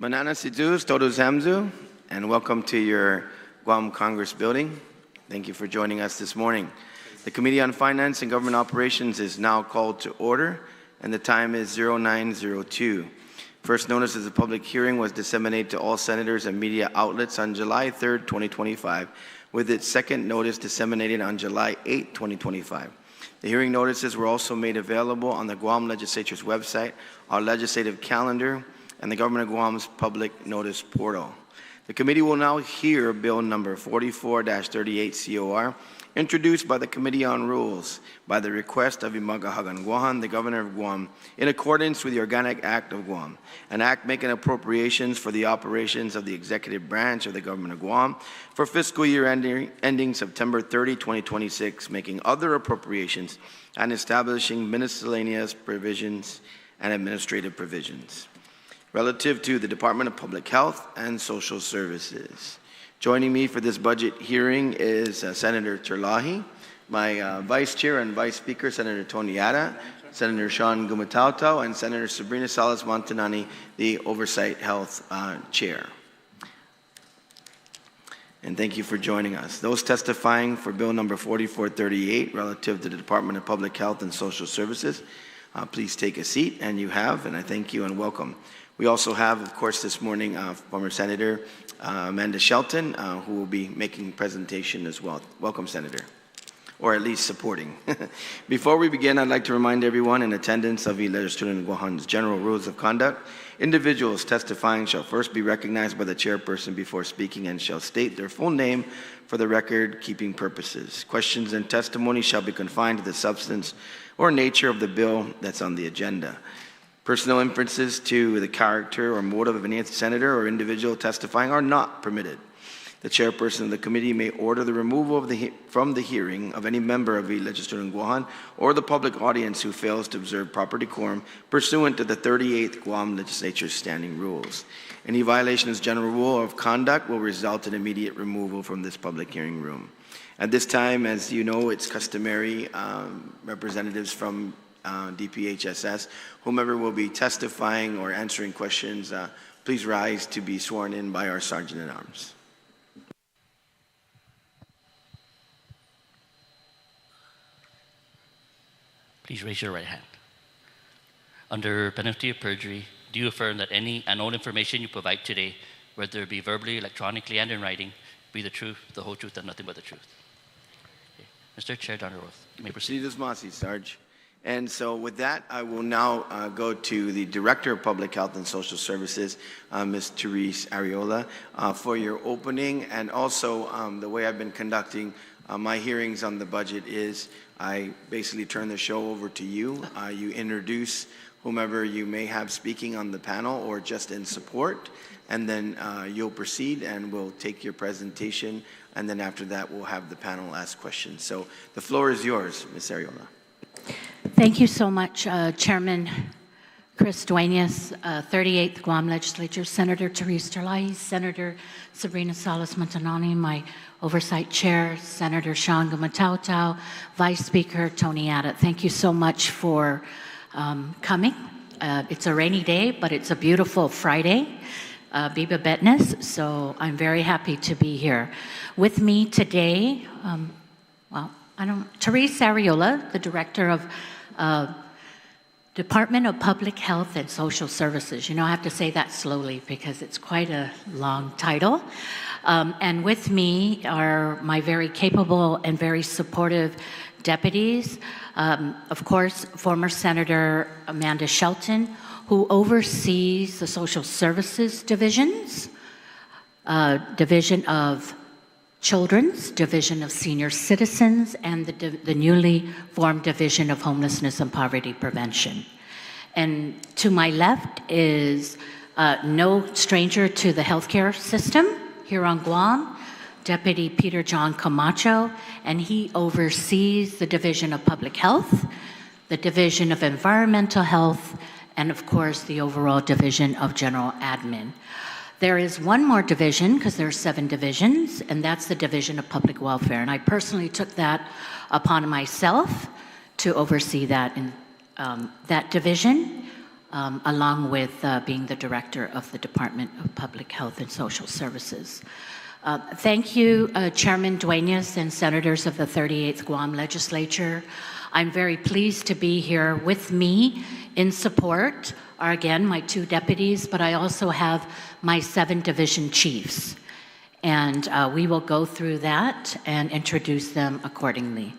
Manana Sidus, Todos Hamzu, and welcome to your Guam Congress building. Thank you for joining us this morning. The Committee on Finance and Government Operations is now called to order, and the time is 0902. First notice of the public hearing was disseminated to all senators and media outlets on July 3rd, 2025, with its second notice disseminated on July 8th, 2025. The hearing notices were also made available on the Guam Legislature's website, our legislative calendar, and the Government of Guam's public notice portal. The committee will now hear Bill number 44-38 COR, introduced by the Committee on Rules by the request of Magaʹhågan Guåhan, the Governor of Guam, in accordance with the Organic Act of Guam, an act making appropriations for the operations of the executive branch of the Government of Guam for fiscal year ending September 30, 2026, making other appropriations and establishing miscellaneous provisions and administrative provisions relative to the Department of Public Health and Social Services. Joining me for this budget hearing is Senator Terlahi, my Vice Chair and Vice Speaker, Senator Tony Ada, Senator Sean Gumatautau, and Senator Sabrina Salas Montanani, the Oversight Health Chair. And thank you for joining us. Those testifying for Bill number 4438 relative to the Department of Public Health and Social Services, please take a seat, and you have, and I thank you and welcome. We also have, of course, this morning, former Senator Amanda Shelton, who will be making presentation as well. Welcome, Senator, or at least supporting. Before we begin, I'd like to remind everyone in attendance of Legislature Guåhan's general rules of conduct. Individuals testifying shall first be recognized by the chairperson before speaking and shall state their full name for the record-keeping purposes. Questions and testimony shall be confined to the substance or nature of the bill that's on the agenda. Personal inferences to the character or motive of any senator or individual testifying are not permitted. The chairperson of the committee may order the removal from the hearing of any member of the Legislature in Guåhan or the public audience who fails to observe proper decorum pursuant to the 38th Guam Legislature's standing rules. Any violation of this general rule of conduct will result in immediate removal from this public hearing room. At this time, as you know, it's customary representatives from DPHSS, whomever will be testifying or answering questions, please rise to be sworn in by our Sergeant at Arms. Please raise your right hand. Under penalty of perjury, do you affirm that any and all information you provide today, whether it be verbally, electronically, and in writing, be the truth, the whole truth, and nothing but the truth? Okay. Mr. Chair, Dr. Roth, you may proceed. Sarge. And so with that, I will now go to the Director of Public Health and Social Services, Ms. Therese Arreola, for your opening. And also the way I've been conducting my hearings on the budget is I basically turn the show over to you. You introduce whomever you may have speaking on the panel or just in support, and then you'll proceed and we'll take your presentation. And then after that, we'll have the panel ask questions. So the floor is yours, Ms. Arreola. Thank you so much, Chairman Chris Duenas, 38th Guam Legislature, Senator Therese Terlahi, Senator Sabrina Salas Montanani, my Oversight Chair, Senator Sean Gumatautau, Vice Speaker Tony Ada. Thank you so much for coming. It's a rainy day, but it's a beautiful Friday, Biba Betnes, so I'm very happy to be here. With me today, Therese Arreola, the Director of Department of Public Health and Social Services. You know, I have to say that slowly because it's quite a long title. And with me are my very capable and very supportive deputies. Of course, former Senator Amanda Shelton, who oversees the Social Services divisions, Division of Children's, Division of Senior Citizens, and the newly formed Division of Homelessness and Poverty Prevention. And to my left is no stranger to the healthcare system here on Guam, Deputy Peter John Camacho, and he oversees the Division of Public Health, the Division of Environmental Health, and of course the overall Division of General Admin. There is one more division, because there are 7 divisions, and that's the Division of Public Welfare. And I personally took that upon myself to oversee that in that division. along with being the director of the Department of Public Health and Social Services. Thank you, Chairman Dueñas and senators of the 38th Guam Legislature. I'm very pleased to be here. With me in support are, again, my 2 deputies, but I also have my 7 division chiefs. And we will go through that and introduce them accordingly.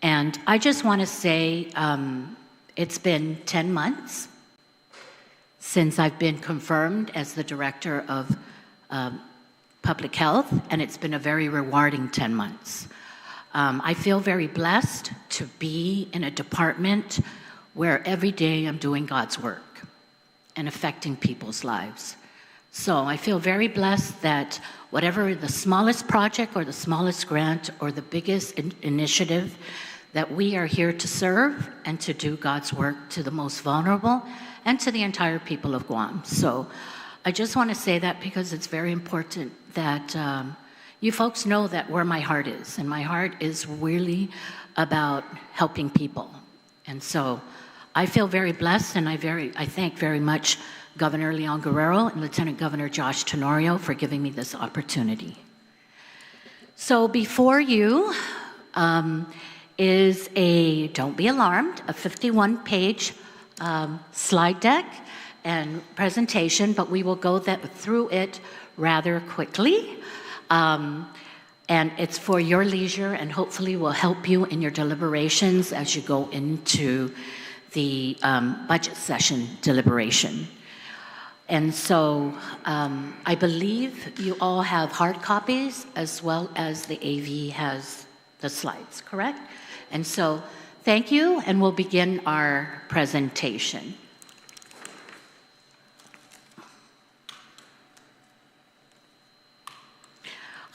And I just want to say it's been 10 months since I've been confirmed as the director of Public Health, and it's been a very rewarding 10 months. I feel very blessed to be in a department where every day I'm doing God's work and affecting people's lives. So I feel very blessed that whatever the smallest project or the smallest grant or the biggest initiative, that we are here to serve and to do God's work to the most vulnerable and to the entire people of Guam. So I just want to say that because it's very important that you folks know that where my heart is. And my heart is really about helping people. And so I feel very blessed, and I thank very much Governor Leon Guerrero and Lieutenant Governor Josh Tenorio for giving me this opportunity. So before you is don't be alarmed, a 51-page slide deck and presentation, but we will go through it rather quickly. And it's for your leisure and hopefully will help you in your deliberations as you go into the budget session deliberation. And so I believe you all have hard copies as well as the AV has the slides, correct? And so thank you, and we'll begin our presentation.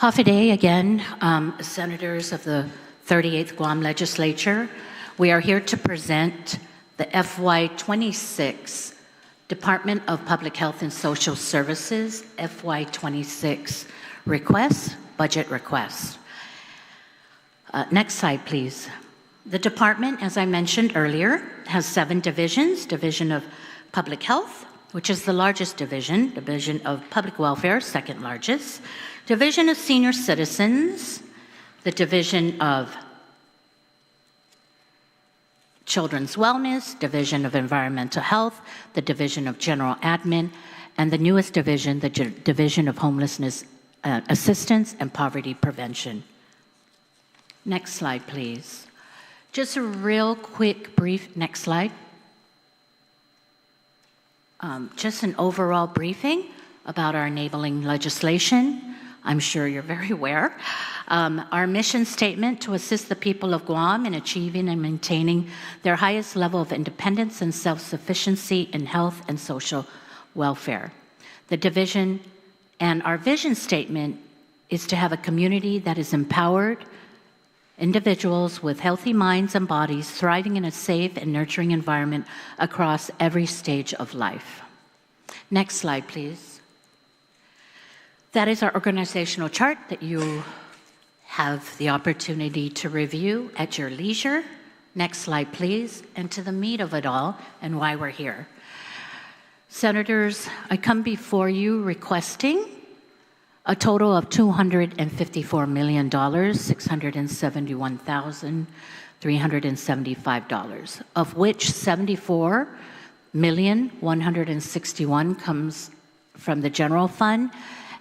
Hafiday again, senators of the 38th Guam Legislature. We are here to present the FY26 Department of Public Health and Social Services FY26 requests, budget requests. Next slide, please. The department, as I mentioned earlier, has 7 divisions: Division of Public Health, which is the largest division, Division of Public Welfare, second largest, Division of Senior Citizens, the Division of Children's Wellness, Division of Environmental Health, the Division of General Admin, and the newest division, the Division of Homelessness Assistance and Poverty Prevention. Next slide, please. Just a real quick, brief, next slide. Just an overall briefing about our enabling legislation. I'm sure you're very aware. Our mission statement: to assist the people of Guam in achieving and maintaining their highest level of independence and self-sufficiency in health and social welfare. The division and our vision statement is to have a community that is empowered, individuals with healthy minds and bodies thriving in a safe and nurturing environment across every stage of life. Next slide, please. That is our organizational chart that you have the opportunity to review at your leisure. Next slide, please. And to the meat of it all and why we're here. Senators, I come before you requesting a total of $254,671,375, of which $74,161,000 comes from the general fund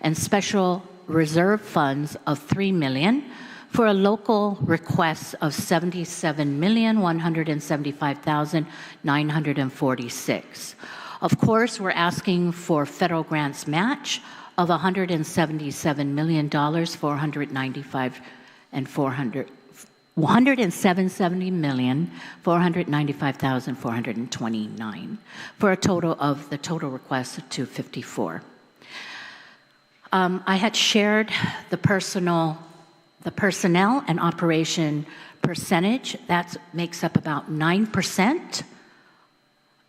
and special reserve funds of $3 million, for a local request of $77,175,946. Of course, we're asking for federal grants match of $170,495,429, for a total of the total request of $254. I had shared the personnel and operation percentage. That makes up about 9%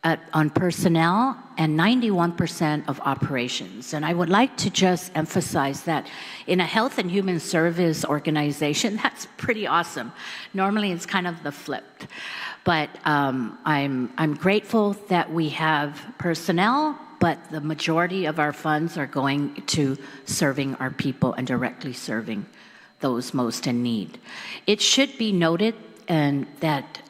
on personnel and 91% of operations. And I would like to just emphasize that in a health and human service organization, that's pretty awesome. Normally it's kind of the flip. But I'm grateful that we have personnel, but the majority of our funds are going to serving our people and directly serving those most in need. It should be noted that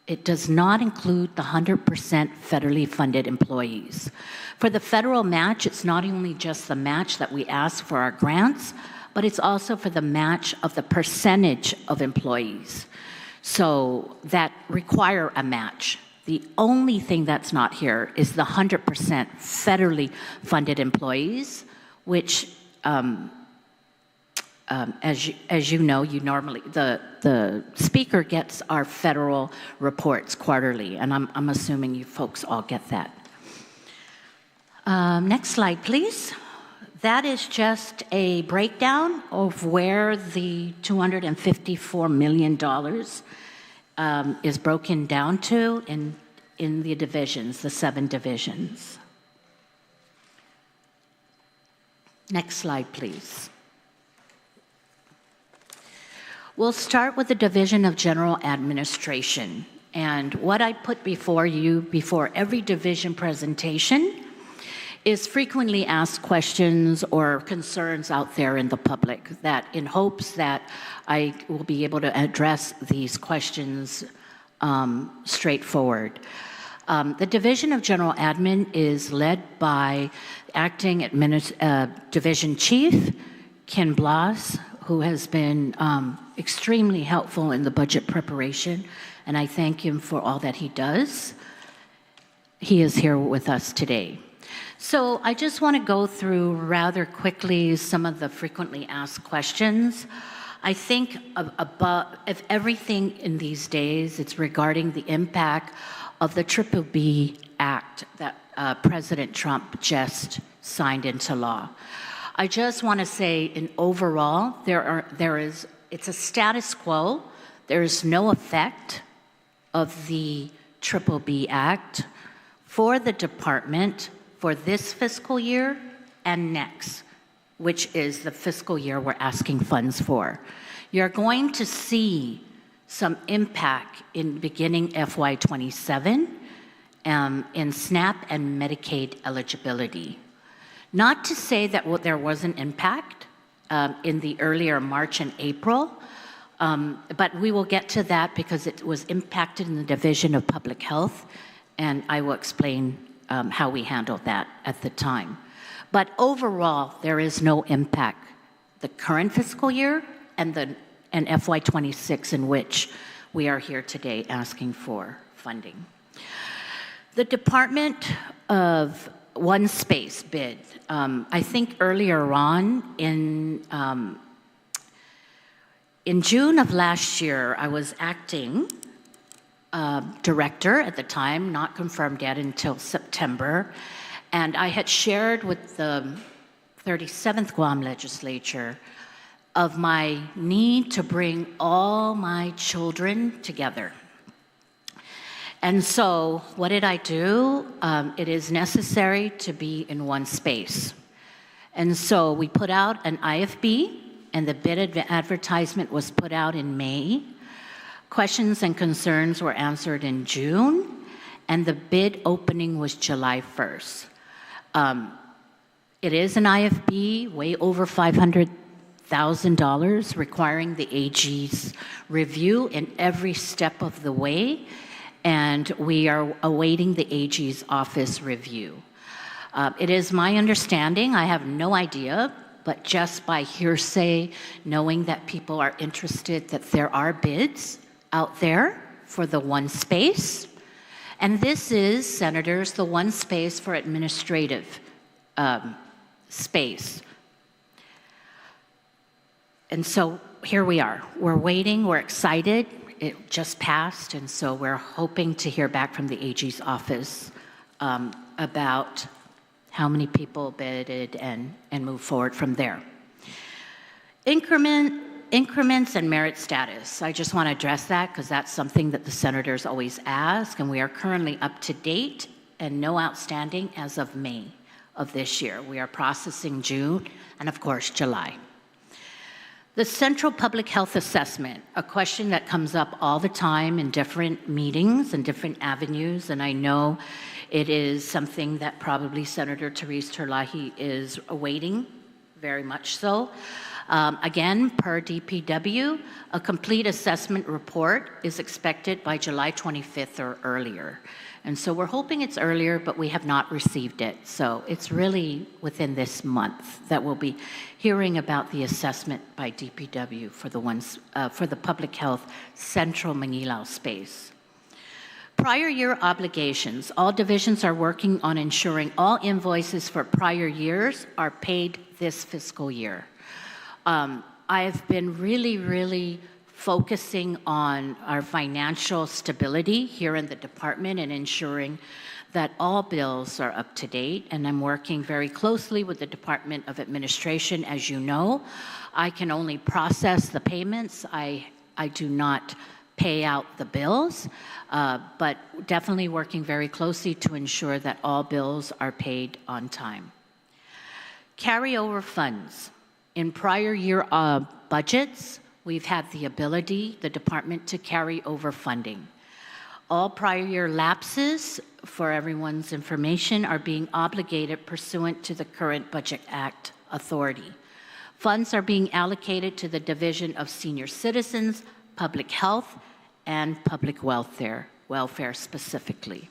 it does not include the 100% federally funded employees. For the federal match, it's not only just the match that we ask for our grants, but it's also for the match of the percentage of employees. So that require a match. The only thing that's not here is the 100% federally funded employees, which, as you know, you normally the speaker gets our federal reports quarterly, and I'm assuming you folks all get that. Next slide, please. That is just a breakdown of where the $254 million is broken down to in the divisions, the 7 divisions. Next slide, please. We'll start with the Division of General Administration. And what I put before you before every division presentation is frequently asked questions or concerns out there in the public, that in hopes that I will be able to address these questions straightforward. The Division of General Admin is led by Acting Division Chief Ken Blas, who has been extremely helpful in the budget preparation, and I thank him for all that he does. He is here with us today. So I just want to go through rather quickly some of the frequently asked questions. I think if everything in these days, it's regarding the impact of the BBB Act that President Trump just signed into law. I just want to say, in overall, it's a status quo. There is no effect of the BBB Act for the department for this fiscal year and next, which is the fiscal year we're asking funds for. You're going to see some impact in beginning FY27 in SNAP and Medicaid eligibility. Not to say that there wasn't impact in the earlier March and April, but we will get to that because it was impacted in the Division of Public Health, and I will explain how we handled that at the time. But overall, there is no impact the current fiscal year and FY26, in which we are here today asking for funding. The Department of One Space bid. I think earlier on in June of last year, I was acting director at the time, not confirmed yet until September, and I had shared with the 37th Guam Legislature of my need to bring all my children together. And so what did I do? It is necessary to be in one space. And so we put out an IFB, and the bid advertisement was put out in May. Questions and concerns were answered in June, and the bid opening was July 1st. It is an IFB, way over $500,000, requiring the AG's review in every step of the way, and we are awaiting the AG's office review. It is my understanding, I have no idea, but just by hearsay, knowing that people are interested, that there are bids out there for the one space. And this is, Senators, the one space for administrative space. And so here we are. We're waiting, we're excited. It just passed, and so we're hoping to hear back from the AG's office about how many people bidded and move forward from there. Increments and merit status. I just want to address that because that's something that the senators always ask, and we are currently up to date and no outstanding as of May of this year. We are processing June and, of course, July. The Central Public Health Assessment, a question that comes up all the time in different meetings and different avenues, and I know it is something that probably Senator Therese Terlahi is awaiting, very much so. Again, per DPW, a complete assessment report is expected by July 25th or earlier. And so we're hoping it's earlier, but we have not received it. So it's really within this month that we'll be hearing about the assessment by DPW for the Public Health Central Magaʹhågan space. Prior year obligations. All divisions are working on ensuring all invoices for prior years are paid this fiscal year. I've been really focusing on our financial stability here in the department and ensuring that all bills are up to date, and I'm working very closely with the Department of Administration. As you know, I can only process the payments. I do not pay out the bills, but definitely working very closely to ensure that all bills are paid on time. Carryover funds. In prior year budgets, we've had the ability, the department, to carry over funding. All prior year lapses, for everyone's information, are being obligated pursuant to the current Budget Act authority. Funds are being allocated to the Division of Senior Citizens, Public Health, and Public Welfare specifically.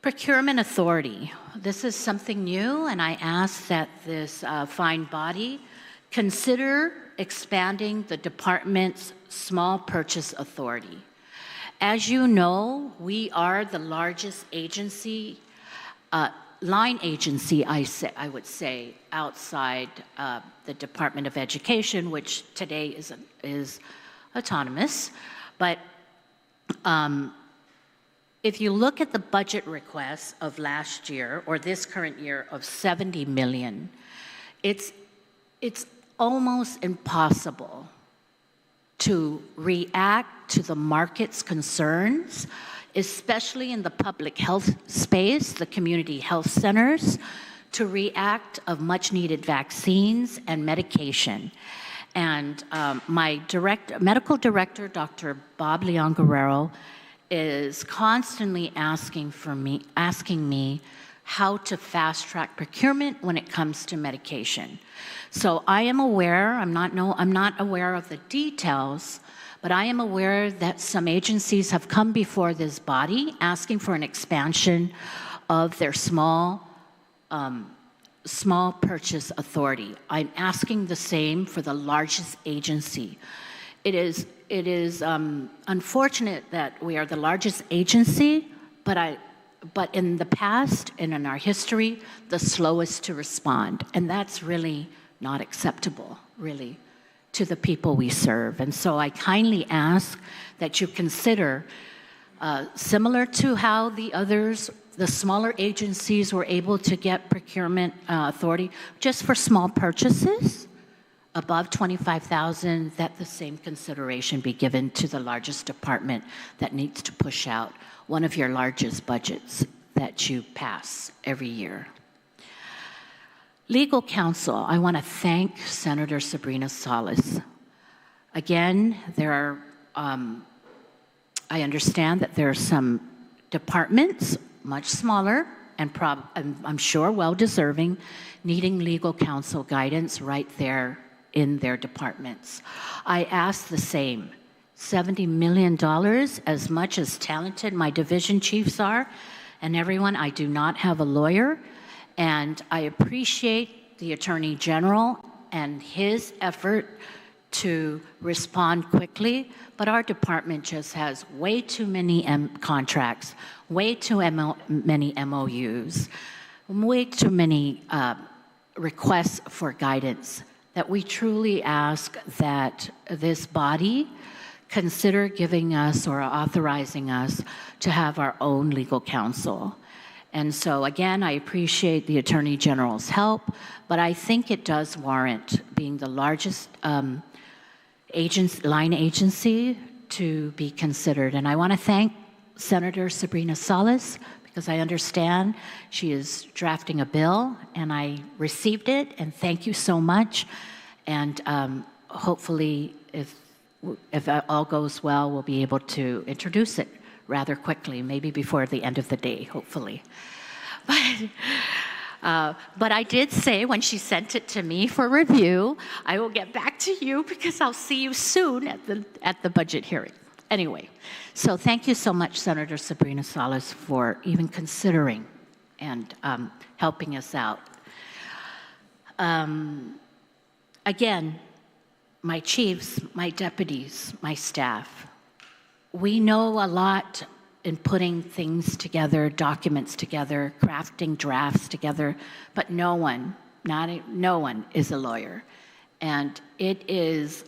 Procurement authority. This is something new, and I ask that this fine body consider expanding the department's small purchase authority. As you know, we are the largest agency, line agency, I would say, outside the Department of Education, which today is autonomous. But if you look at the budget requests of last year, or this current year, of $70 million, it's almost impossible to react to the market's concerns, especially in the public health space, the community health centers, to react of much-needed vaccines and medication. And my medical director, Dr. Bob Leon Guerrero, is constantly asking me how to fast-track procurement when it comes to medication. So I am aware, I'm not aware of the details, but I am aware that some agencies have come before this body asking for an expansion of their small purchase authority. I'm asking the same for the largest agency. It is unfortunate that we are the largest agency, but in the past and in our history, the slowest to respond. And that's really not acceptable, really, to the people we serve. And so I kindly ask that you consider, similar to how the smaller agencies were able to get procurement authority just for small purchases, above $25,000, that the same consideration be given to the largest department that needs to push out one of your largest budgets that you pass every year. Legal counsel, I want to thank Senator Sabrina Salas. Again, I understand that there are some departments, much smaller, and I'm sure well-deserving, needing legal counsel guidance right there in their departments. I ask the same. $70 million, as much as talented my division chiefs are, and everyone, I do not have a lawyer, and I appreciate the Attorney General and his effort to respond quickly, but our department just has way too many contracts, way too many MOUs, way too many requests for guidance, that we truly ask that this body consider giving us or authorizing us to have our own legal counsel. And so again, I appreciate the Attorney General's help, but I think it does warrant being the largest line agency to be considered. And I want to thank Senator Sabrina Salas, because because I understand she is drafting a bill, and I received it, and thank you so much. And hopefully, if all goes well, we'll be able to introduce it rather quickly, maybe before the end of the day, hopefully. But I did say when she sent it to me for review, I will get back to you because I'll see you soon at the budget hearing. Anyway, so thank you so much, Senator Sabrina Salas, for even considering and helping us out. Again, my chiefs, my deputies, my staff, we know a lot in putting things together, documents together, crafting drafts together, but no one is a lawyer. And it is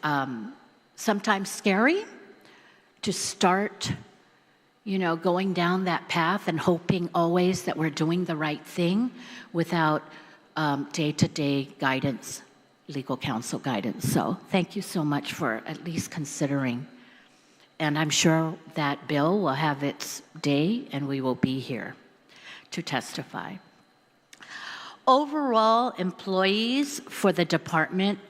sometimes scary to start, going down that path and hoping always that we're doing the right thing without day-to-day guidance, legal counsel guidance. So thank you so much for at least considering. And I'm sure that bill will have its day, and we will be here to testify. Overall, employees for the department,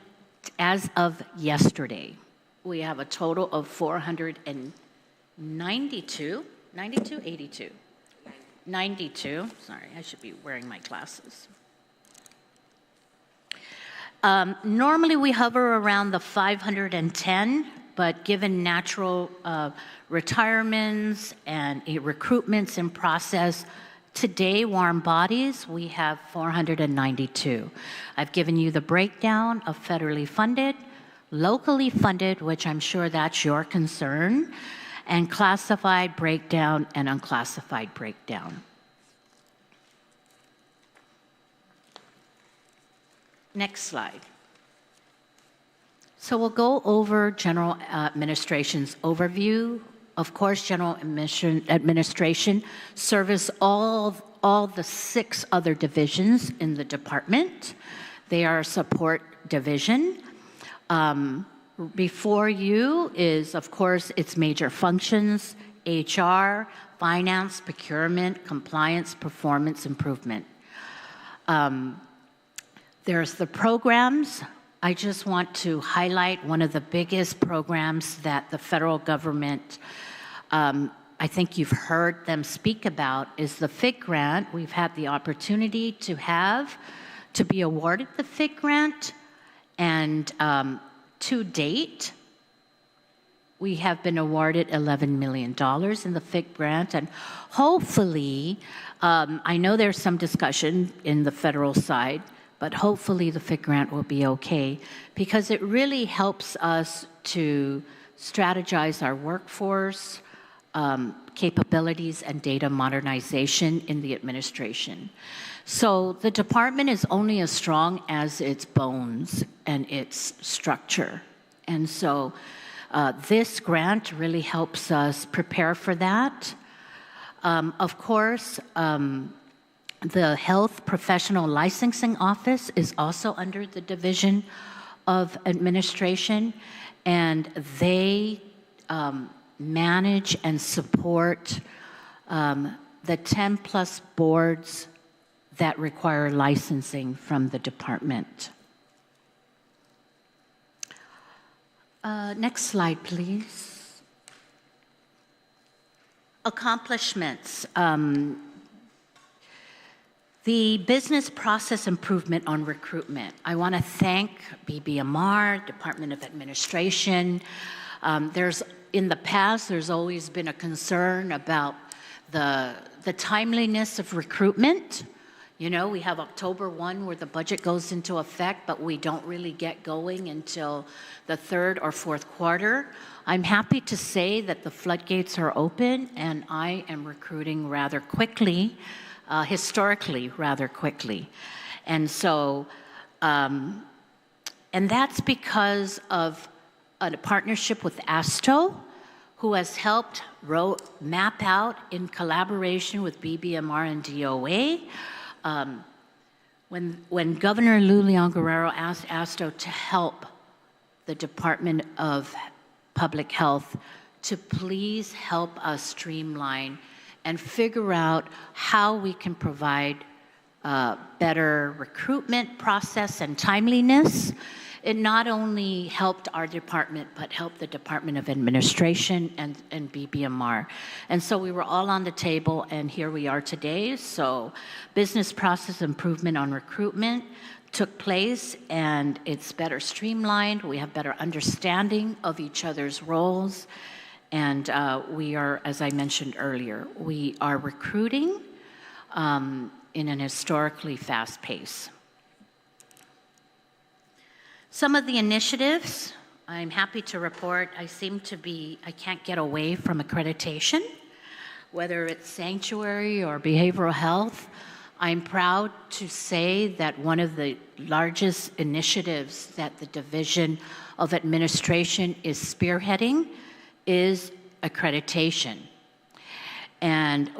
as of yesterday, we have a total of 492, 92, sorry, I should be wearing my glasses. Normally we hover around the 510, but given natural retirements and recruitments in process, today, warm bodies, we have 492. I've given you the breakdown of federally funded, locally funded, which I'm sure that's your concern, and classified breakdown and unclassified breakdown. Next slide. So we'll go over general administration's overview. Of course, general administration service all the 6 other divisions in the department. They are a support division. Before you is, of course, its major functions: HR, finance, procurement, compliance, performance improvement. There's the programs. I just want to highlight one of the biggest programs that the federal government, I think you've heard them speak about, is the FIG grant. We've had the opportunity to be awarded the FIG grant, and to date, we have been awarded $11 million in the FIG grant, and hopefully, I know there's some discussion in the federal side, but hopefully the FIG grant will be okay, because it really helps us to strategize our workforce, capabilities, and data modernization in the administration. So the department is only as strong as its bones and its structure. And so this grant really helps us prepare for that. Of course, the Health Professional Licensing Office is also under the Division of Administration, and they manage and support the 10+ boards that require licensing from the department. Next slide, please. Accomplishments. The business process improvement on recruitment. I want to thank BBMR, Department of Administration. In the past, there's always been a concern about the timeliness of recruitment. We have October 1 where the budget goes into effect, but we don't really get going until the 3rd or 4th quarter. I'm happy to say that the floodgates are open, and I am recruiting rather quickly. Historically rather quickly. And so, and that's because of a partnership with ASTO, who has helped map out in collaboration with BBMR and DOA. When Governor Lou Leon Guerrero asked ASTO to help the Department of Public Health to please help us streamline and figure out how we can provide better recruitment process and timeliness. It not only helped our department, but helped the Department of Administration and BBMR. And so we were all on the table, and here we are today. So business process improvement on recruitment took place, and it's better streamlined. We have better understanding of each other's roles. And we are, as I mentioned earlier, we are recruiting in an historically fast pace. Some of the initiatives, I'm happy to report, I can't get away from accreditation, whether it's sanctuary or behavioral health. I'm proud to say that one of the largest initiatives that the Division of Administration is spearheading is accreditation. And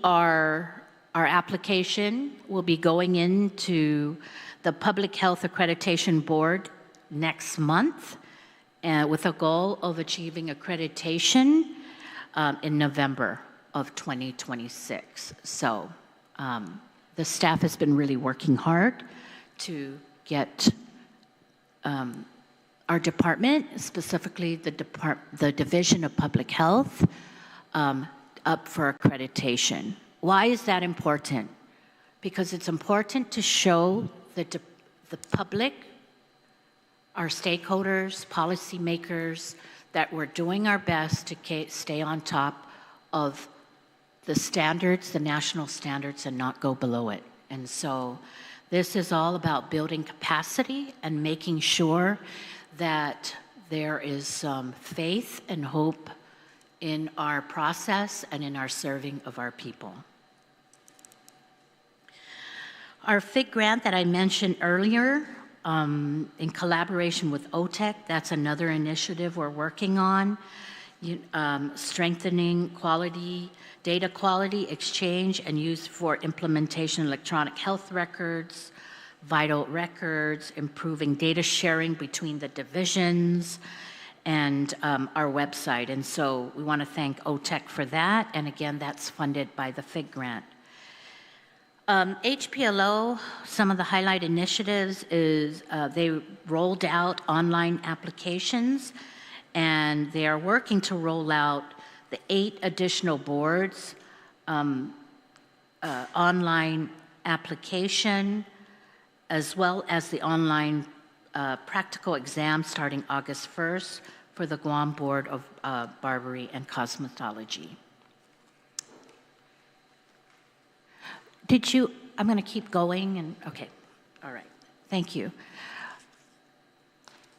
our application will be going into the Public Health Accreditation Board next month with a goal of achieving accreditation in November of 2026. So the staff has been really working hard to get our department, specifically the Division of Public Health, up for accreditation. Why is that important? Because it's important to show the public, our stakeholders, policymakers, that we're doing our best to stay on top of the standards, the national standards, and not go below it. And so this is all about building capacity and making sure that there is some faith and hope in our process and in our serving of our people. Our FIG grant that I mentioned earlier, in collaboration with OTEC, that's another initiative we're working on, strengthening data quality exchange and use for implementation of electronic health records, vital records, improving data sharing between the divisions, and our website. And so we want to thank OTEC for that. And again, that's funded by the FIG grant. HPLO, some of the highlight initiatives is they rolled out online applications, and they are working to roll out the 8 additional boards, online application, as well as the online practical exam starting August 1st for the Guam Board of Barbering and Cosmetology. I'm going to keep going, and okay, all right, thank you.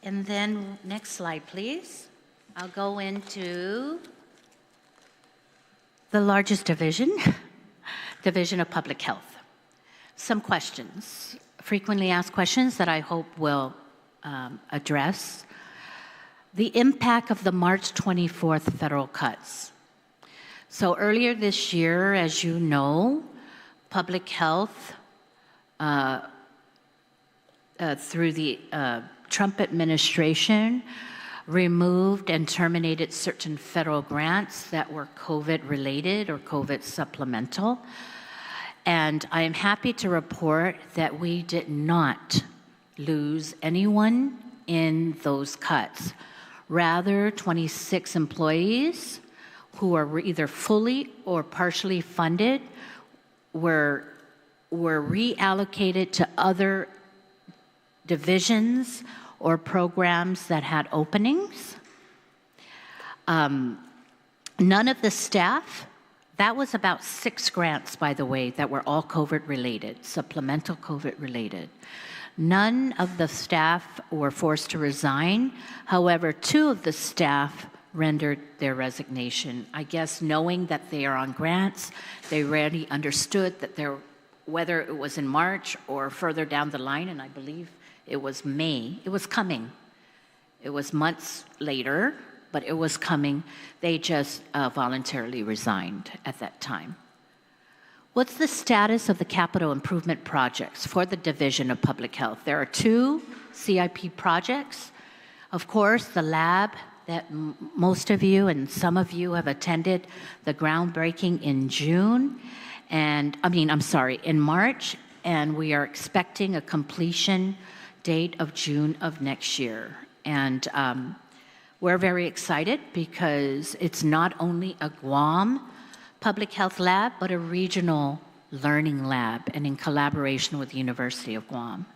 And then next slide, please. I'll go into the largest division, Division of Public Health. Some questions, frequently asked questions that I hope will address. The impact of the March 24th federal cuts. So earlier this year, as you know, Public Health, through the Trump administration, removed and terminated certain federal grants that were COVID-related or COVID supplemental. And I am happy to report that we did not lose anyone in those cuts. Rather, 26 employees who are either fully or partially funded were reallocated to other divisions or programs that had openings. None of the staff, that was about 6 grants, by the way, that were all COVID-related, supplemental COVID-related. None of the staff were forced to resign. However, 2 of the staff rendered their resignation. I guess knowing that they are on grants, they already understood that whether it was in March or further down the line, and I believe it was May, it was coming. It was months later, but it was coming. They just voluntarily resigned at that time. What's the status of the capital improvement projects for the Division of Public Health? There are 2 CIP projects. Of course, the lab that most of you and some of you have attended the groundbreaking in in March, and we are expecting a completion date of June of next year. And we're very excited because it's not only a Guam public health lab, but a regional learning lab, and in collaboration with the University of Guam.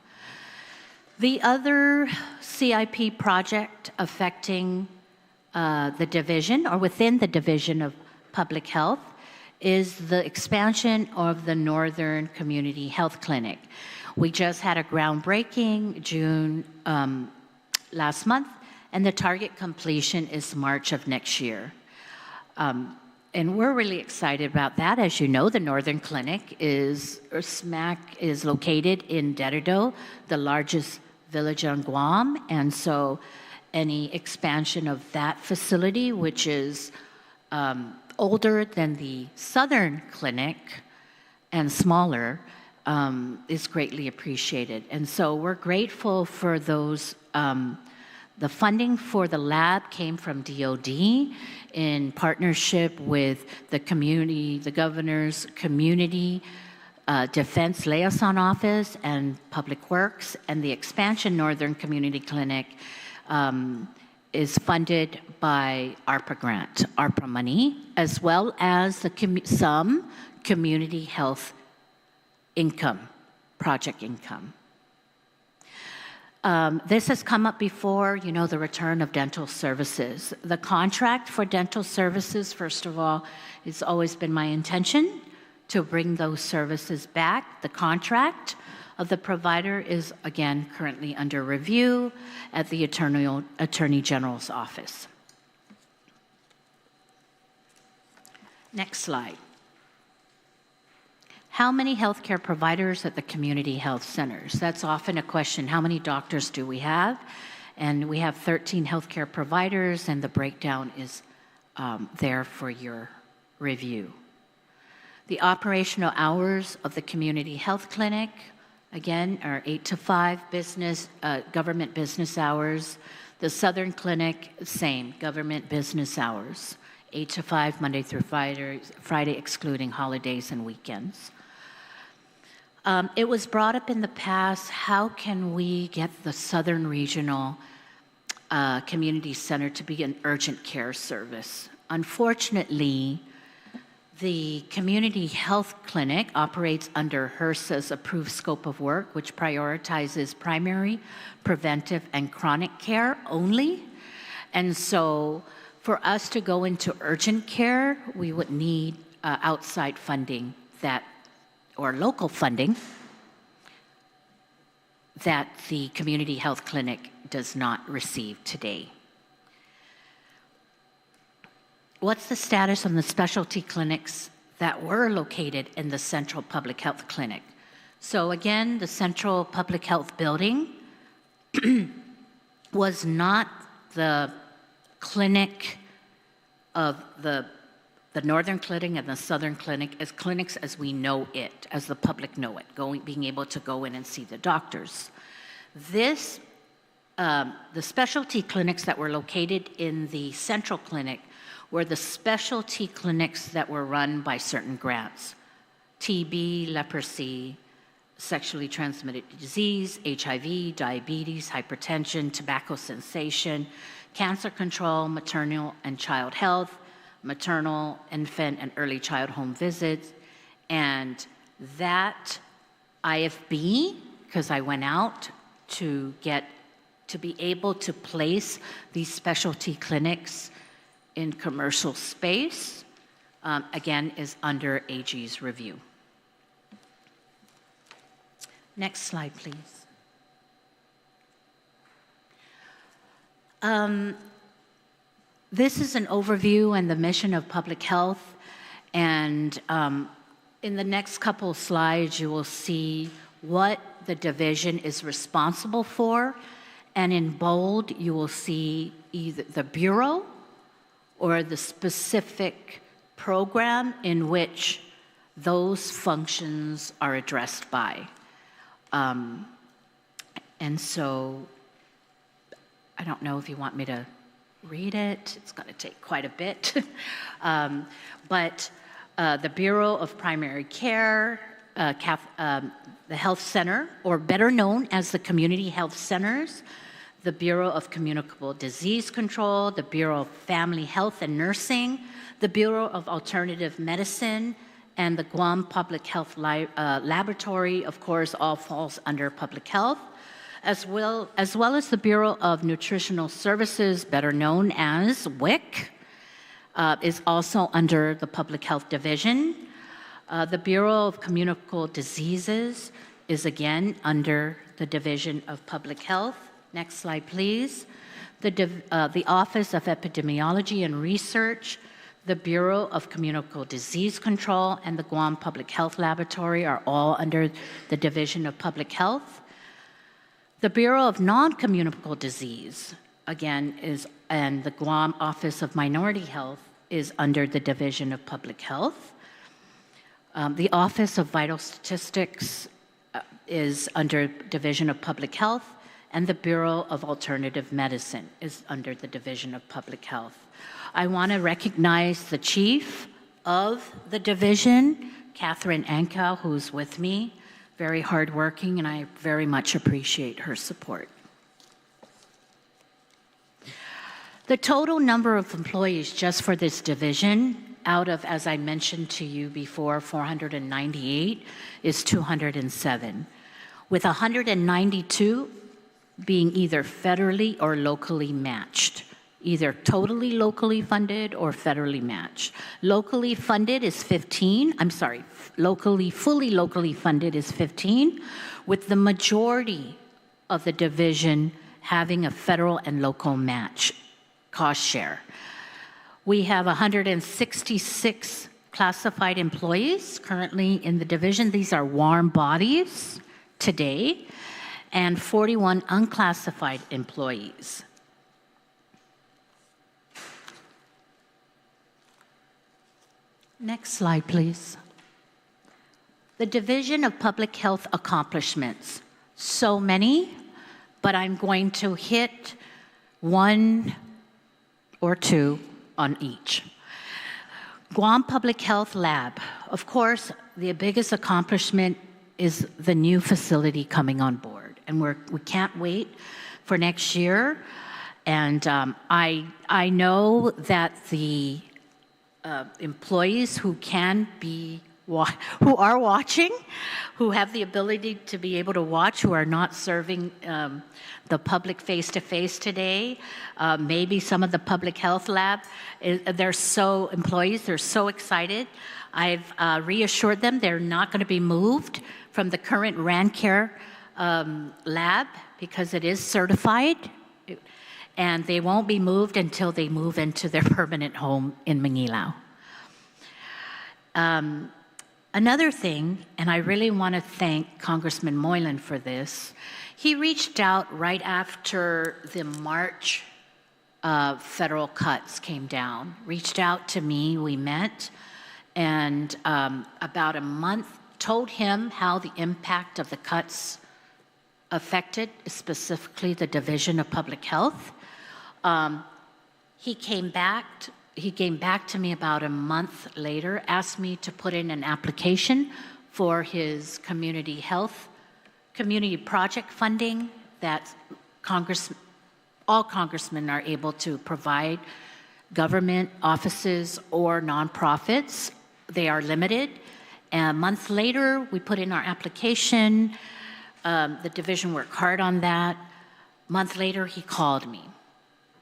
The other CIP project affecting the division, or within the Division of Public Health, is the expansion of the Northern Community Health Clinic. We just had a groundbreaking June last month, and the target completion is March of next year. And we're really excited about that. As you know, the Northern Clinic is located in Dededo, the largest village on Guam, and so any expansion of that facility, which is older than the Southern Clinic and smaller, is greatly appreciated. And so we're grateful for those. The funding for the lab came from DOD in partnership with the governor's community defense liaison office and Public Works, and the expansion Northern Community Clinic is funded by APPRA money, as well as some community health income, project income. This has come up before, the return of dental services. The contract for dental services, first of all, it's always been my intention to bring those services back. The contract of the provider is, again, currently under review at the Attorney General's office. Next slide. How many healthcare providers at the community health centers? That's often a question. How many doctors do we have? And we have 13 healthcare providers, and the breakdown is there for your review. The operational hours of the community health clinic, again, are 8 to 5 government business hours. The Southern Clinic, same, government business hours, 8 to 5, Monday through Friday excluding holidays and weekends. It was brought up in the past, how can we get the Southern Regional Community Center to be an urgent care service? Unfortunately, the community health clinic operates under HRSA's approved scope of work, which prioritizes primary, preventive, and chronic care only. And so for us to go into urgent care, we would need outside funding or local funding that the community health clinic does not receive today. What's the status on the specialty clinics that were located in the Central Public Health Clinic? So again, the Central Public Health Building was not the clinic of the Northern Clinic and the Southern Clinic as clinics as we know it, as the public know it, being able to go in and see the doctors. The specialty clinics that were located in the Central Clinic were the specialty clinics that were run by certain grants: TB, leprosy, sexually transmitted disease, HIV, diabetes, hypertension, tobacco cessation, cancer control, maternal and child health, maternal, infant, and early child home visits. And that IFB, because I went out to be able to place these specialty clinics in commercial space, again, is under AG's review. Next slide, please. This is an overview and the mission of public health, and in the next couple of slides, you will see what the division is responsible for, and in bold, you will see either the bureau or the specific program in which those functions are addressed by. And so, I don't know if you want me to read it. It's going to take quite a bit. But the Bureau of Primary Care, the Health Center, or better known as the Community Health Centers, the Bureau of Communicable Disease Control, the Bureau of Family Health and Nursing, the Bureau of Alternative Medicine, and the Guam Public Health Laboratory, of course, all falls under public health, as well as the Bureau of Nutritional Services, better known as WIC, is also under the Public Health Division. The Bureau of Communicable Diseases is again under the Division of Public Health. Next slide, please. The Office of Epidemiology and Research, the Bureau of Communicable Disease Control, and the Guam Public Health Laboratory are all under the Division of Public Health. The Bureau of Non-Communicable Disease, again, and the Guam Office of Minority Health is under the Division of Public Health. The Office of Vital Statistics is under Division of Public Health, and the Bureau of Alternative Medicine is under the Division of Public Health. I want to recognize the chief of the division, Catherine Anka, who's with me, very hardworking, and I very much appreciate her support. The total number of employees just for this division, out of, as I mentioned to you before, 498, is 207, with 192 being either federally or locally matched, either totally locally funded or federally matched. Fully locally funded is 15, with the majority of the division having a federal and local match cost share. We have 166 classified employees currently in the division. These are warm bodies today, and 41 unclassified employees. Next slide, please. The Division of Public Health accomplishments. So many, but I'm going to hit one or two on each. Guam Public Health Lab. Of course, the biggest accomplishment is the new facility coming on board. And we can't wait for next year. And I know that the employees who are watching, who have the ability to be able to watch, who are not serving the public face-to-face today, maybe some of the public health lab, they're so excited. I've reassured them they're not going to be moved from the current RanCare lab because it is certified, and they won't be moved until they move into their permanent home in Magaʹhågan. Another thing, and I really want to thank Congressman Moylan for this, he reached out right after the March federal cuts came down, reached out to me, we met, and about a month, told him how the impact of the cuts affected specifically the Division of Public Health. He came back to me about a month later, asked me to put in an application for his community project funding that all congressmen are able to provide, government offices or nonprofits. They are limited. And a month later, we put in our application. The division worked hard on that. A month later, he called me,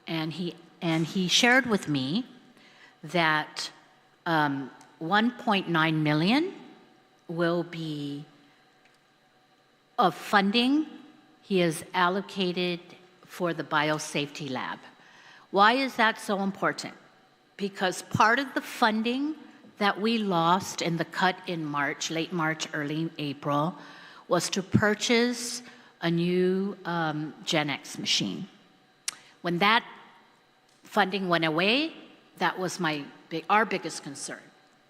and he shared with me that 1.9 million will be of funding he has allocated for the biosafety lab. Why is that so important? Because part of the funding that we lost in the cut in March, late March, early April, was to purchase a new Gen X machine. When that funding went away, that was our biggest concern.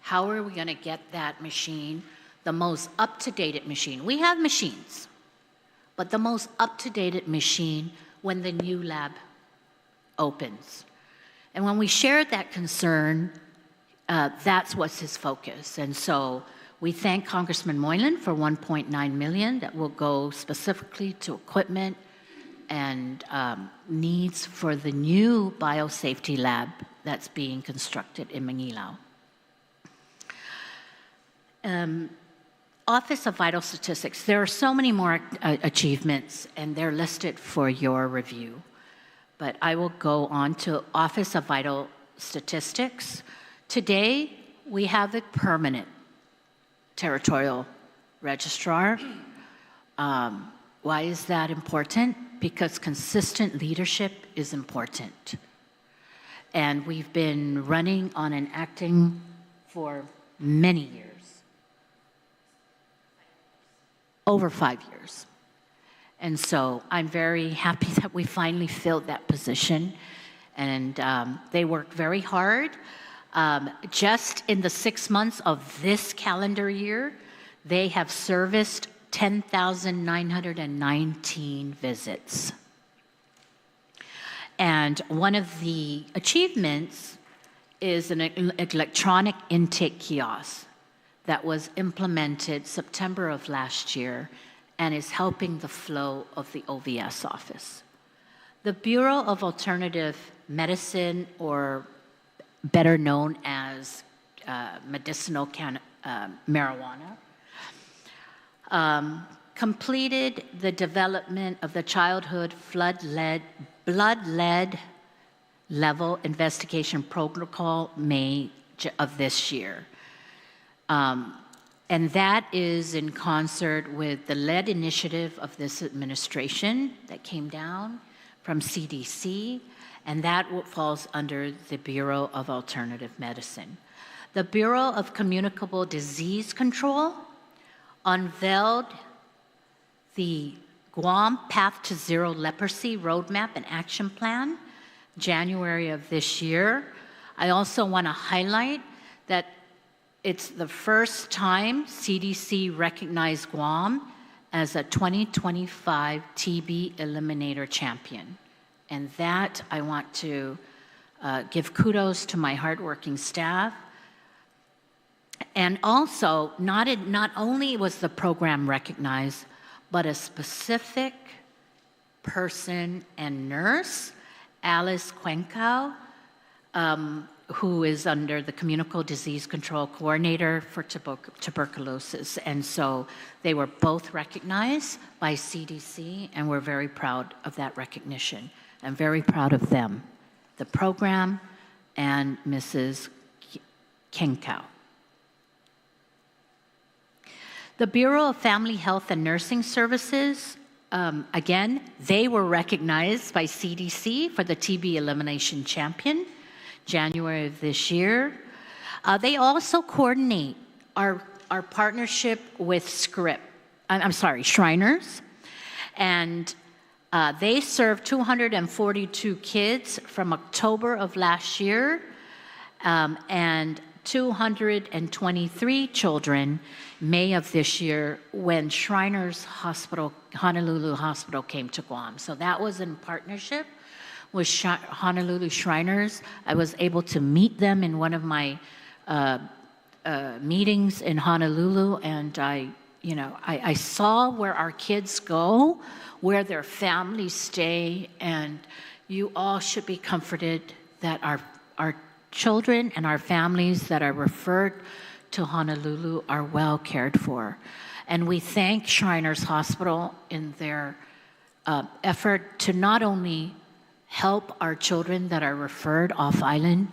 How are we going to get that machine, the most up-to-date machine? We have machines, but the most up-to-date machine when the new lab opens. And when we shared that concern, that's what's his focus. And so we thank Congressman Moylan for $1.9 million that will go specifically to equipment and needs for the new biosafety lab that's being constructed in Magaʹhågan. Office of Vital Statistics. There are so many more achievements, and they're listed for your review. But I will go on to Office of Vital Statistics. Today, we have a permanent territorial registrar. Why is that important? Because consistent leadership is important. And we've been running on and acting for many years. Over 5 years. And so I'm very happy that we finally filled that position. And they worked very hard. Just in the 6 months of this calendar year, they have serviced 10,919 visits. And one of the achievements is an electronic intake kiosk that was implemented September of last year and is helping the flow of the OVS office. The Bureau of Alternative Medicine, or better known as medicinal marijuana, completed the development of the childhood blood lead level investigation protocol May of this year. And that is in concert with the lead initiative of this administration that came down from CDC, and that falls under the Bureau of Alternative Medicine. The Bureau of Communicable Disease Control unveiled the Guam Path to Zero Leprosy Roadmap and Action Plan, January of this year. I also want to highlight that it's the first time CDC recognized Guam as a 2025 TB Eliminator Champion. And that I want to give kudos to my hardworking staff. And also, not only was the program recognized, but a specific person and nurse, Alice Cuencao, who is under the Communicable Disease Control Coordinator for tuberculosis. And so they were both recognized by CDC, and we're very proud of that recognition. I'm very proud of them, the program and Mrs. Cuencao. The Bureau of Family Health and Nursing Services, again, they were recognized by CDC for the TB Elimination Champion, January of this year. They also coordinate our partnership with Shriners. And they served 242 kids from October of last year, and 223 children May of this year when Shriners Hospital, Honolulu Hospital, came to Guam. So that was in partnership with Honolulu Shriners. I was able to meet them in one of my meetings in Honolulu, and I saw where our kids go, where their families stay, and you all should be comforted that our children and our families that are referred to Honolulu are well cared for. And we thank Shriners Hospital in their effort to not only help our children that are referred off-island,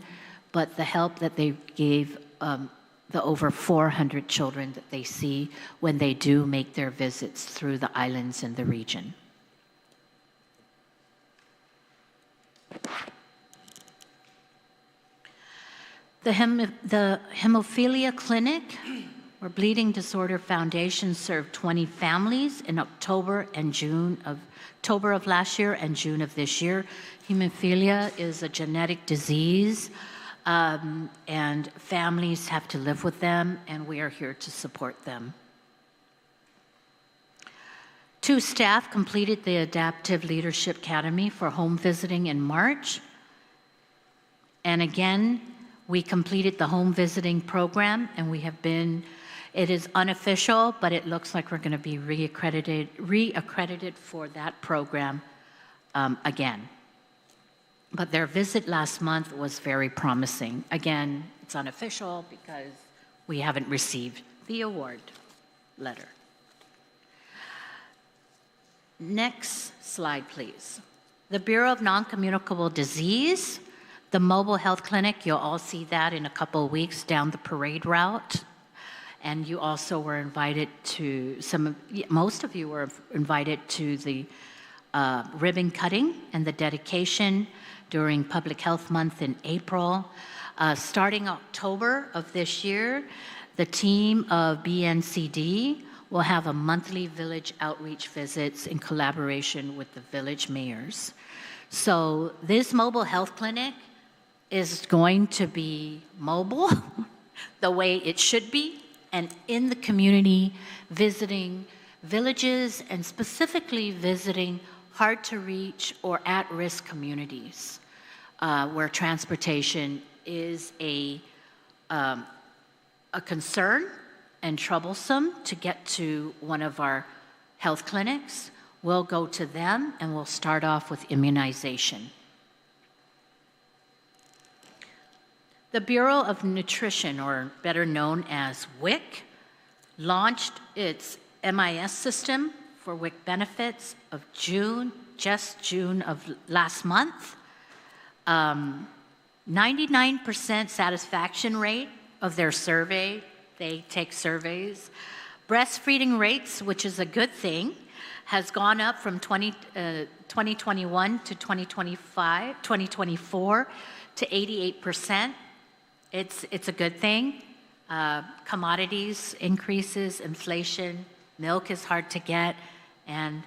but the help that they gave the over 400 children that they see when they do make their visits through the islands in the region. The Hemophilia Clinic, or Bleeding Disorder Foundation, served 20 families in October of last year and June of this year. Hemophilia is a genetic disease, and families have to live with them, and we are here to support them. 2 staff completed the Adaptive Leadership Academy for home visiting in March. And again, we completed the home visiting program, and we have been, it is unofficial, but it looks like we're going to be reaccredited for that program again. But their visit last month was very promising. Again, it's unofficial because we haven't received the award letter. Next slide, please. The Bureau of Non-Communicable Disease, the mobile health clinic, you'll all see that in a couple of weeks down the parade route. And you also were invited to, most of you were invited to the ribbon cutting and the dedication during Public Health Month in April. Starting October of this year, the team of BNCD will have a monthly village outreach visits in collaboration with the village mayors. So this mobile health clinic is going to be mobile the way it should be, and in the community, visiting villages and specifically visiting hard-to-reach or at-risk communities where transportation is a concern and troublesome to get to one of our health clinics. We'll go to them and we'll start off with immunization. The Bureau of Nutrition, or better known as WIC, launched its MIS system for WIC benefits of June of last month. 99% satisfaction rate of their survey. They take surveys. Breastfeeding rates, which is a good thing, has gone up from 2021 to 2024 to 88%. It's a good thing. Commodities increases, inflation, milk is hard to get, and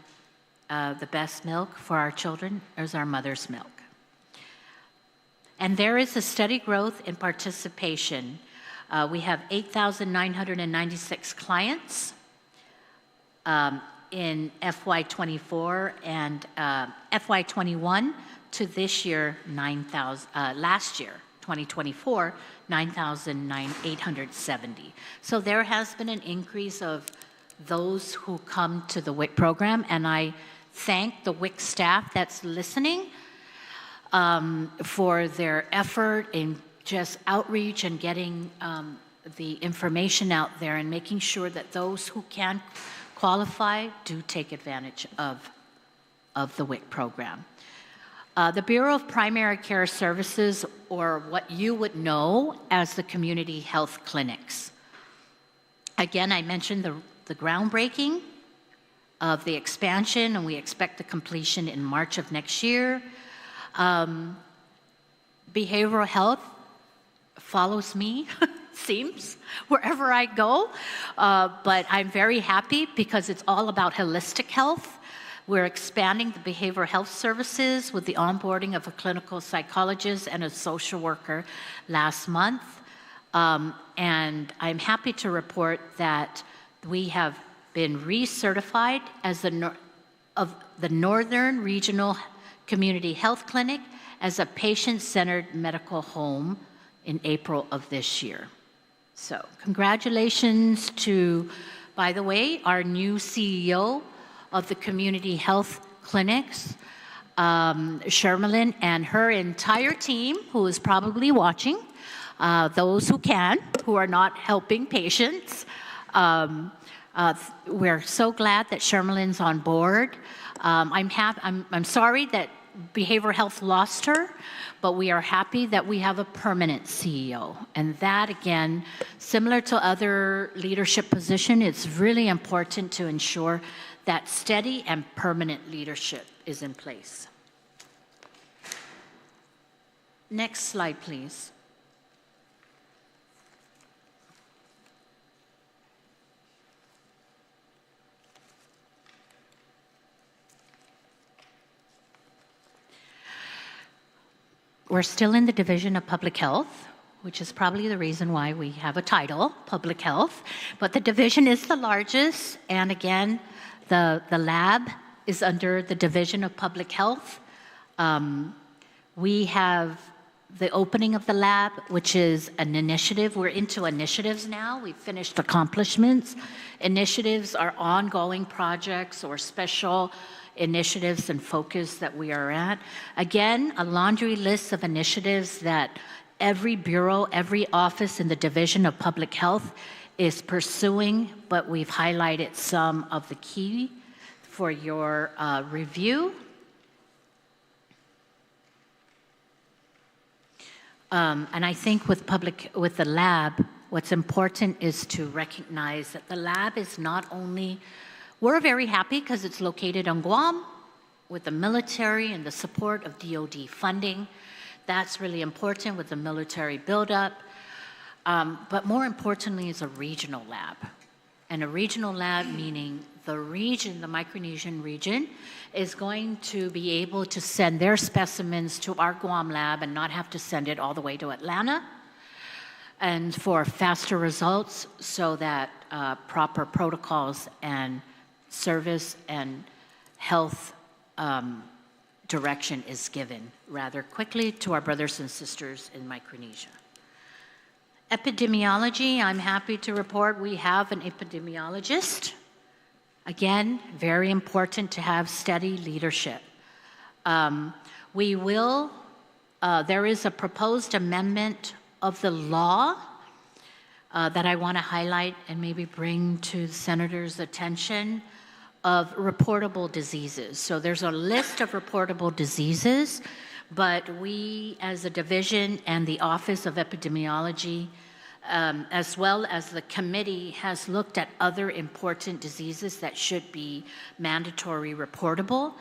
the best milk for our children is our mother's milk. And there is a steady growth in participation. We have 8,996 clients in FY24 and FY21 to this year, 9,000, last year, 2024, 9,870. So there has been an increase of those who come to the WIC program, and I thank the WIC staff that's listening for their effort in just outreach and getting the information out there and making sure that those who can qualify do take advantage of the WIC program. The Bureau of Primary Care Services, or what you would know as the community health clinics. Again, I mentioned the groundbreaking of the expansion, and we expect the completion in March of next year. Behavioral health follows me, seems, wherever I go. But I'm very happy because it's all about holistic health. We're expanding the behavioral health services with the onboarding of a clinical psychologist and a social worker last month. And I'm happy to report that we have been recertified as the Northern Regional Community Health Clinic as a patient-centered medical home in April of this year. So congratulations to, by the way, our new CEO of the community health clinics, Shermalyn, and her entire team, who is probably watching, those who can, who are not helping patients. We're so glad that Shermalyn's on board. I'm sorry that behavioral health lost her, but we are happy that we have a permanent CEO. And that, again, similar to other leadership positions, it's really important to ensure that steady and permanent leadership is in place. Next slide, please. We're still in the Division of Public Health, which is probably the reason why we have a title, Public Health. But the division is the largest, and again, the lab is under the Division of Public Health. We have the opening of the lab, which is an initiative. We're into initiatives now. We've finished accomplishments. Initiatives are ongoing projects or special initiatives and focus that we are at. Again, a laundry list of initiatives that every bureau, every office in the Division of Public Health is pursuing, but we've highlighted some of the key for your review. And I think with the lab, what's important is to recognize that the lab is not only, we're very happy because it's located on Guam with the military and the support of DoD funding. That's really important with the military buildup. But more importantly, is a regional lab. And a regional lab meaning the region, the Micronesian region, is going to be able to send their specimens to our Guam lab and not have to send it all the way to Atlanta, and for faster results so that proper protocols and service and health direction is given rather quickly to our brothers and sisters in Micronesia. Epidemiology, I'm happy to report we have an epidemiologist. Again, very important to have steady leadership. There is a proposed amendment of the law that I want to highlight and maybe bring to the Senator's attention of reportable diseases. So there's a list of reportable diseases, but we as a division and the Office of Epidemiology, as well as the committee, has looked at other important diseases that should be mandatory reportable.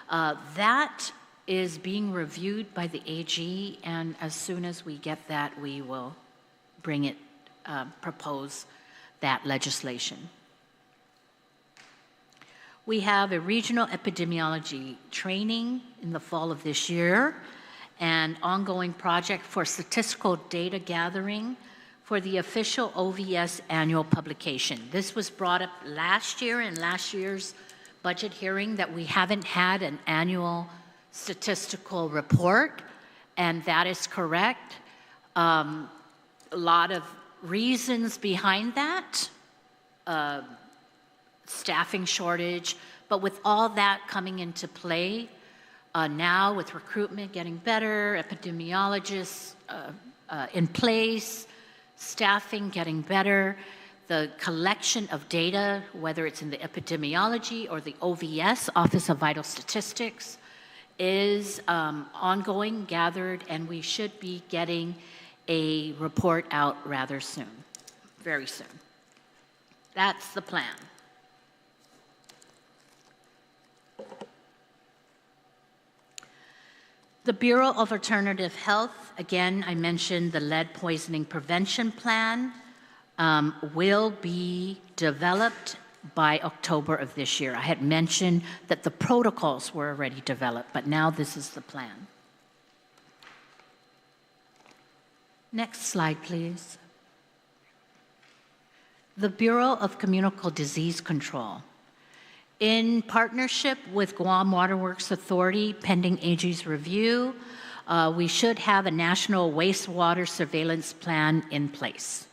That is being reviewed by the AG, and as soon as we get that, we will bring it, propose that legislation. We have a regional epidemiology training in the fall of this year, and ongoing project for statistical data gathering for the official OVS annual publication. This was brought up last year in last year's budget hearing, that we haven't had an annual statistical report, and that is correct. A lot of reasons behind that, staffing shortage, but with all that coming into play, now with recruitment getting better, epidemiologists in place, staffing getting better, the collection of data, whether it's in the epidemiology or the OVS, Office of Vital Statistics, is ongoing, gathered, and we should be getting a report out rather soon, very soon. That's the plan. The Bureau of Alternative Health, again, I mentioned the lead poisoning prevention plan will be developed by October of this year. I had mentioned that the protocols were already developed, but now this is the plan. Next slide, please. The Bureau of Communicable Disease Control. In partnership with Guam Waterworks Authority, pending AG's review, we should have a national wastewater surveillance plan in place.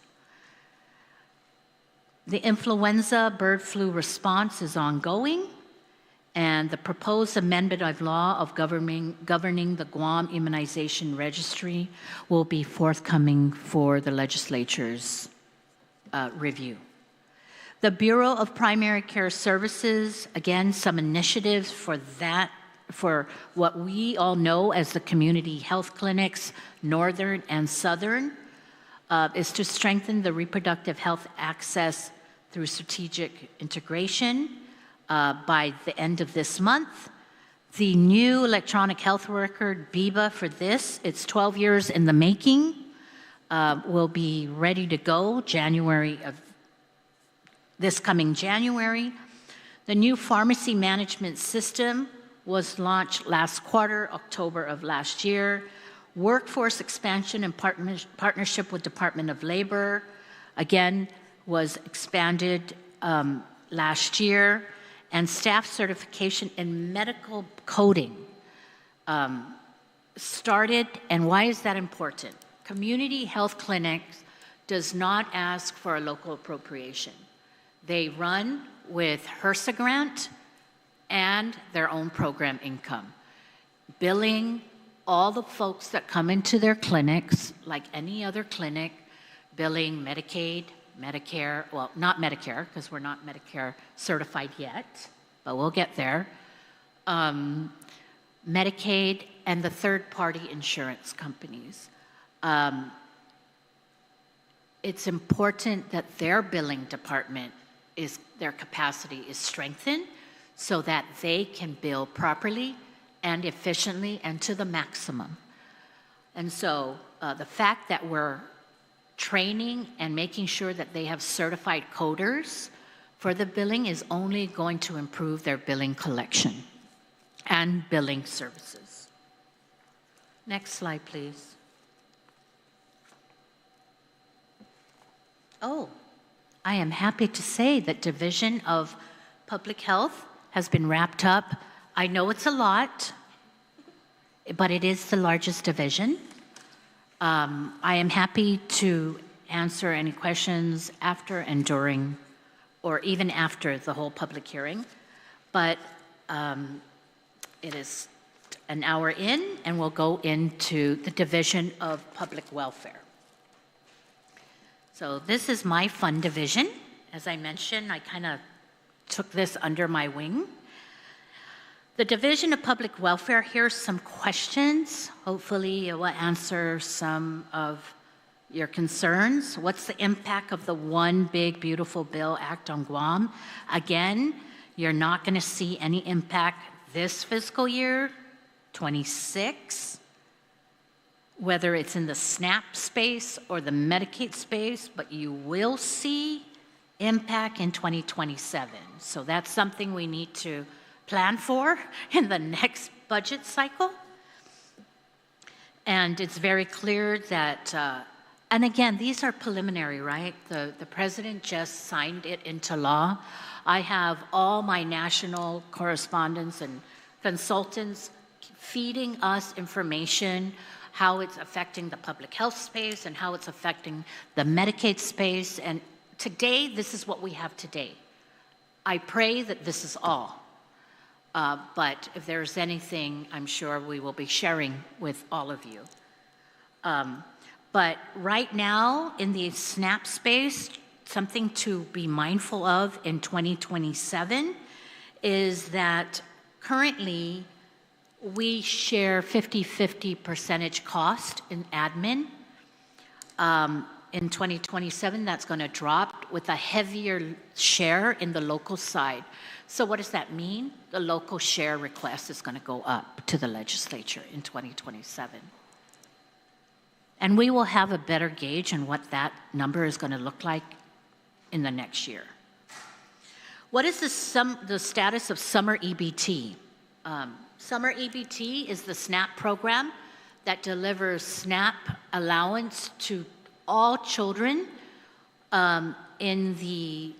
The influenza bird flu response is ongoing, and the proposed amendment of law of governing the Guam Immunization Registry will be forthcoming for the legislature's review. The Bureau of Primary Care Services, again, some initiatives for that, for what we all know as the community health clinics, northern and southern, is to strengthen the reproductive health access through strategic integration by the end of this month. The new electronic health record, BIBA, for this, it's 12 years in the making, will be ready to go January of this coming January. The new pharmacy management system was launched last quarter, October of last year. Workforce expansion and partnership with Department of Labor, again, was expanded last year. And staff certification in medical coding started, and why is that important? Community health clinics does not ask for a local appropriation. They run with HRSA grant and their own program income, billing all the folks that come into their clinics like any other clinic, billing Medicaid, Medicare, well, not Medicare, because we're not Medicare certified yet, but we'll get there. Medicaid and the third-party insurance companies. It's important that their billing department their capacity is strengthened so that they can bill properly and efficiently and to the maximum. And so the fact that we're training and making sure that they have certified coders for the billing is only going to improve their billing collection and billing services. Next slide, please. Oh, I am happy to say that Division of Public Health has been wrapped up. I know it's a lot, but it is the largest division. I am happy to answer any questions after and during, or even after the whole public hearing. But it is an hour in, and we'll go into the Division of Public Welfare. So this is my fund division. As I mentioned, I kind of took this under my wing. The Division of Public Welfare, here's some questions. Hopefully it will answer some of your concerns. What's the impact of the One Big Beautiful Bill Act on Guam? Again, you're not going to see any impact this fiscal year, 26, whether it's in the SNAP space or the Medicaid space, but you will see impact in 2027. So that's something we need to plan for in the next budget cycle. And it's very clear that, and again, these are preliminary, right? The president just signed it into law. I have all my national correspondents and consultants feeding us information, how it's affecting the public health space and how it's affecting the Medicaid space. And today, this is what we have today. I pray that this is all. But if there's anything, I'm sure we will be sharing with all of you. But right now, in the SNAP space, something to be mindful of in 2027 is that currently we share 50-50 percentage cost in admin. In 2027, that's going to drop with a heavier share in the local side. So what does that mean? The local share request is going to go up to the legislature in 2027. And we will have a better gauge on what that number is going to look like in the next year. What is the status of summer EBT? Summer EBT is the SNAP program that delivers SNAP allowance to all children in the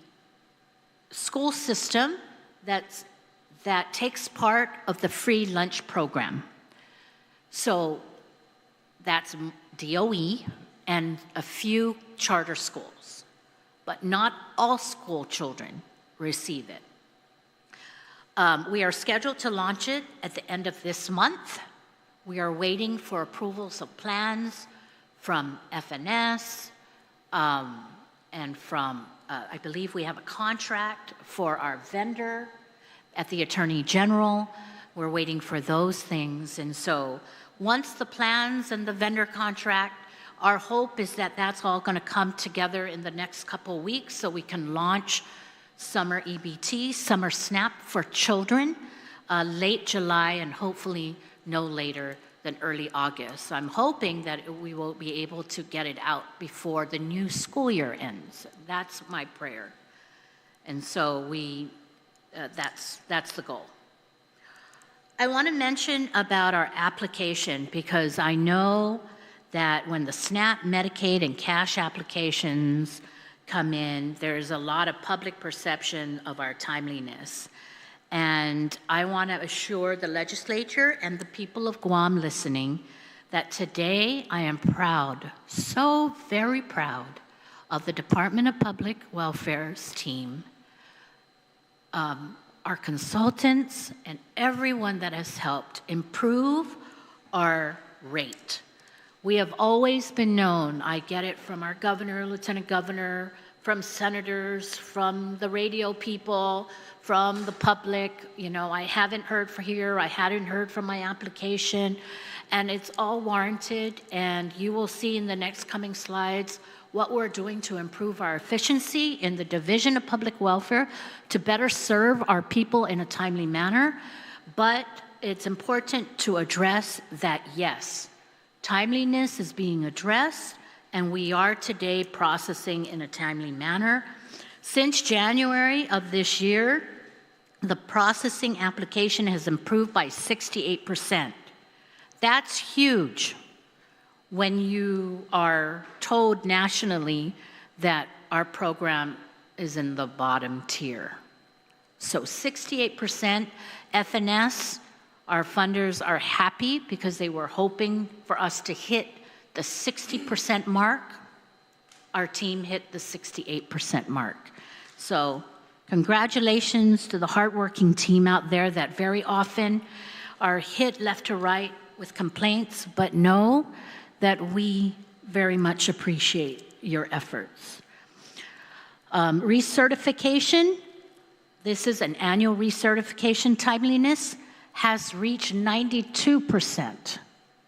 school system that takes part of the free lunch program. So that's DOE and a few charter schools, but not all school children receive it. We are scheduled to launch it at the end of this month. We are waiting for approvals of plans from FNS and from, I believe we have a contract for our vendor at the Attorney General. We're waiting for those things. And so once the plans and the vendor contract, our hope is that that's all going to come together in the next couple weeks so we can launch summer EBT, summer SNAP for children, late July and hopefully no later than early August. So I'm hoping that we will be able to get it out before the new school year ends. That's my prayer. And so that's the goal. I want to mention about our application because I know that when the SNAP, Medicaid, and cash applications come in, there's a lot of public perception of our timeliness. And I want to assure the legislature and the people of Guam listening that today I am proud, so very proud, of the Department of Public Welfare's team, our consultants, and everyone that has helped improve our rate. We have always been known, I get it from our governor, lieutenant governor, from senators, from the radio people, from the public. You know, I haven't heard from here, I hadn't heard from my application, and it's all warranted, and you will see in the next coming slides what we're doing to improve our efficiency in the Division of Public Welfare to better serve our people in a timely manner. But it's important to address that, yes, timeliness is being addressed, and we are today processing in a timely manner. Since January of this year, the processing application has improved by 68%. That's huge when you are told nationally that our program is in the bottom tier. So 68% FNS, our funders are happy because they were hoping for us to hit the 60% mark. Our team hit the 68% mark. So congratulations to the hardworking team out there that very often are hit left to right with complaints, but know that we very much appreciate your efforts. Recertification, this is an annual recertification timeliness, has reached 92%.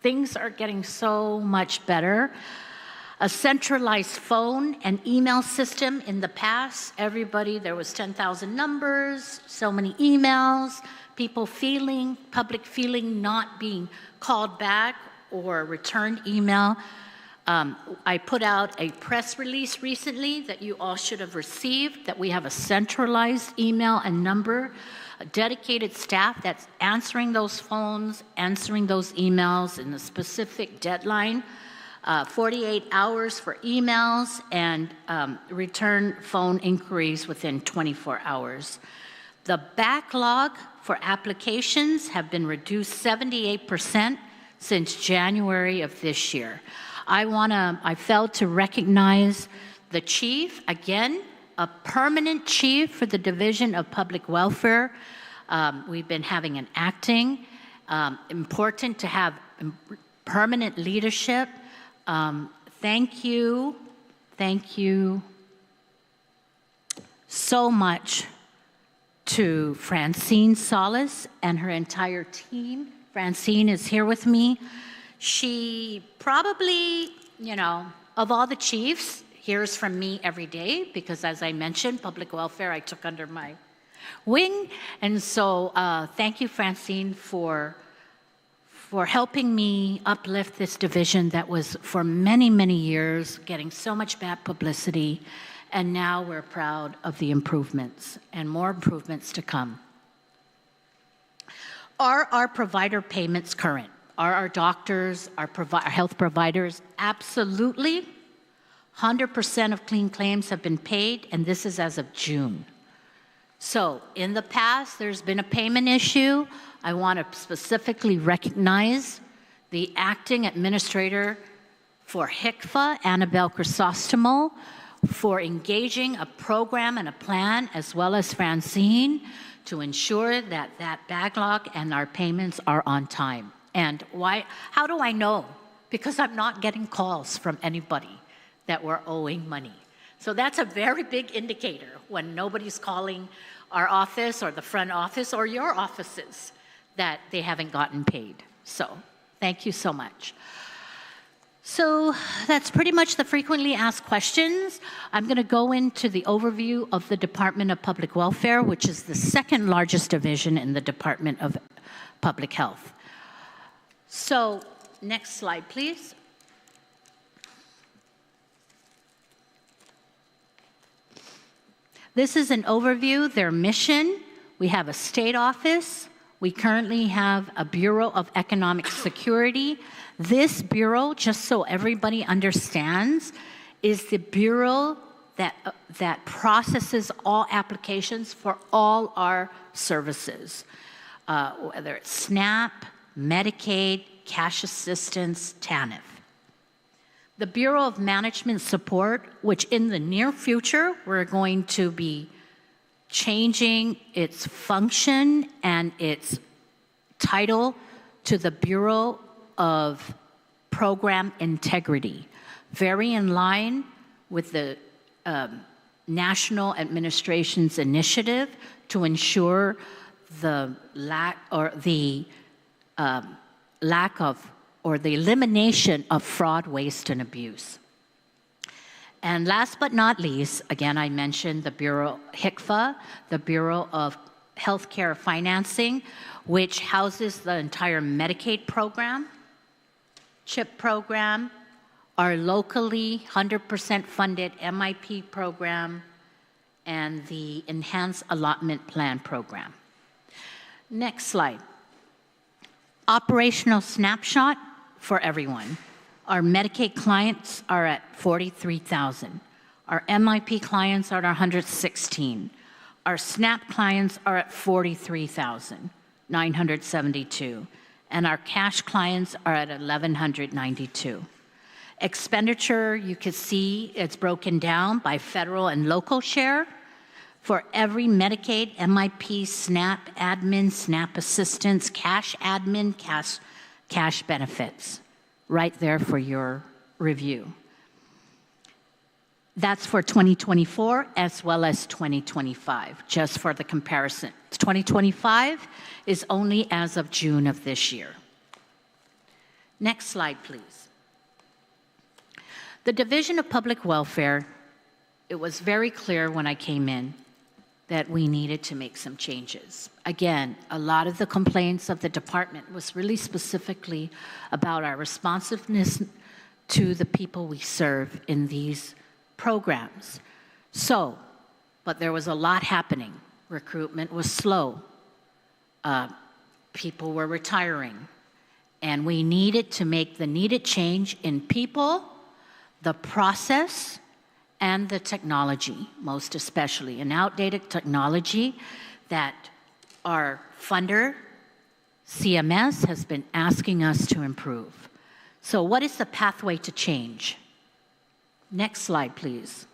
Things are getting so much better. A centralized phone and email system in the past, there was 10,000 numbers, so many emails, public feeling not being called back or returned email. I put out a press release recently that you all should have received, that we have a centralized email and number, a dedicated staff that's answering those phones, answering those emails in a specific deadline, 48 hours for emails, and return phone inquiries within 24 hours. The backlog for applications have been reduced 78% since January of this year. I failed to recognize the chief, again, a permanent chief for the Division of Public Welfare. We've been having an acting, important to have permanent leadership. Thank you so much to Francine Solis and her entire team. Francine is here with me. She probably, of all the chiefs, hears from me every day because, as I mentioned, public welfare I took under my wing. And so thank you, Francine, for helping me uplift this division that was for many, many years getting so much bad publicity. And now we're proud of the improvements and more improvements to come. Are our provider payments current? Are our doctors, our health providers? Absolutely. 100% of clean claims have been paid, and this is as of June. So in the past, there's been a payment issue. I want to specifically recognize the acting administrator for HICFA, Annabelle Crisostomo, for engaging a program and a plan, as well as Francine, to ensure that that backlog and our payments are on time. And why? How do I know? Because I'm not getting calls from anybody that we're owing money. So that's a very big indicator when nobody's calling our office or the front office or your offices that they haven't gotten paid. So thank you so much. So that's pretty much the frequently asked questions. I'm going to go into the overview of the Department of Public Welfare, which is the second largest division in the Department of Public Health. So next slide, please. This is an overview, their mission. We have a state office. We currently have a Bureau of Economic Security. This bureau, just so everybody understands, is the bureau that processes all applications for all our services, whether it's SNAP, Medicaid, cash assistance, TANF. The Bureau of Management Support, which in the near future we're going to be changing its function and its title to the Bureau of Program Integrity, very in line with the National Administration's initiative to ensure the lack of or the elimination of fraud, waste, and abuse. And last but not least, again, I mentioned the Bureau, HCFA, the Bureau of Healthcare Financing, which houses the entire Medicaid program, CHIP program, our locally 100% funded MIP program, and the Enhanced Allotment Plan program. Next slide. Operational snapshot for everyone. Our Medicaid clients are at 43,000. Our MIP clients are at 116. Our SNAP clients are at 43,972. And our cash clients are at 1,192. Expenditure, you can see it's broken down by federal and local share. For every Medicaid, MIP, SNAP admin, SNAP assistance, cash admin, cash benefits, right there for your review. That's for 2024 as well as 2025, just for the comparison. 2025 is only as of June of this year. Next slide, please. The Division of Public Welfare, it was very clear when I came in that we needed to make some changes. Again, a lot of the complaints of the department was really specifically about our responsiveness to the people we serve in these programs. So, but there was a lot happening. Recruitment was slow. People were retiring. And we needed to make the needed change in people, the process, and the technology, most especially. An outdated technology that our funder, CMS, has been asking us to improve. So what is the pathway to change? Next slide, please.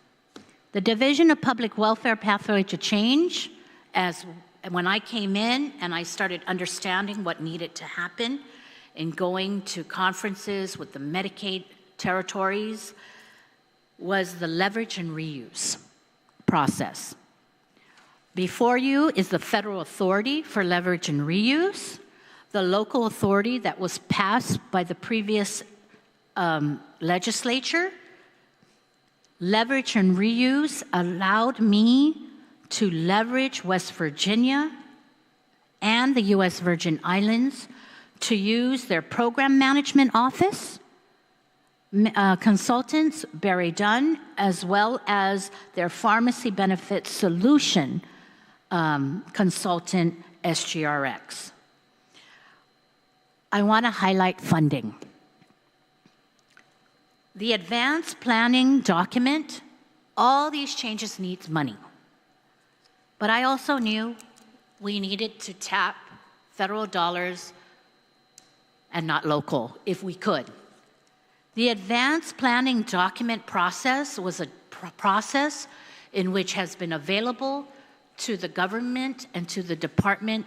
The Division of Public Welfare pathway to change, as when I came in and I started understanding what needed to happen in going to conferences with the Medicaid territories, was the leverage and reuse process. Before you is the federal authority for leverage and reuse, the local authority that was passed by the previous legislature. Leverage and reuse allowed me to leverage West Virginia and the U.S. Virgin Islands to use their program management office, consultants, Barry Dunn, as well as their pharmacy benefit solution consultant, SGRX. I want to highlight funding. The advanced planning document, all these changes need money. But I also knew we needed to tap federal dollars and not local, if we could. The advanced planning document process was a process in which has been available to the government and to the department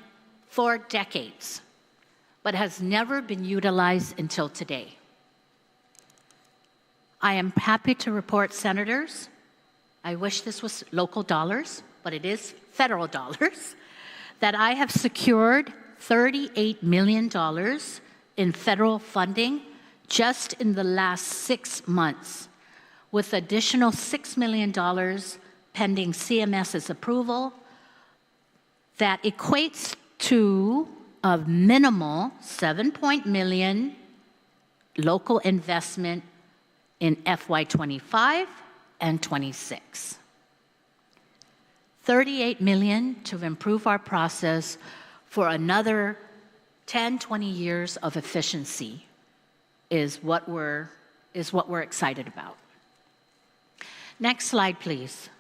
for decades, but has never been utilized until today. I am happy to report, senators, I wish this was local dollars, but it is federal dollars, that I have secured $38 million in federal funding just in the last 6 months, with additional $6 million pending CMS's approval. That equates to a minimal $7 million local investment in FY25 and 26. $38 million to improve our process for another 10, 20 years of efficiency is what we're excited about. Next slide, please.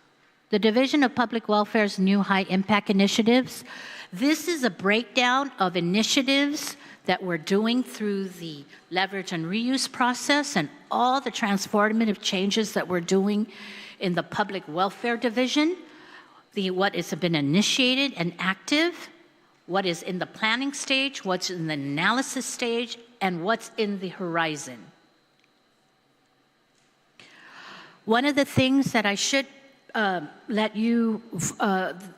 The Division of Public Welfare's new high-impact initiatives. This is a breakdown of initiatives that we're doing through the leverage and reuse process and all the transformative changes that we're doing in the Public Welfare Division, what has been initiated and active, what is in the planning stage, what's in the analysis stage, and what's in the horizon. One of the things that I should let you,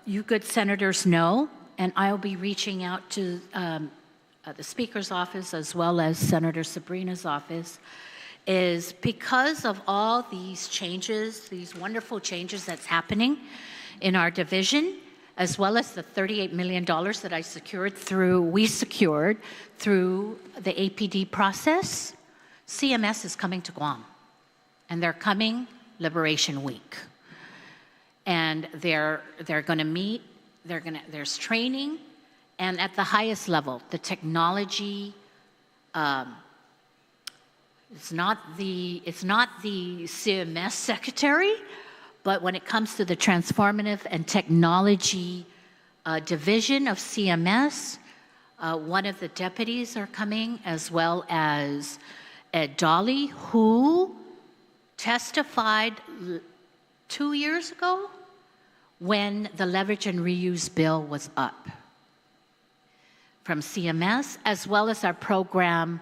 you good senators know, and I'll be reaching out to the Speaker's office as well as Senator Sabrina's office, is because of all these changes, these wonderful changes that's happening in our division, as well as the $38 million that we secured through the APD process, CMS is coming to Guam. And they're coming Liberation Week. And they're going to meet, there's training, and at the highest level, the technology, it's not the CMS secretary, but when it comes to the transformative and technology division of CMS, one of the deputies are coming, as well as Ed Dolly, who testified 2 years ago when the leverage and reuse bill was up from CMS, as well as our program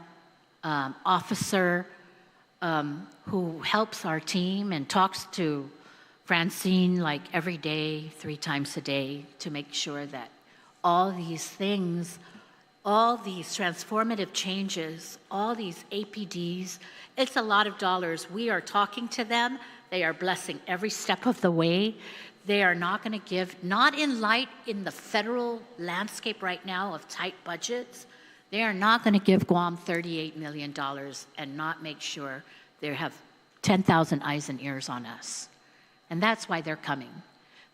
officer who helps our team and talks to Francine like every day, 3 times a day, to make sure that all these things, all these transformative changes, all these APDs, it's a lot of dollars. We are talking to them. They are blessing every step of the way. They are not going to give, not in the federal landscape right now of tight budgets, they are not going to give Guam $38 million and not make sure they have 10,000 eyes and ears on us. And that's why they're coming.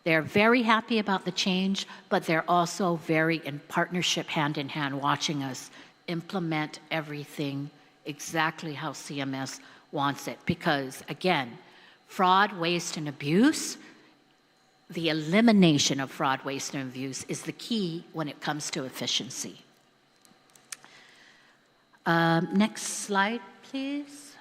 They're very happy about the change, but they're also very in partnership, hand in hand, watching us implement everything exactly how CMS wants it. Because, again, fraud, waste, and abuse, the elimination of fraud, waste, and abuse is the key when it comes to efficiency. Next slide, please.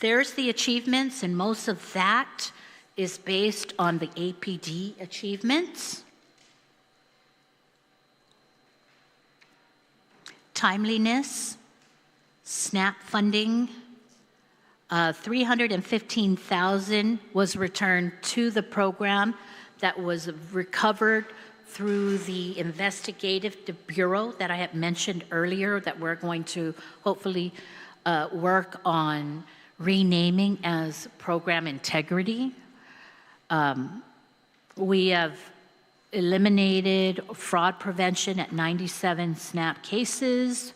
There's the achievements, and most of that is based on the APD achievements. Timeliness, SNAP funding, 315,000 was returned to the program that was recovered through the investigative bureau that I had mentioned earlier that we're going to hopefully work on renaming as program integrity. We have eliminated fraud prevention at 97 SNAP cases.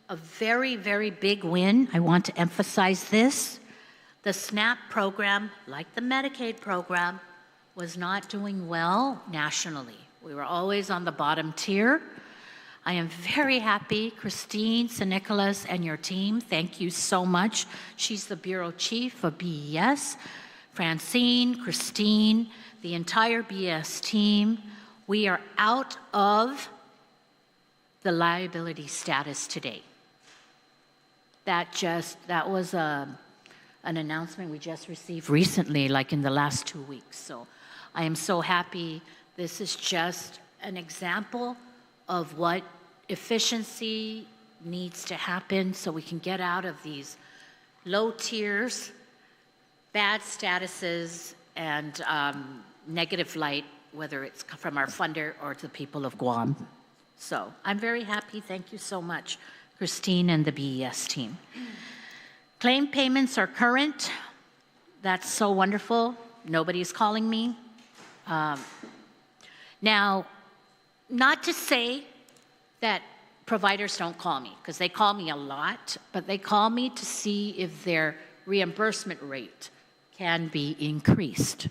A very, very big win, I want to emphasize this. The SNAP program, like the Medicaid program, was not doing well nationally. We were always on the bottom tier. I am very happy, Christine, St. Nicholas, and your team. Thank you so much. She's the Bureau Chief of BES. Francine, Christine, the entire BES team. We are out of the liability status today. That was an announcement we just received recently, like in the last 2 weeks. So I am so happy. This is just an example of what efficiency needs to happen so we can get out of these low tiers, bad statuses, and negative light, whether it's from our funder or the people of Guam. So I'm very happy. Thank you so much, Christine and the BES team. Claim payments are current. That's so wonderful. Nobody's calling me. Now, not to say that providers don't call me, because they call me a lot, but they call me to see if their reimbursement rate can be increased.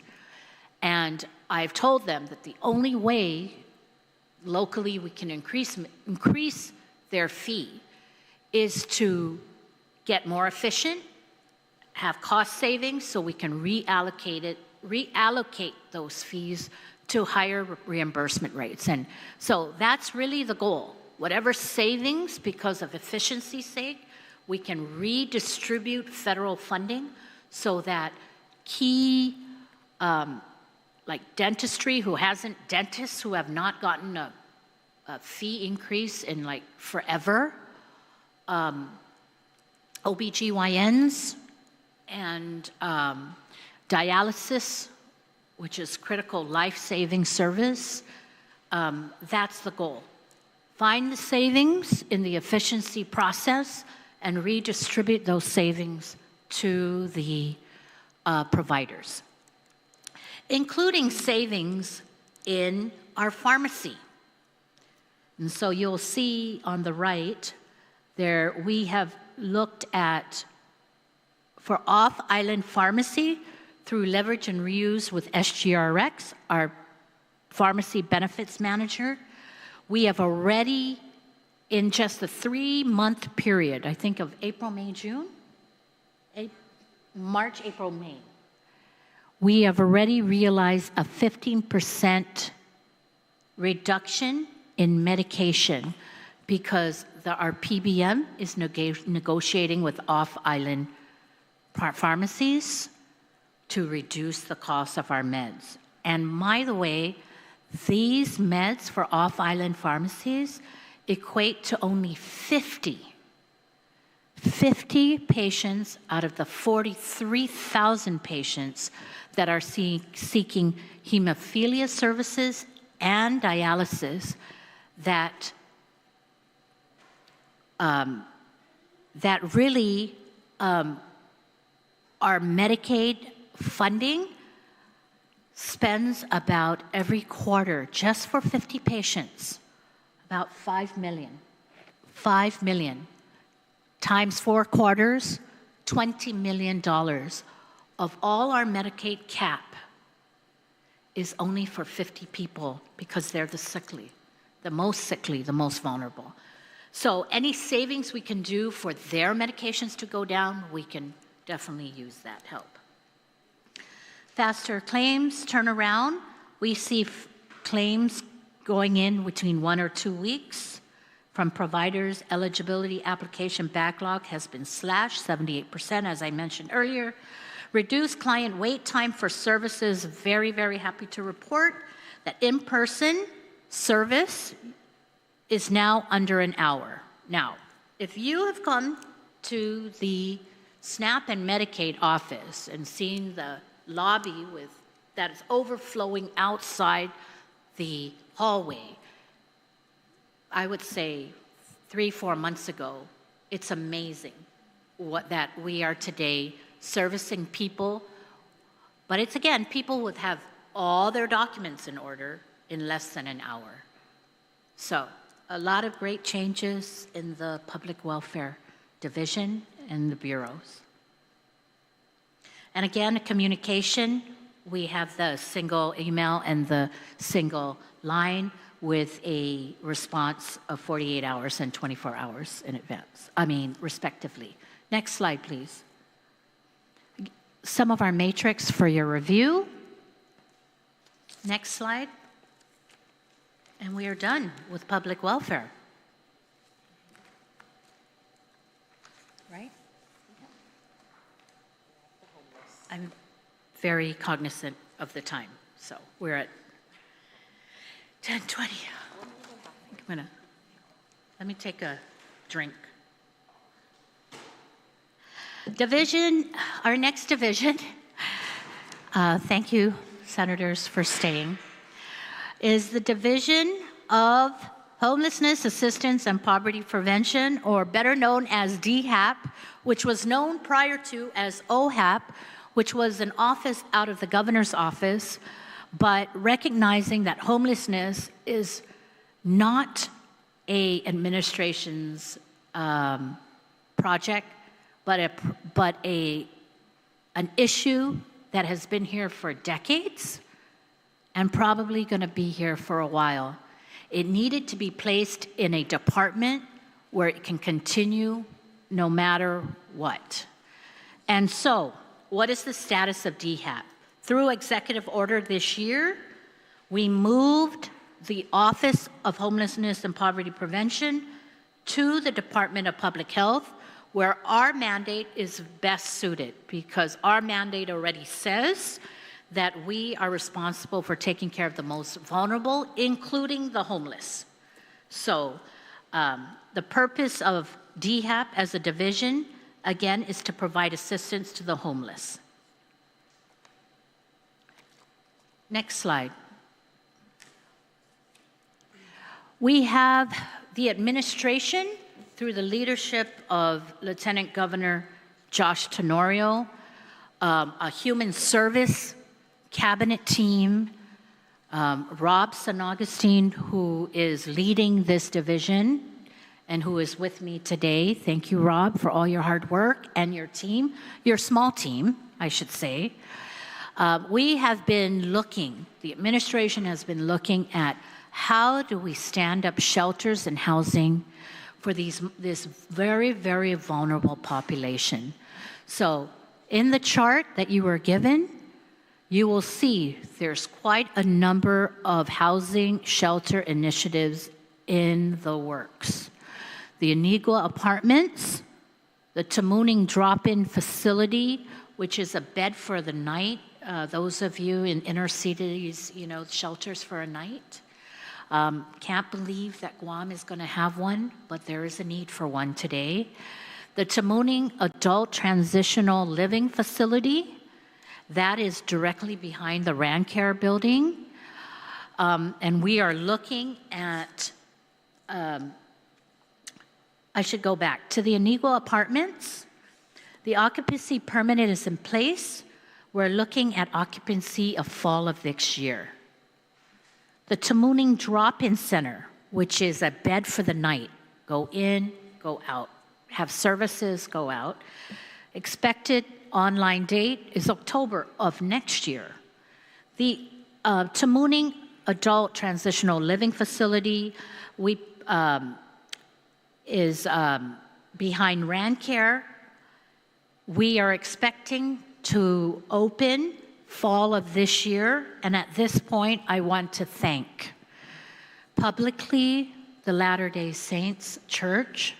And I've told them that the only way locally we can increase their fee is to get more efficient, have cost savings so we can reallocate those fees to higher reimbursement rates. And so that's really the goal. Whatever savings, because of efficiency's sake, we can redistribute federal funding so that key, like dentistry, dentists who have not gotten a fee increase in like forever, OBGYNs, and dialysis, which is critical life-saving service. That's the goal. Find the savings in the efficiency process and redistribute those savings to the providers, including savings in our pharmacy. And so you'll see on the right there, we have looked at, for off-island pharmacy, through leverage and reuse with SGRX, our pharmacy benefits manager, we have already, in just a 3-month period, I think of April, May, June? March, April, May. We have already realized a 15% reduction in medication because our PBM is negotiating with off-island pharmacies to reduce the cost of our meds. And by the way, these meds for off-island pharmacies equate to only 50 patients out of the 43,000 patients that are seeking hemophilia services and dialysis that really our Medicaid funding spends about every quarter, just for 50 patients, about $5 million. $5 million times 4 quarters, $20 million of all our Medicaid cap is only for 50 people because they're the sickly, the most vulnerable. So any savings we can do for their medications to go down, we can definitely use that help. Faster claims turnaround. We see claims going in between 1 or 2 weeks. From providers, eligibility application backlog has been slashed 78%, as I mentioned earlier. Reduced client wait time for services. Very, very happy to report that in-person service is now under an hour. Now, if you have come to the SNAP and Medicaid office and seen the lobby that is overflowing outside the hallway, I would say 3-4 months ago, it's amazing that we are today servicing people. But it's, again, people would have all their documents in order in less than an hour. So a lot of great changes in the public welfare division and the bureaus. And again, communication, we have the single email and the single line with a response of 48 hours and 24 hours in advance, respectively. Next slide, please. Some of our matrix for your review. Next slide. And we are done with public welfare. Right? I'm very cognizant of the time, so we're at 10:20. Let me take a drink. Division, our next division, thank you, senators, for staying, is the Division of Homelessness Assistance and Poverty Prevention, or better known as DHAP, which was known prior to as OHAP, which was an office out of the governor's office, but recognizing that homelessness is not an administration's project, but an issue that has been here for decades and probably going to be here for a while. It needed to be placed in a department where it can continue no matter what. And so, what is the status of DHAP? Through executive order this year, we moved the Office of Homelessness and Poverty Prevention to the Department of Public Health, where our mandate is best suited, because our mandate already says that we are responsible for taking care of the most vulnerable, including the homeless. So the purpose of DHAP as a division, again, is to provide assistance to the homeless. Next slide. We have the administration, through the leadership of Lieutenant Governor Josh Tenorio, a human service cabinet team, Rob San Augustine, who is leading this division and who is with me today. Thank you, Rob, for all your hard work, and your team, your small team, I should say. We have been looking, the administration has been looking at how do we stand up shelters and housing for this very, very vulnerable population. So in the chart that you were given, you will see there's quite a number of housing shelter initiatives in the works. The Anigua Apartments, the Tamuning Drop-In Facility, which is a bed for the night. Those of you in inner cities, you know, shelters for a night. Can't believe that Guam is going to have one, but there is a need for one today. The Tamuning Adult Transitional Living Facility, that is directly behind the Rancare building. And we are looking at, I should go back to the Anigua Apartments. The occupancy permit is in place. We're looking at occupancy of fall of this year. The Tamuning Drop-In Center, which is a bed for the night. Go in, go out. Have services, go out. Expected online date is October of next year. The Tamuning Adult Transitional Living Facility is behind Rancare. We are expecting to open fall of this year, and at this point, I want to thank publicly the Latter-day Saints Church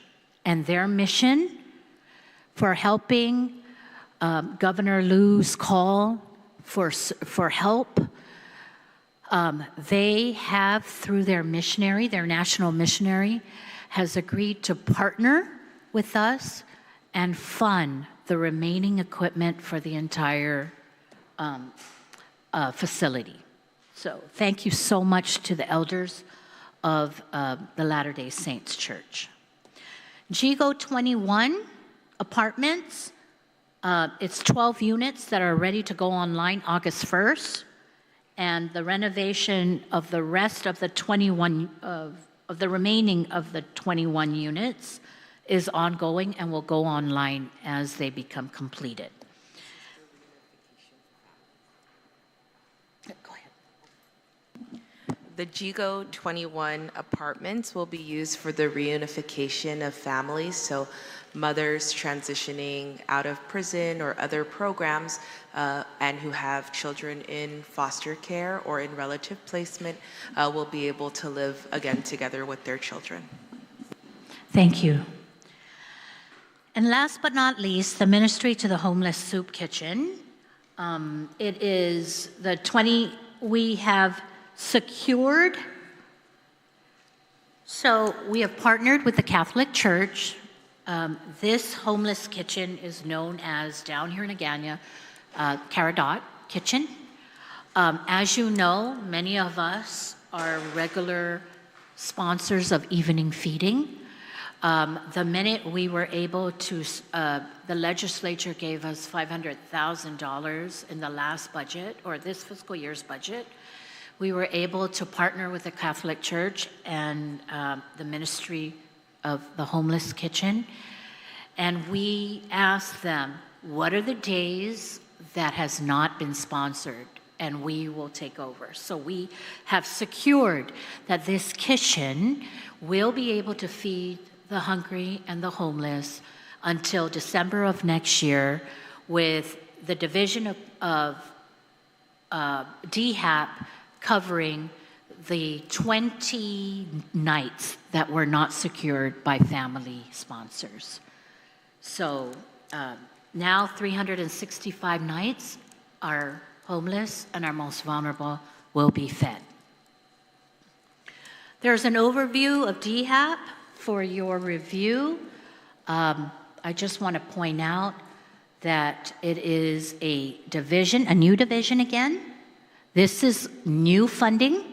and their mission for helping Governor Liu's call for help. They have, through their missionary, their national missionary, has agreed to partner with us and fund the remaining equipment for the entire facility. So thank you so much to the elders of the Latter-day Saints Church. GIGO 21 apartments, it's 12 units that are ready to go online August 1st, and the renovation of the rest of the 21, of the remaining of the 21 units is ongoing and will go online as they become completed. The GIGO 21 apartments will be used for the reunification of families, so mothers transitioning out of prison or other programs and who have children in foster care or in relative placement will be able to live again together with their children. Thank you. And last but not least, the Ministry to the Homeless Soup Kitchen. It is the 20, we have secured, so we have partnered with the Catholic Church. This homeless kitchen is known as, down here in Agana, Caradoc Kitchen. As you know, many of us are regular sponsors of evening feeding. The minute we were able to, the legislature gave us $500,000 in the last budget, or this fiscal year's budget. We were able to partner with the Catholic Church and the Ministry of the Homeless Kitchen. And we asked them, what are the days that has not been sponsored? And we will take over. So we have secured that this kitchen will be able to feed the hungry and the homeless until December of next year, with the division of DHAP covering the 20 nights that were not secured by family sponsors. So now 365 nights, our homeless and our most vulnerable will be fed. There's an overview of DHAP for your review. I just want to point out that it is a division, a new division again. This is new funding.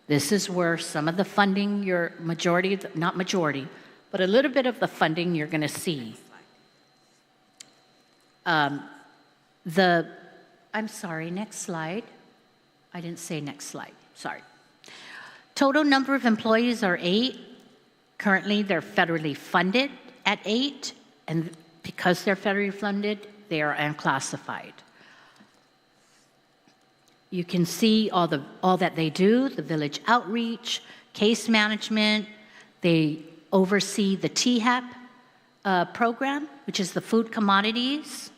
This is where some of the funding, your majority, not majority, but a little bit of the funding you're going to see. I'm sorry, next slide. I didn't say next slide, sorry. Total number of employees are 8. Currently, they're federally funded at 8, and because they're federally funded, they are unclassified. You can see all that they do, the village outreach, case management. They oversee the THAP program, which is the food commodities,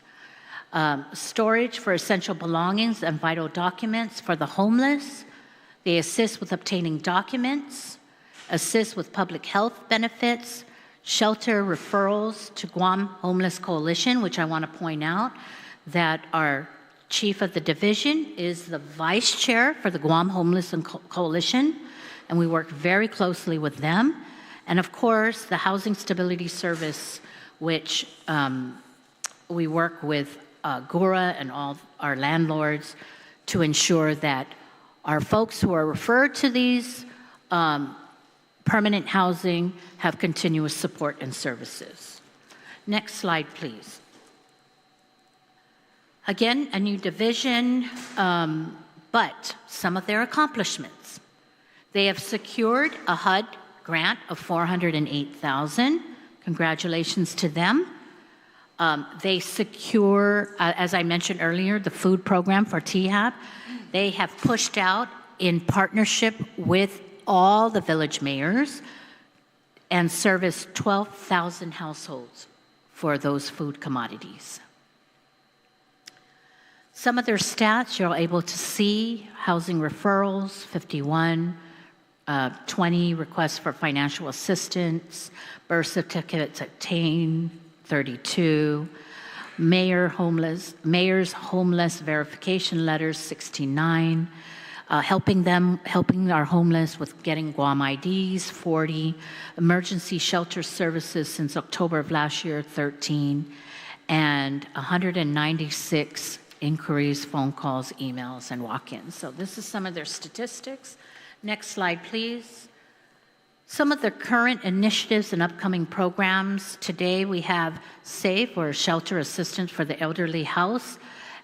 storage for essential belongings and vital documents for the homeless. They assist with obtaining documents, assist with public health benefits, shelter referrals to Guam Homeless Coalition, which I want to point out that our chief of the division is the vice chair for the Guam Homeless Coalition, and we work very closely with them. And of course, the Housing Stability Service, which we work with GURA and all our landlords to ensure that our folks who are referred to these permanent housing have continuous support and services. Next slide, please. Again, a new division, but some of their accomplishments. They have secured a HUD grant of $408,000. Congratulations to them. They secure, as I mentioned earlier, the food program for THAP. They have pushed out in partnership with all the village mayors and serviced 12,000 households for those food commodities. Some of their stats you're able to see: housing referrals, 51, 20 requests for financial assistance, birth certificates obtained, 32, mayor's homeless verification letters, 69, helping our homeless with getting Guam IDs, 40, emergency shelter services since October of last year, 13, and 196 inquiries, phone calls, emails, and walk-ins. So this is some of their statistics. Next slide, please. Some of the current initiatives and upcoming programs. Today we have SAFE, or Shelter Assistance for the Elderly House,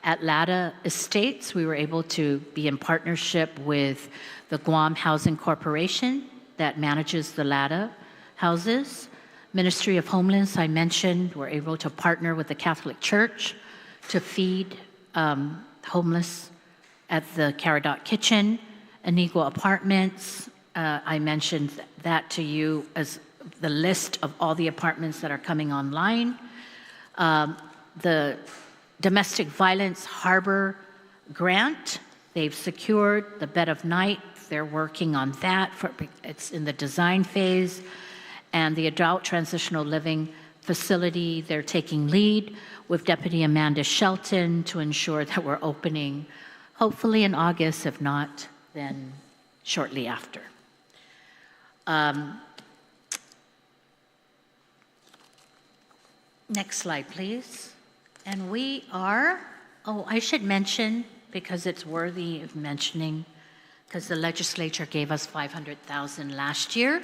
at LADA Estates. We were able to be in partnership with the Guam Housing Corporation that manages the LADA houses. Ministry of Homelessness, I mentioned, we're able to partner with the Catholic Church to feed homeless at the Caradot Kitchen. Anigua Apartments, I mentioned that to you as the list of all the apartments that are coming online. The Domestic Violence Harbor Grant, they've secured the bed of night. They're working on that. It's in the design phase. And the Adult Transitional Living Facility, they're taking lead with Deputy Amanda Shelton to ensure that we're opening hopefully in August, if not, then shortly after. Next slide, please. And we are, I should mention, because it's worthy of mentioning, because the legislature gave us $500,000 last year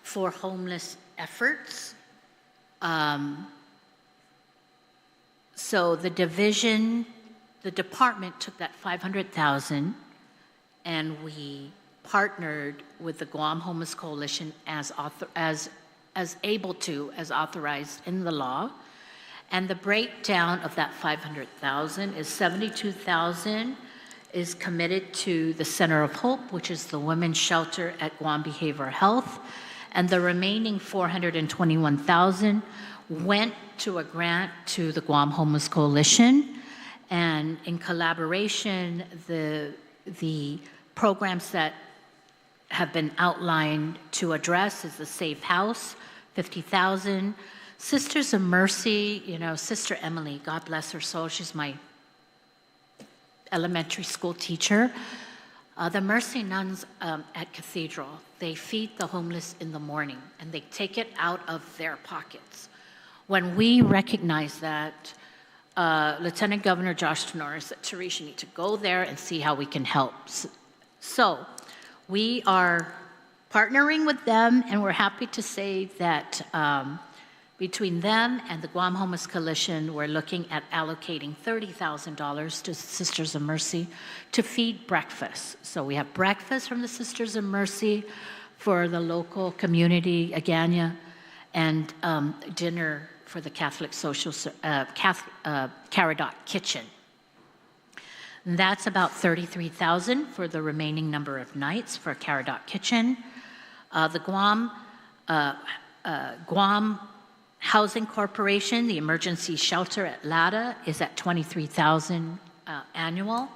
for homeless efforts. So the department took that $500,000, and we partnered with the Guam Homeless Coalition as authorized in the law. And the breakdown of that $500,000 is $72,000 is committed to the Center of Hope, which is the women's shelter at Guam Behavioral Health, and the remaining $421,000 went to a grant to the Guam Homeless Coalition, and in collaboration, the programs that have been outlined to address is the Safe House, $50,000. Sisters of Mercy, you know, Sister Emily, God bless her soul, she's my elementary school teacher. The Mercy Nuns at Cathedral, they feed the homeless in the morning, and they take it out of their pockets. When we recognize that, Lieutenant Governor Josh Tenor said, Teresa, you need to go there and see how we can help. So we are partnering with them, and we're happy to say that between them and the Guam Homeless Coalition, we're looking at allocating $30,000 to Sisters of Mercy to feed breakfast. So we have breakfast from the Sisters of Mercy for the local community, Agana, and dinner for the Catholic Caridot Kitchen. And that's about $33,000 for the remaining number of nights for Caridot Kitchen. The Guam Housing Corporation, the emergency shelter at LADA, is at $23,000 annual.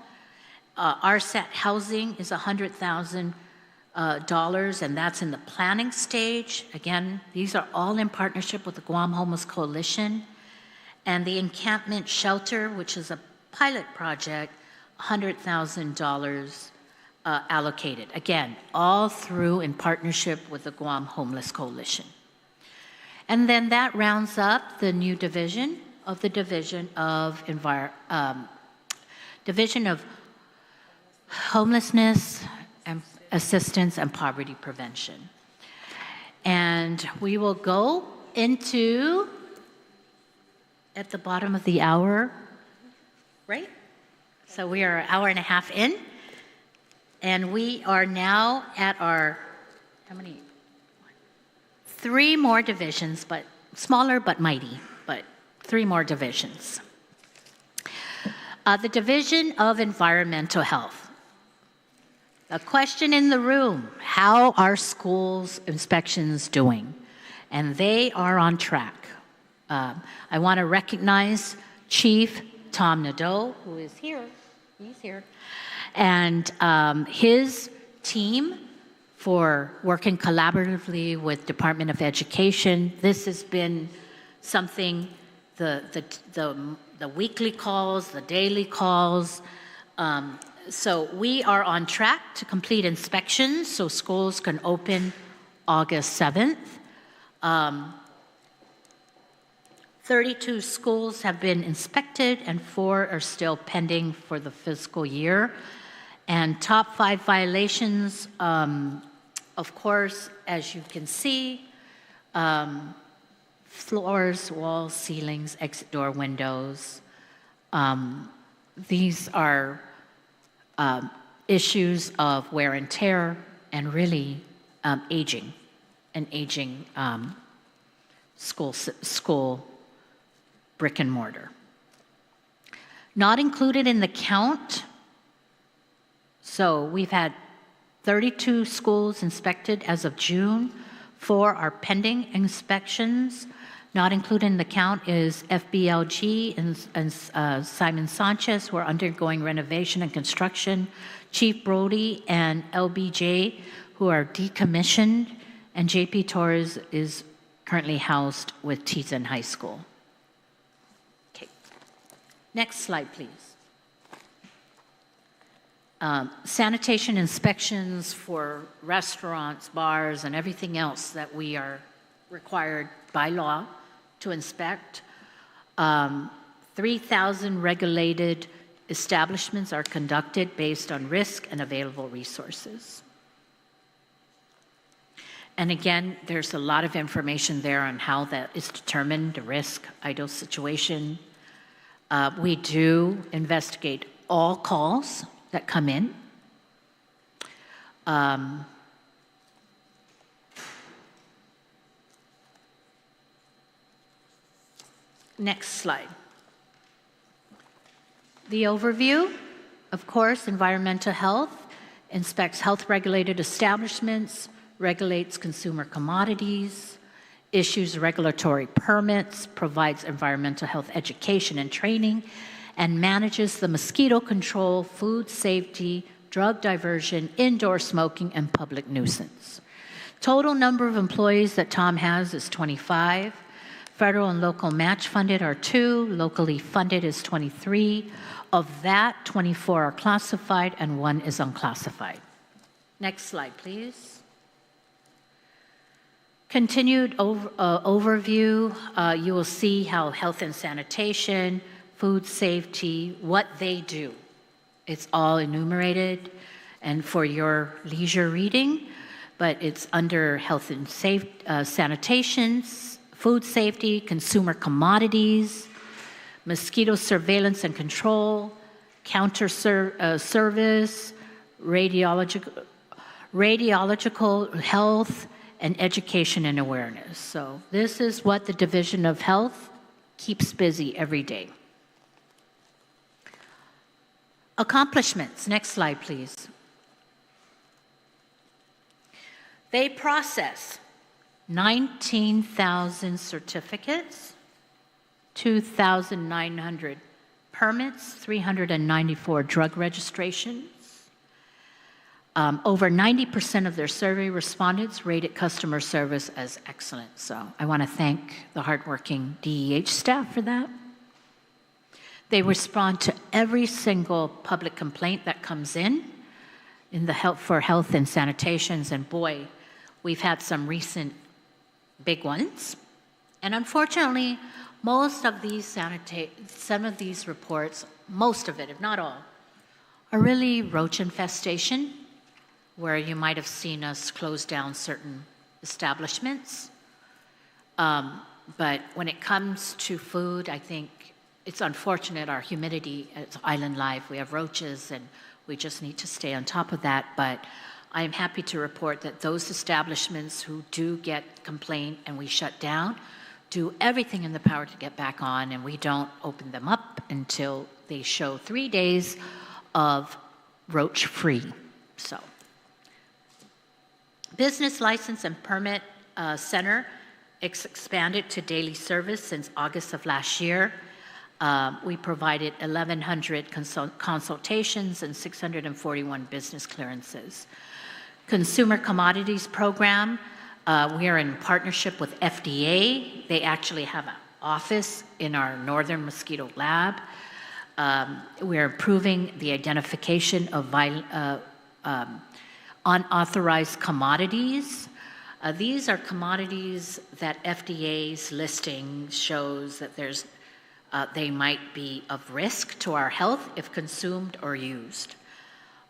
RSAT housing is $100,000, and that's in the planning stage. Again, these are all in partnership with the Guam Homeless Coalition. And the encampment shelter, which is a pilot project, $100,000 allocated. Again, all through in partnership with the Guam Homeless Coalition. And then that rounds up the new division of the Division of Homelessness and Assistance and Poverty Prevention. And we will go into, at the bottom of the hour, right? So we are an hour and a half in, and we are now at our, how many? 3 more divisions, but smaller but mighty, but 3 more divisions. The Division of Environmental Health. A question in the room, how are schools inspections doing? And they are on track. I want to recognize Chief Tom Nadeau, who is here, he's here, and his team for working collaboratively with Department of Education. This has been something, the weekly calls, the daily calls. So we are on track to complete inspections so schools can open August 7th. 32 schools have been inspected and 4 are still pending for the fiscal year. And top 5 violations, of course, as you can see, floors, walls, ceilings, exit door windows. These are issues of wear and tear and really aging, an aging school brick and mortar. Not included in the count, so we've had 32 schools inspected as of June. 4 are pending inspections. Not included in the count is FBLG and Simon Sanchez, who are undergoing renovation and construction, Chief Brody and LBJ, who are decommissioned, and JP Torres is currently housed with Tizan High School. Okay. Next slide, please. Sanitation inspections for restaurants, bars, and everything else that we are required by law to inspect. 3,000 regulated establishments are conducted based on risk and available resources. And again, there's a lot of information there on how that is determined, the risk, idle situation. We do investigate all calls that come in. Next slide. The overview, of course, environmental health, inspects health-regulated establishments, regulates consumer commodities, issues regulatory permits, provides environmental health education and training, and manages the mosquito control, food safety, drug diversion, indoor smoking, and public nuisance. Total number of employees that Tom has is 25. Federal and local match funded are 2. Locally funded is 23. Of that, 24 are classified and 1 is unclassified. Next slide, please. Continued overview, you will see how health and sanitation, food safety, what they do. It's all enumerated and for your leisure reading, but it's under health and sanitations, food safety, consumer commodities, mosquito surveillance and control, counter service, radiological health, and education and awareness. So this is what the Division of Health keeps busy every day. Accomplishments. Next slide, please. They process 19,000 certificates, 2,900 permits, 394 drug registrations. Over 90% of their survey respondents rated customer service as excellent. So I want to thank the hardworking DEH staff for that. They respond to every single public complaint that comes in the for health and sanitations, and boy, we've had some recent big ones. And unfortunately, most of these some of these reports, most of it, if not all, are really roach infestation, where you might have seen us close down certain establishments. But when it comes to food, I think it's unfortunate our humidity at Island Life. We have roaches and we just need to stay on top of that. But I am happy to report that those establishments who do get complaint and we shut down do everything in the power to get back on, and we don't open them up until they show 3 days of roach-free. So, Business License and Permit Center expanded to daily service since August of last year. We provided 1,100 consultations and 641 business clearances. Consumer Commodities Program, we are in partnership with FDA. They actually have an office in our northern mosquito lab. We are improving the identification of unauthorized commodities. These are commodities that FDA's listing shows that they might be of risk to our health if consumed or used.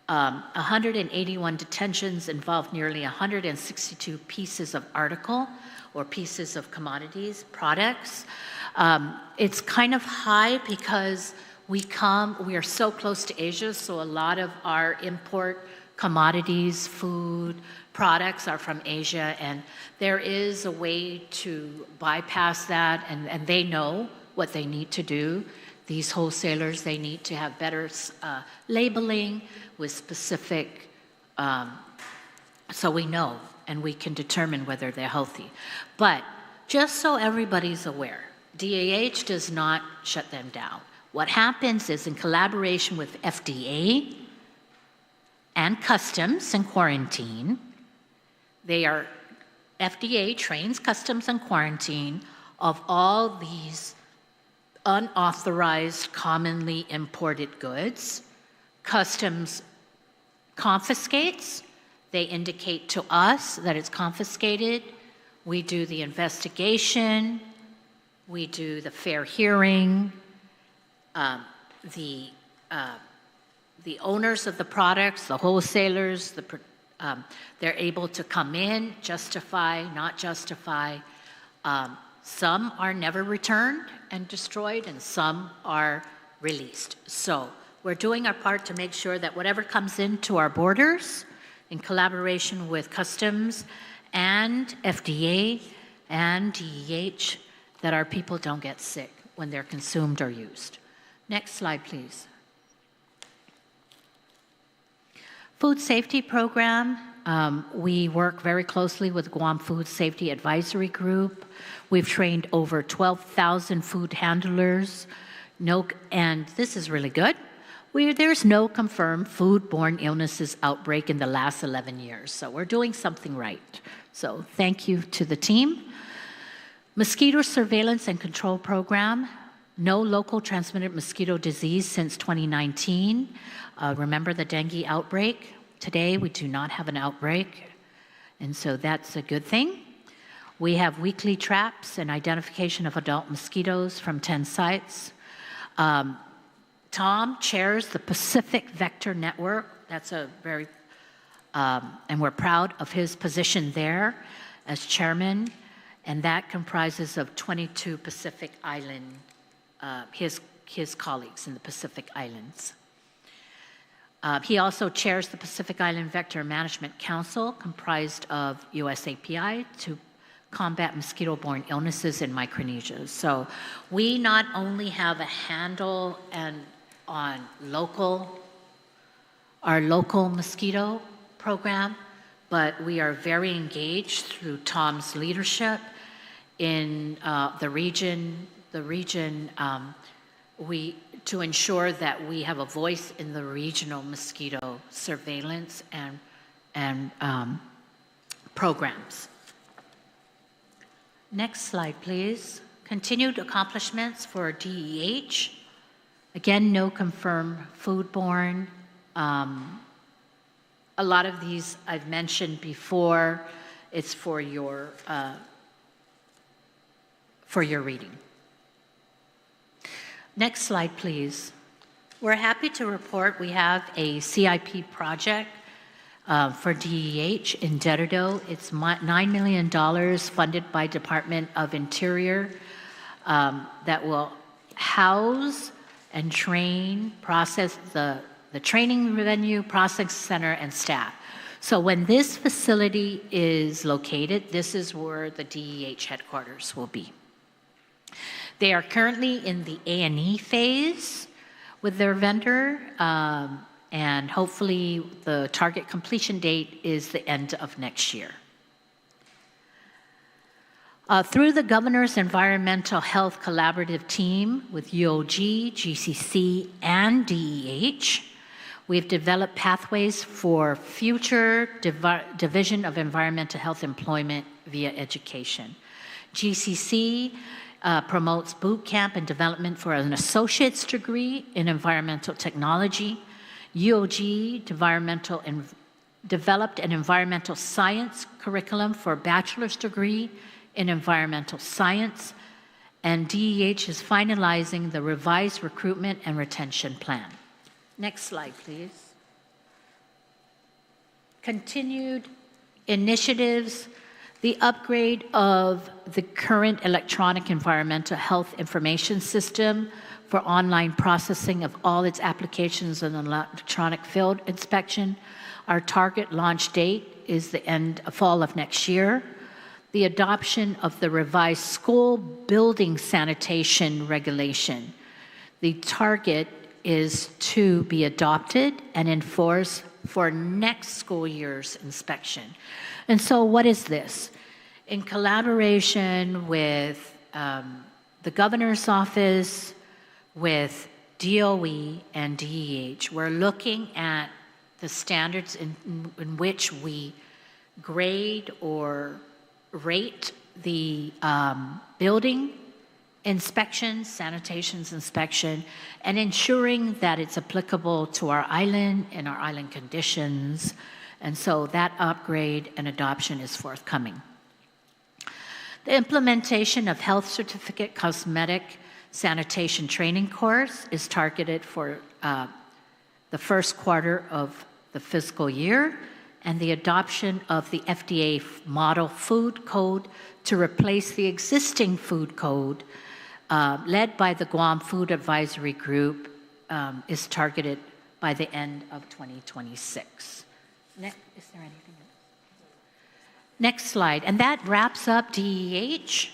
181 detentions involved nearly 162 pieces of article or pieces of commodities, products. It's kind of high because we are so close to Asia, so a lot of our import commodities, food, products are from Asia, and there is a way to bypass that, and they know what they need to do. These wholesalers, they need to have better labeling with specific, so we know and we can determine whether they're healthy. But just so everybody's aware, DAH does not shut them down. What happens is, in collaboration with FDA and Customs and Quarantine, FDA trains Customs and Quarantine of all these unauthorized, commonly imported goods. Customs confiscates. They indicate to us that it's confiscated. We do the investigation. We do the fair hearing. The owners of the products, the wholesalers, they're able to come in, justify, not justify. Some are never returned and destroyed, and some are released. So we're doing our part to make sure that whatever comes into our borders, in collaboration with Customs and FDA and DEH, that our people don't get sick when they're consumed or used. Next slide, please. Food safety program, We work very closely with Guam Food Safety Advisory Group. We've trained over 12,000 food handlers. And this is really good. There's no confirmed foodborne illnesses outbreak in the last 11 years. So we're doing something right. So thank you to the team. Mosquito Surveillance and Control Program. No local transmitted mosquito disease since 2019. Remember the dengue outbreak? Today, we do not have an outbreak, and so that's a good thing. We have weekly traps and identification of adult mosquitoes from 10 sites. Tom chairs the Pacific Vector Network. That's a very, and we're proud of his position there as chairman, and that comprises of 22 Pacific Island, his colleagues in the Pacific Islands. He also chairs the Pacific Island Vector Management Council, comprised of USAPI, to combat mosquito-borne illnesses in Micronesia. So we not only have a handle on our local mosquito program, but we are very engaged through Tom's leadership in the region. To ensure that we have a voice in the regional mosquito surveillance and programs. Next slide, please. Continued accomplishments for DEH. Again, no confirmed foodborne. A lot of these I've mentioned before. It's for your reading. Next slide, please. We're happy to report we have a CIP project for DEH in Deredo. It's $9 million funded by Department of Interior that will house and train, process the training venue, process center, and staff. So when this facility is located, this is where the DEH headquarters will be. They are currently in the A&E phase with their vendor, and hopefully the target completion date is the end of next year. Through the Governor's Environmental Health Collaborative Team with UOG, GCC, and DEH, we've developed pathways for future division of environmental health employment via education. GCC promotes boot camp and development for an associate's degree in environmental technology. UOG developed an environmental science curriculum for a bachelor's degree in environmental science. And DEH is finalizing the revised recruitment and retention plan. Next slide, please. Continued initiatives. The upgrade of the current electronic environmental health information system for online processing of all its applications and electronic field inspection. Our target launch date is the fall of next year. The adoption of the revised school building sanitation regulation. The target is to be adopted and enforced for next school year's inspection. And so what is this? In collaboration with the governor's office, with DOE and DEH, we're looking at the standards in which we grade or rate the building inspection, sanitation's inspection, and ensuring that it's applicable to our island and our island conditions. And so that upgrade and adoption is forthcoming. The implementation of health certificate cosmetic sanitation training course is targeted for the first quarter of the fiscal year, and the adoption of the FDA model food code to replace the existing food code led by the Guam Food Advisory Group is targeted by the end of 2026. Is there anything else? Next slide. And that wraps up DEH,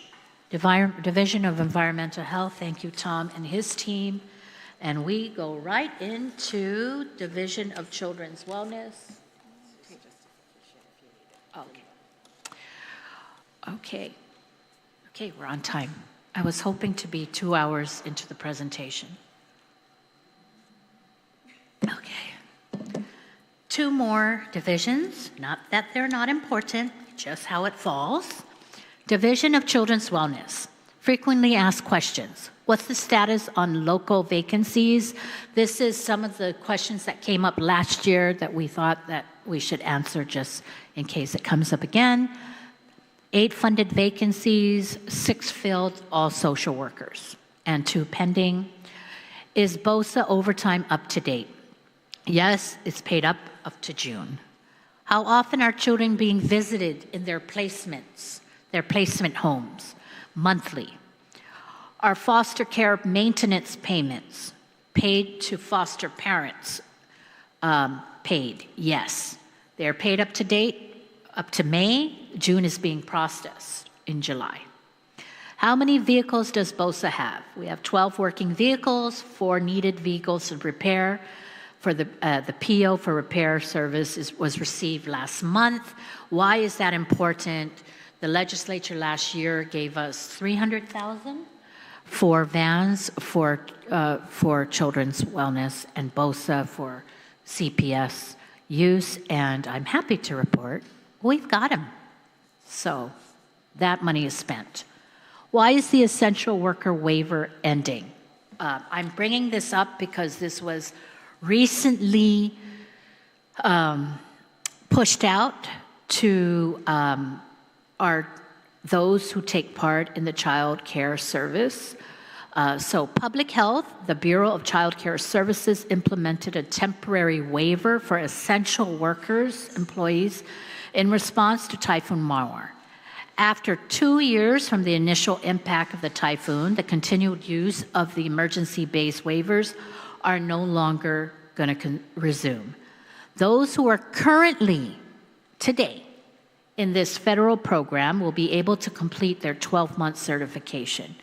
Division of Environmental Health. Thank you, Tom and his team. And we go right into Division of Children's Wellness. Okay. Okay. Okay, we're on time. I was hoping to be 2 hours into the presentation. Okay. 2 more divisions, not that they're not important, just how it falls. Division of Children's Wellness. Frequently asked questions. What's the status on local vacancies? This is some of the questions that came up last year that we thought that we should answer just in case it comes up again. 8 funded vacancies, 6 filled, all social workers, and 2 pending. Is BOSA overtime up to date? Yes, it's paid up to June. How often are children being visited in their placements, their placement homes? Monthly. Are foster care maintenance payments paid to foster parents paid? Yes. They're paid up to date, up to May. June is being processed in July. How many vehicles does BOSA have? We have 12 working vehicles, 4 needed vehicles of repair. For the PO for repair service was received last month. Why is that important? The legislature last year gave us $300,000 for vans for children's wellness and BOSA for CPS use, and I'm happy to report we've got them. So that money is spent. Why is the essential worker waiver ending? I'm bringing this up because this was recently pushed out to those who take part in the child care service. So Public Health, the Bureau of Child Care Services implemented a temporary waiver for essential workers, employees, in response to Typhoon Mawar. After 2 years from the initial impact of the typhoon, the continued use of the emergency-based waivers are no longer going to resume. Those who are currently, today, in this federal program will be able to complete their 12-month certification.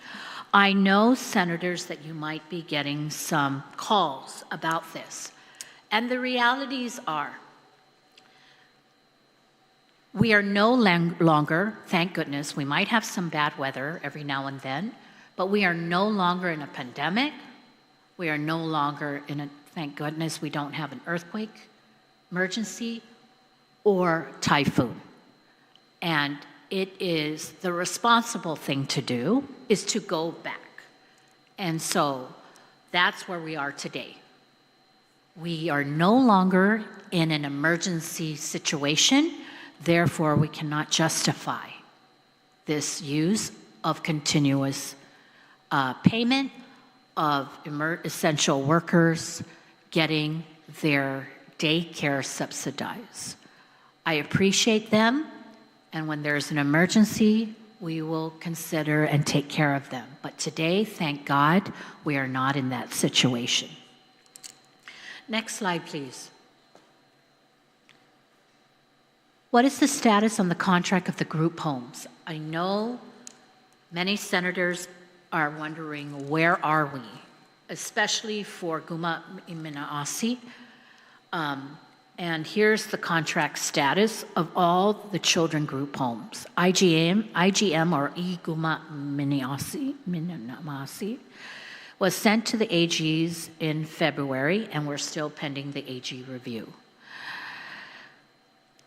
I know, senators, that you might be getting some calls about this. And the realities are, we are no longer, thank goodness, we might have some bad weather every now and then, but we are no longer in a pandemic. We are no longer in a, thank goodness, we don't have an earthquake emergency or typhoon. And it is the responsible thing to do is to go back. And so that's where we are today. We are no longer in an emergency situation. Therefore, we cannot justify this use of continuous payment of essential workers getting their daycare subsidized. I appreciate them, and when there's an emergency, we will consider and take care of them. But today, thank God, we are not in that situation. Next slide, please. What is the status on the contract of the group homes? I know many senators are wondering, where are we? Especially for Guåhan. And here's the contract status of all the children group homes. IGM or Guåhan was sent to the AGs in February, and we're still pending the AG review.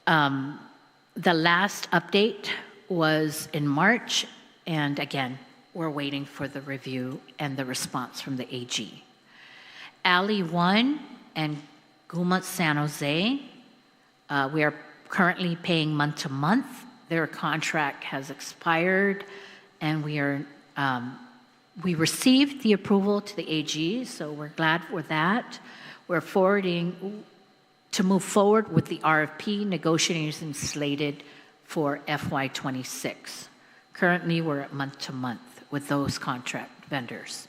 The last update was in March, and again, we're waiting for the review and the response from the AG. Alley 1 and Guåhan San Jose, we are currently paying month to month. Their contract has expired, and we received the approval to the AG, so we're glad for that. We're forwarding to move forward with the RFP negotiations slated for FY26. Currently, we're at month to month with those contract vendors.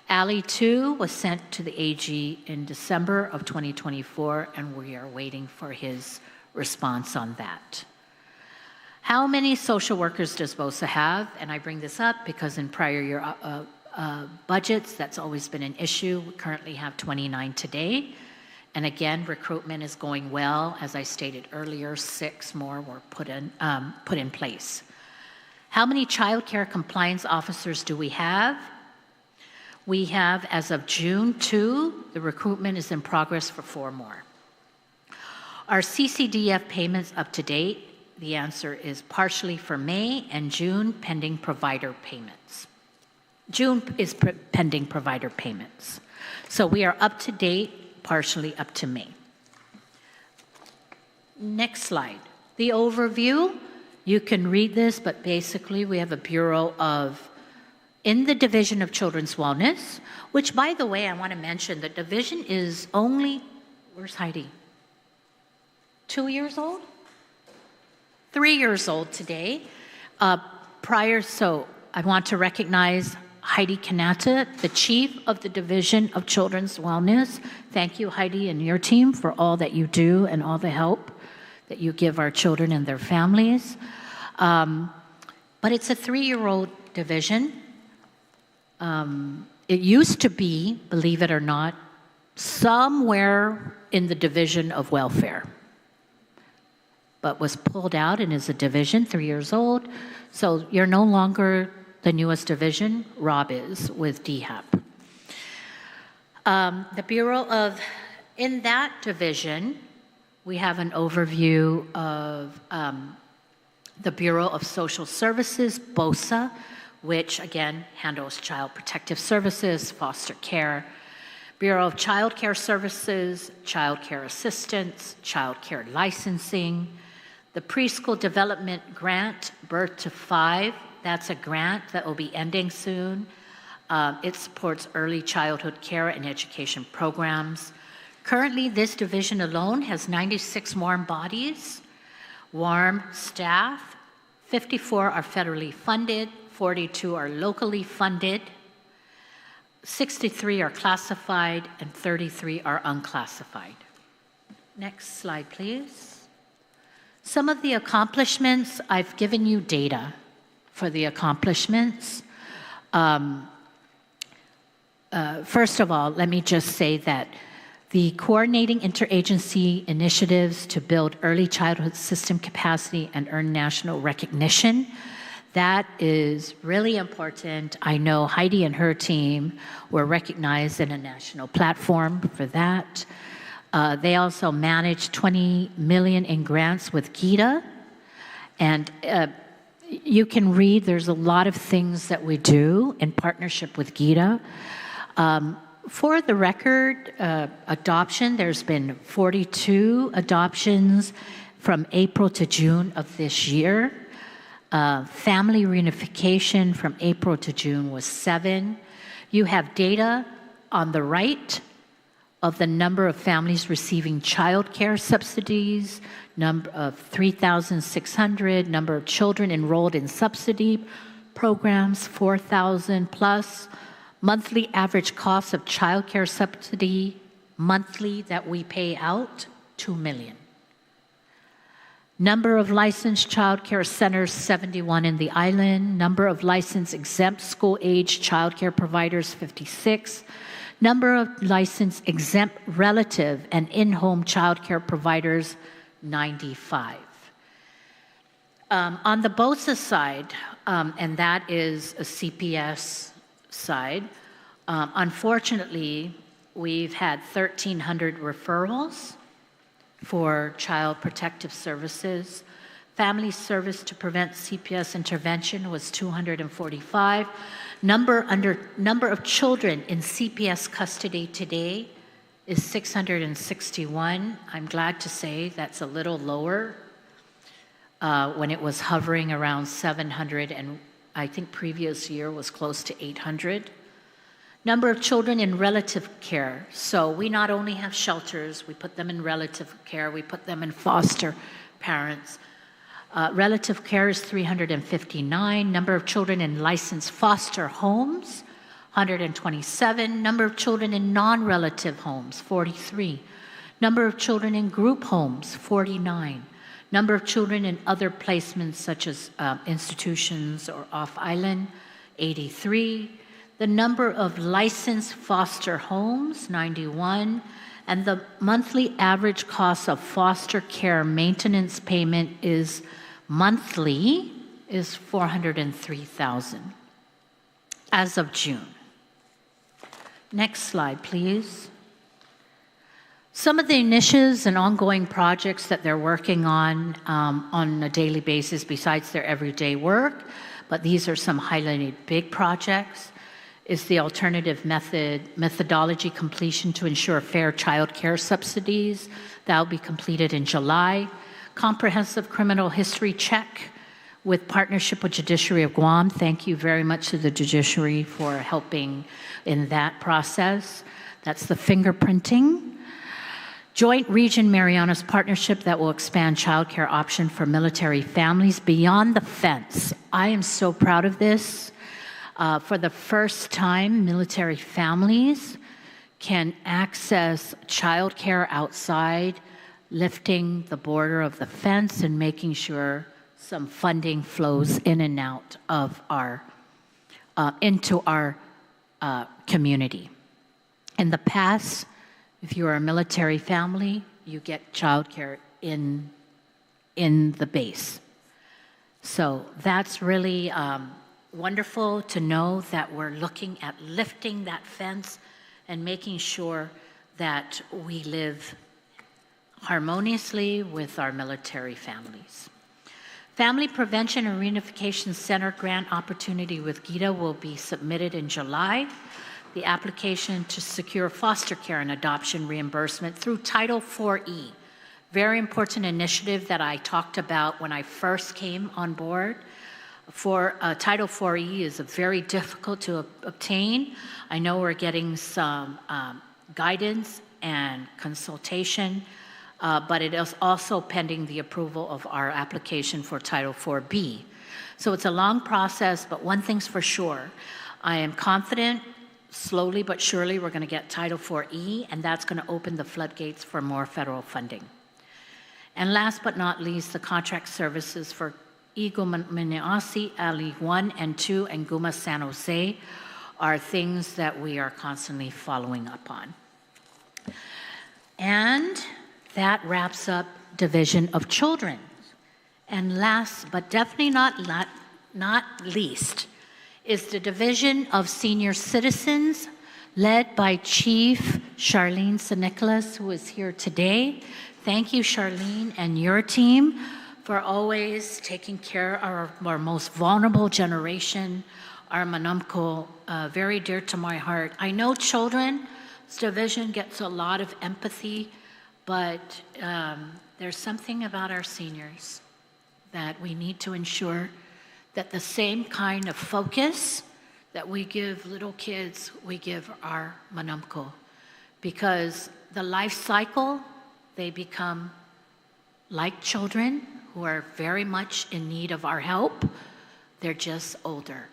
Alley 2 was sent to the AG in December of 2024, and we are waiting for his response on that. How many social workers does BOSA have? And I bring this up because in prior year budgets, that's always been an issue. We currently have 29 today. And again, recruitment is going well. As I stated earlier, 6 more were put in place. How many child care compliance officers do we have? We have, as of June 2, the recruitment is in progress for 4 more. Are CCDF payments up to date? The answer is partially for May and June, pending provider payments. June is pending provider payments. So we are up to date, partially up to May. Next slide. The overview, you can read this, but basically we have a Bureau of, in the Division of Children's Wellness, which, by the way, I want to mention, the division is only, where's Heidi? 2 years old? 3 years old today. So I want to recognize Heidi Kanata, the Chief of the Division of Children's Wellness. Thank you, Heidi, and your team for all that you do and all the help that you give our children and their families. But it's a 3-year-old division. It used to be, believe it or not, somewhere in the Division of Welfare, but was pulled out and is a division, 3 years old. So you're no longer the newest division. Rob is with DHAP. The Bureau of, in that division, we have an overview of the Bureau of Social Services, BOSA, which again handles child protective services, foster care. Bureau of Child Care Services, child care assistance, child care licensing. The Preschool Development Grant, Birth to 5, that's a grant that will be ending soon. It supports early childhood care and education programs. Currently, this division alone has 96 WARM bodies, WARM staff. 54 are federally funded, 42 are locally funded, 63 are classified, and 33 are unclassified. Next slide, please. Some of the accomplishments, I've given you data for the accomplishments. First of all, let me just say that the coordinating interagency initiatives to build early childhood system capacity and earn national recognition, that is really important. I know Heidi and her team were recognized in a national platform for that. They also managed $20 million in grants with GITA. And you can read, there's a lot of things that we do in partnership with GITA. For the record, adoption, there's been 42 adoptions from April to June of this year. Family reunification from April to June was 7. You have data on the right of the number of families receiving child care subsidies, number of 3,600, number of children enrolled in subsidy programs, 4,000 plus, monthly average cost of child care subsidy monthly that we pay out, $2 million. Number of licensed child care centers, 71 in the island. Number of licensed exempt school-age child care providers, 56. Number of licensed exempt relative and in-home child care providers, 95. On the BOSA side, and that is a CPS side, unfortunately, we've had 1,300 referrals for child protective services. Family service to prevent CPS intervention was 245. Number of children in CPS custody today is 661. I'm glad to say that's a little lower when it was hovering around 700, and I think previous year was close to 800. Number of children in relative care. So we not only have shelters, we put them in relative care, we put them in foster parents. Relative care is 359. Number of children in licensed foster homes, 127. Number of children in non-relative homes, 43. Number of children in group homes, 49. Number of children in other placements such as institutions or off-island, 83. the number of licensed foster homes, 91, and the monthly average cost of foster care maintenance payment is monthly is $403,000 as of June. Next slide, please. Some of the initiatives and ongoing projects that they're working on a daily basis besides their everyday work, but these are some highlighted big projects, is the alternative methodology completion to ensure fair child care subsidies. That will be completed in July. Comprehensive criminal history check with partnership with Judiciary of Guam. Thank you very much to the Judiciary for helping in that process. That's the fingerprinting. Joint Region Marianas Partnership that will expand child care option for military families beyond the fence. I am so proud of this. For the first time, military families can access child care outside, lifting the border of the fence and making sure some funding flows in and out of our, into our community. In the past, if you are a military family, you get childcare in the base. So that's really wonderful to know that we're looking at lifting that fence and making sure that we live harmoniously with our military families. Family Prevention and Reunification Center grant opportunity with GITA will be submitted in July. The application to secure foster care and adoption reimbursement through Title IV-E. Very important initiative that I talked about when I first came on board. For Title IV-E is very difficult to obtain. I know we're getting some guidance and consultation, but it is also pending the approval of our application for Title IV-B. So it's a long process, but one thing's for sure. I am confident slowly but surely we're going to get Title IV-E, and that's going to open the floodgates for more federal funding. And last but not least, the contract services for Guåhan, Ali 1 and 2, and Guma San Jose are things that we are constantly following up on. And that wraps up Division of Children. And last but definitely not least, is the Division of Senior Citizens, led by Chief Charlene St. who is here today. Thank you, Charlene, and your team for always taking care of our most vulnerable generation, our Manamko, very dear to my heart. I know children's division gets a lot of empathy, but there's something about our seniors that we need to ensure that the same kind of focus that we give little kids, we give our Manamko. Because the life cycle, they become like children who are very much in need of our help. They're just older,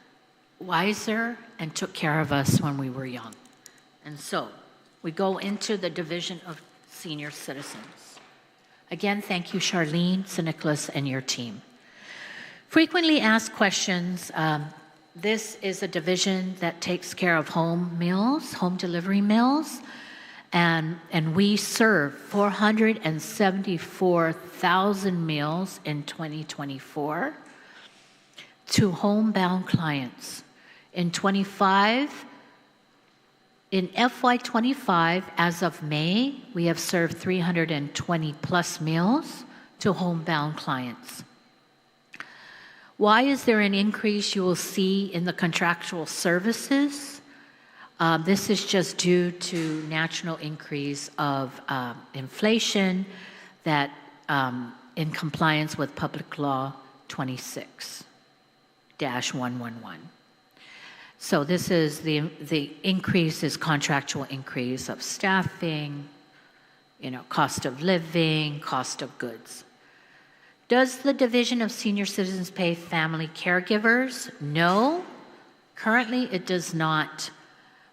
wiser, and took care of us when we were young. And so we go into the Division of Senior Citizens. Again, thank you, Charlene, St. Nicholas, and your team. Frequently asked questions. This is a division that takes care of home meals, home delivery meals, and we serve 474,000 meals in 2024 to homebound clients. In FY25, as of May, we have served 320 plus meals to homebound clients. Why is there an increase you will see in the contractual services? This is just due to national increase of inflation that in compliance with Public Law 26-111. So this is the increase is contractual increase of staffing, cost of living, cost of goods. Does the Division of Senior Citizens pay family caregivers? No, currently it does not.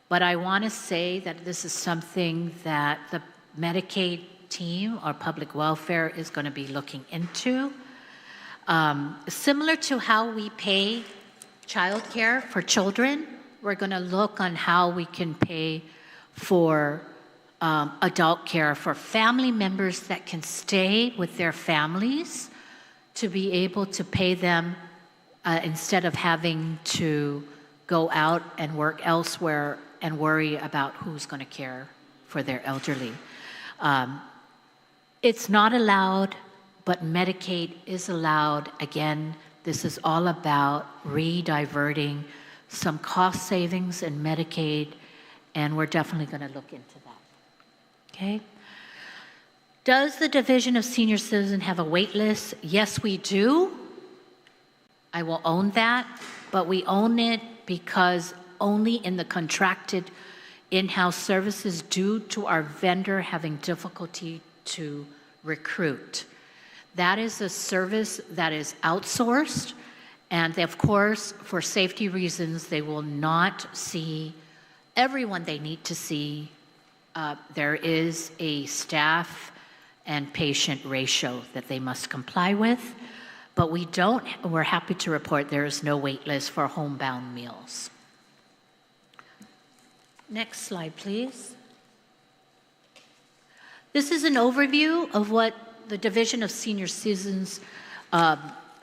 But I want to say that this is something that the Medicaid team or public welfare is going to be looking into. Similar to how we pay child care for children, we're going to look on how we can pay for adult care for family members that can stay with their families, to be able to pay them instead of having to go out and work elsewhere and worry about who's going to care for their elderly. It's not allowed, but Medicaid is allowed. Again, this is all about re-diverting some cost savings in Medicaid, and we're definitely going to look into that. Okay? Does the Division of Senior Citizen have a wait list? Yes, we do. I will own that, but we own it because only in the contracted in-house services due to our vendor having difficulty to recruit. That is a service that is outsourced, and of course, for safety reasons, they will not see everyone they need to see. There is a staff and patient ratio that they must comply with, but we're happy to report there is no wait list for homebound meals. Next slide, please. This is an overview of what the Division of Senior Citizens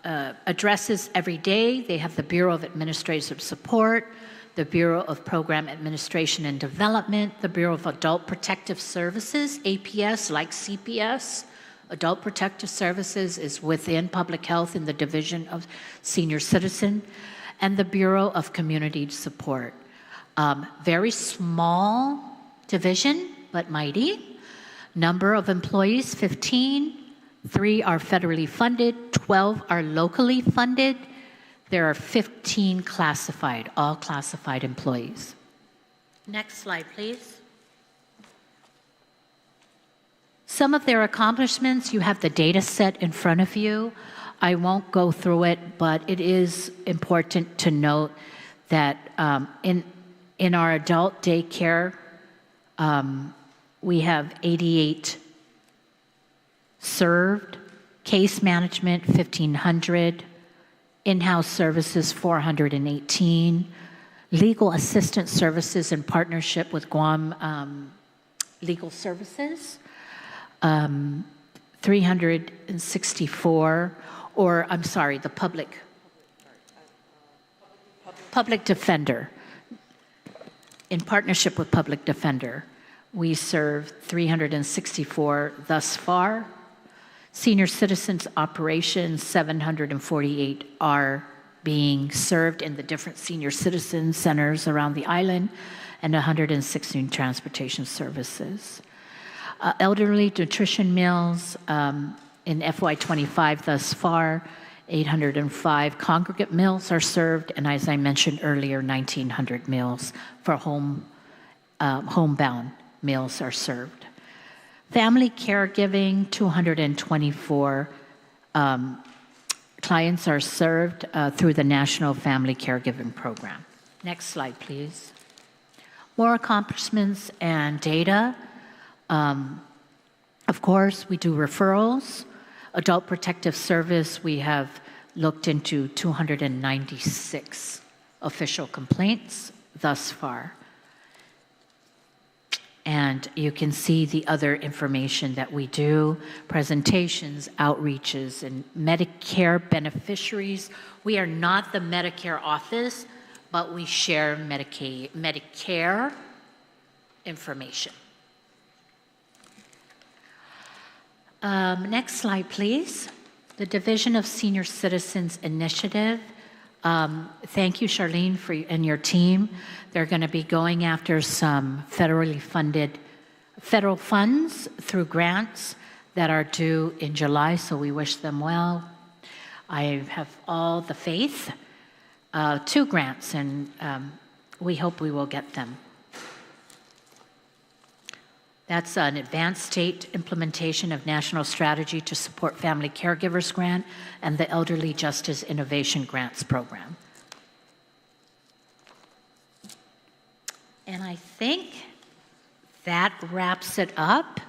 addresses every day. They have the Bureau of Administrative Support, the Bureau of Program Administration and Development, the Bureau of Adult Protective Services, APS, like CPS. Adult Protective Services is within Public Health in the Division of Senior Citizen, and the Bureau of Community Support. Very small division, but mighty. Number of employees, 15. 3 are federally funded, 12 are locally funded. There are 15 classified, all classified employees. Next slide, please. Some of their accomplishments, you have the data set in front of you. I won't go through it, but it is important to note that in our adult daycare, we have 88 served, case management 1,500, in-house services 418, legal assistance services in partnership with Guam Legal Services, 364, or I'm sorry, the public defender. In partnership with Public Defender, we serve 364 thus far. Senior Citizens Operations, 748 are being served in the different senior citizen centers around the island, and 116 transportation services. Elderly nutrition meals in FY25 thus far, 805 congregate meals are served, and as I mentioned earlier, 1,900 meals for homebound meals are served. Family caregiving, 224 clients are served through the National Family Caregiving Program. Next slide, please. More accomplishments and data. Of course, we do referrals. Adult Protective Service, we have looked into 296 official complaints thus far. And you can see the other information that we do, presentations, outreaches, and Medicare beneficiaries. We are not the Medicare office, but we share Medicare information. Next slide, please. The Division of Senior Citizens Initiative. Thank you, Charlene, and your team. They're going to be going after some federally funded federal funds through grants that are due in July, so we wish them well. I have all the faith. 2 grants, and we hope we will get them. That's an advanced state implementation of National Strategy to Support Family Caregivers Grant and the Elderly Justice Innovation Grants Program. And I think that wraps it up.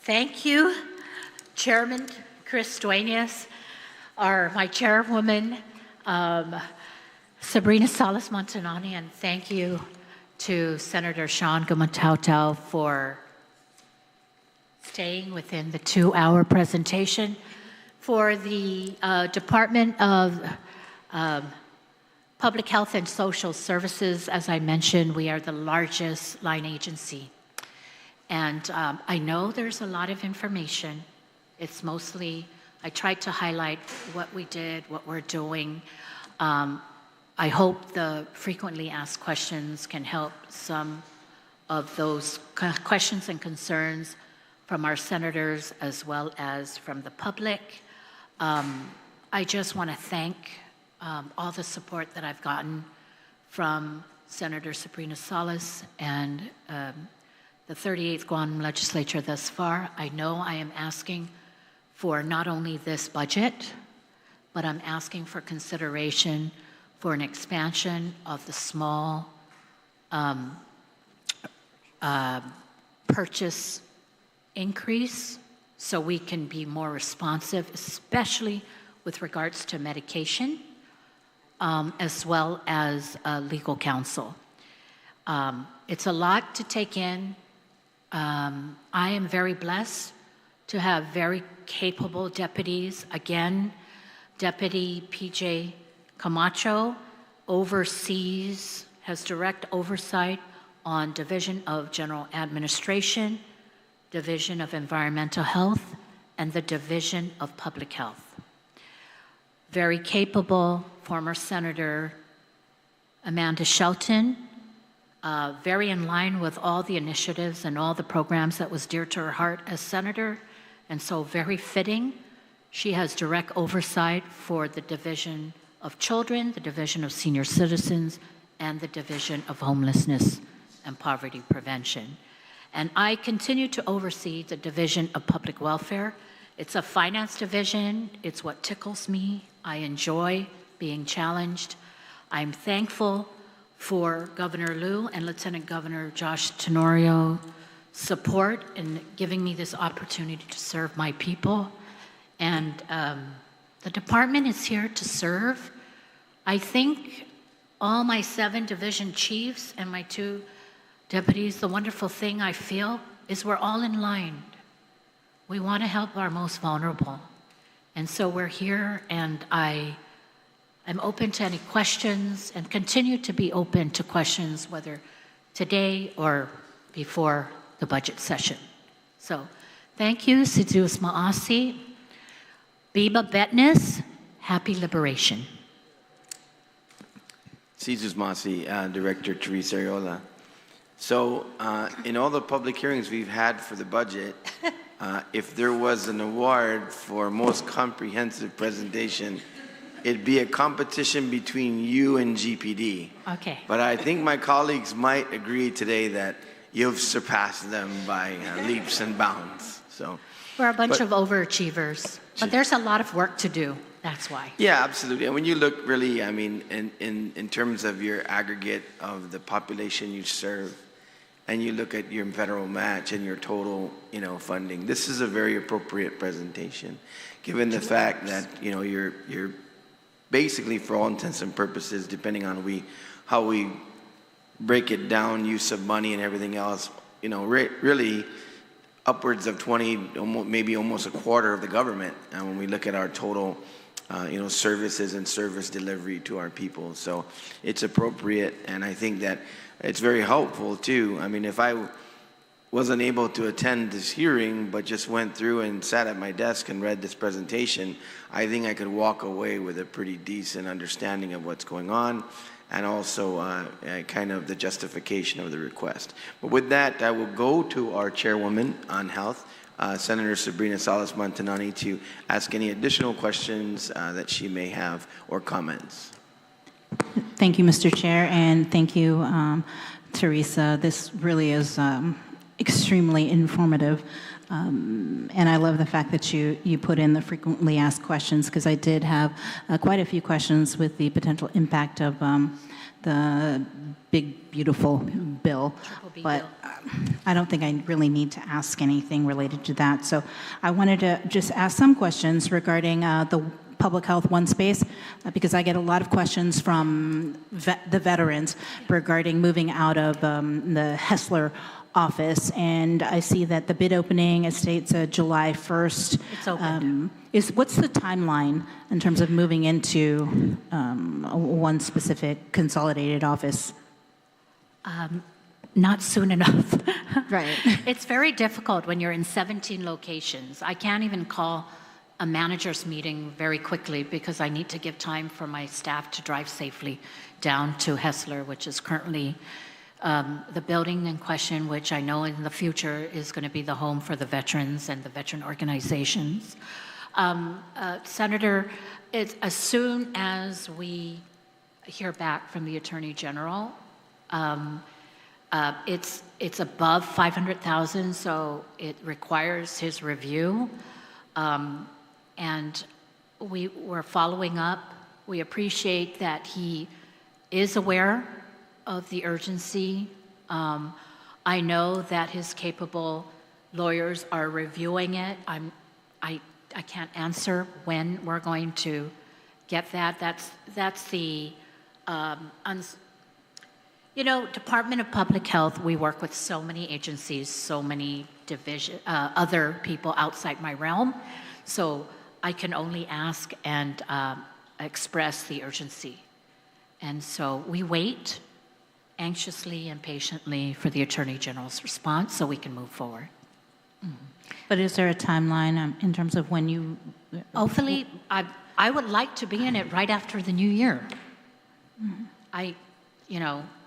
Thank you, Chairman Chris Duenas, my chairwoman, Sabrina Salas Montanani, and thank you to Senator Sean Gumatau for staying within the 2-hour presentation. For the Department of Public Health and Social Services, as I mentioned, we are the largest line agency. And I know there's a lot of information. It's mostly, I tried to highlight what we did, what we're doing. I hope the frequently asked questions can help some of those questions and concerns from our senators as well as from the public. I just want to thank all the support that I've gotten from Senator Sabrina Salas and the 38th Guam Legislature thus far. I know I am asking for not only this budget, but I'm asking for consideration for an expansion of the small purchase increase so we can be more responsive, especially with regards to medication, as well as legal counsel. It's a lot to take in. I am very blessed to have very capable deputies. Again, Deputy P.J. Camacho has direct oversight on Division of General Administration, Division of Environmental Health, and the Division of Public Health. Very capable former Senator Amanda Shelton, very in line with all the initiatives and all the programs that was dear to her heart as senator, and so very fitting. She has direct oversight for the Division of Children, the Division of Senior Citizens, and the Division of Homelessness and Poverty Prevention. And I continue to oversee the Division of Public Welfare. It's a finance division. It's what tickles me. I enjoy being challenged. I'm thankful for Governor Liu and Lieutenant Governor Josh Tenorio support in giving me this opportunity to serve my people. And the department is here to serve. I think all my 7 division chiefs and my 2 deputies, the wonderful thing I feel is we're all in line. We want to help our most vulnerable. And so we're here, and I'm open to any questions and continue to be open to questions, whether today or before the budget session. So thank you, Sidus Maasi. Biba Betness, happy liberation. Sidus Maasi, Director Teresa Ariola. So in all the public hearings we've had for the budget, if there was an award for most comprehensive presentation, it'd be a competition between you and GPD. Okay. But I think my colleagues might agree today that you've surpassed them by leaps and bounds. So we're a bunch of overachievers, but there's a lot of work to do. That's why. Yeah, absolutely. And when you look really, I mean, in terms of your aggregate of the population you serve, and you look at your federal match and your total, funding, this is a very appropriate presentation, given the fact that, you're basically, for all intents and purposes, depending on how we break it down, use of money and everything else, really upwards of 20, maybe almost a quarter of the government. And when we look at our total, services and service delivery to our people. So it's appropriate, and I think that it's very helpful too. I mean, if I wasn't able to attend this hearing, but just went through and sat at my desk and read this presentation, I think I could walk away with a pretty decent understanding of what's going on, and also kind of the justification of the request. But with that, I will go to our chairwoman on health, Senator Sabrina Salas Montanani, to ask any additional questions that she may have or comments. Thank you, Mr. Chair, and thank you, Teresa. This really is extremely informative. And I love the fact that you put in the frequently asked questions, because I did have quite a few questions with the potential impact of the big, beautiful bill. But I don't think I really need to ask anything related to that. So I wanted to just ask some questions regarding the public health one space, because I get a lot of questions from the veterans regarding moving out of the Hessler office, and I see that the bid opening, it states July 1st. It's open. What's the timeline in terms of moving into one specific consolidated office? Not soon enough. Right. It's very difficult when you're in 17 locations. I can't even call a manager's meeting very quickly because I need to give time for my staff to drive safely down to Hessler, which is currently the building in question, which I know in the future is going to be the home for the veterans and the veteran organizations. Senator, as soon as we hear back from the Attorney General, it's above 500,000, so it requires his review, and we're following up. We appreciate that he is aware of the urgency. I know that his capable lawyers are reviewing it. I can't answer when we're going to get that. That's the Department of Public Health. We work with so many agencies, so many other people outside my realm. So I can only ask and express the urgency. And so we wait anxiously and patiently for the Attorney General's response so we can move forward. But is there a timeline in terms of when you... Hopefully, I would like to be in it right after the new year.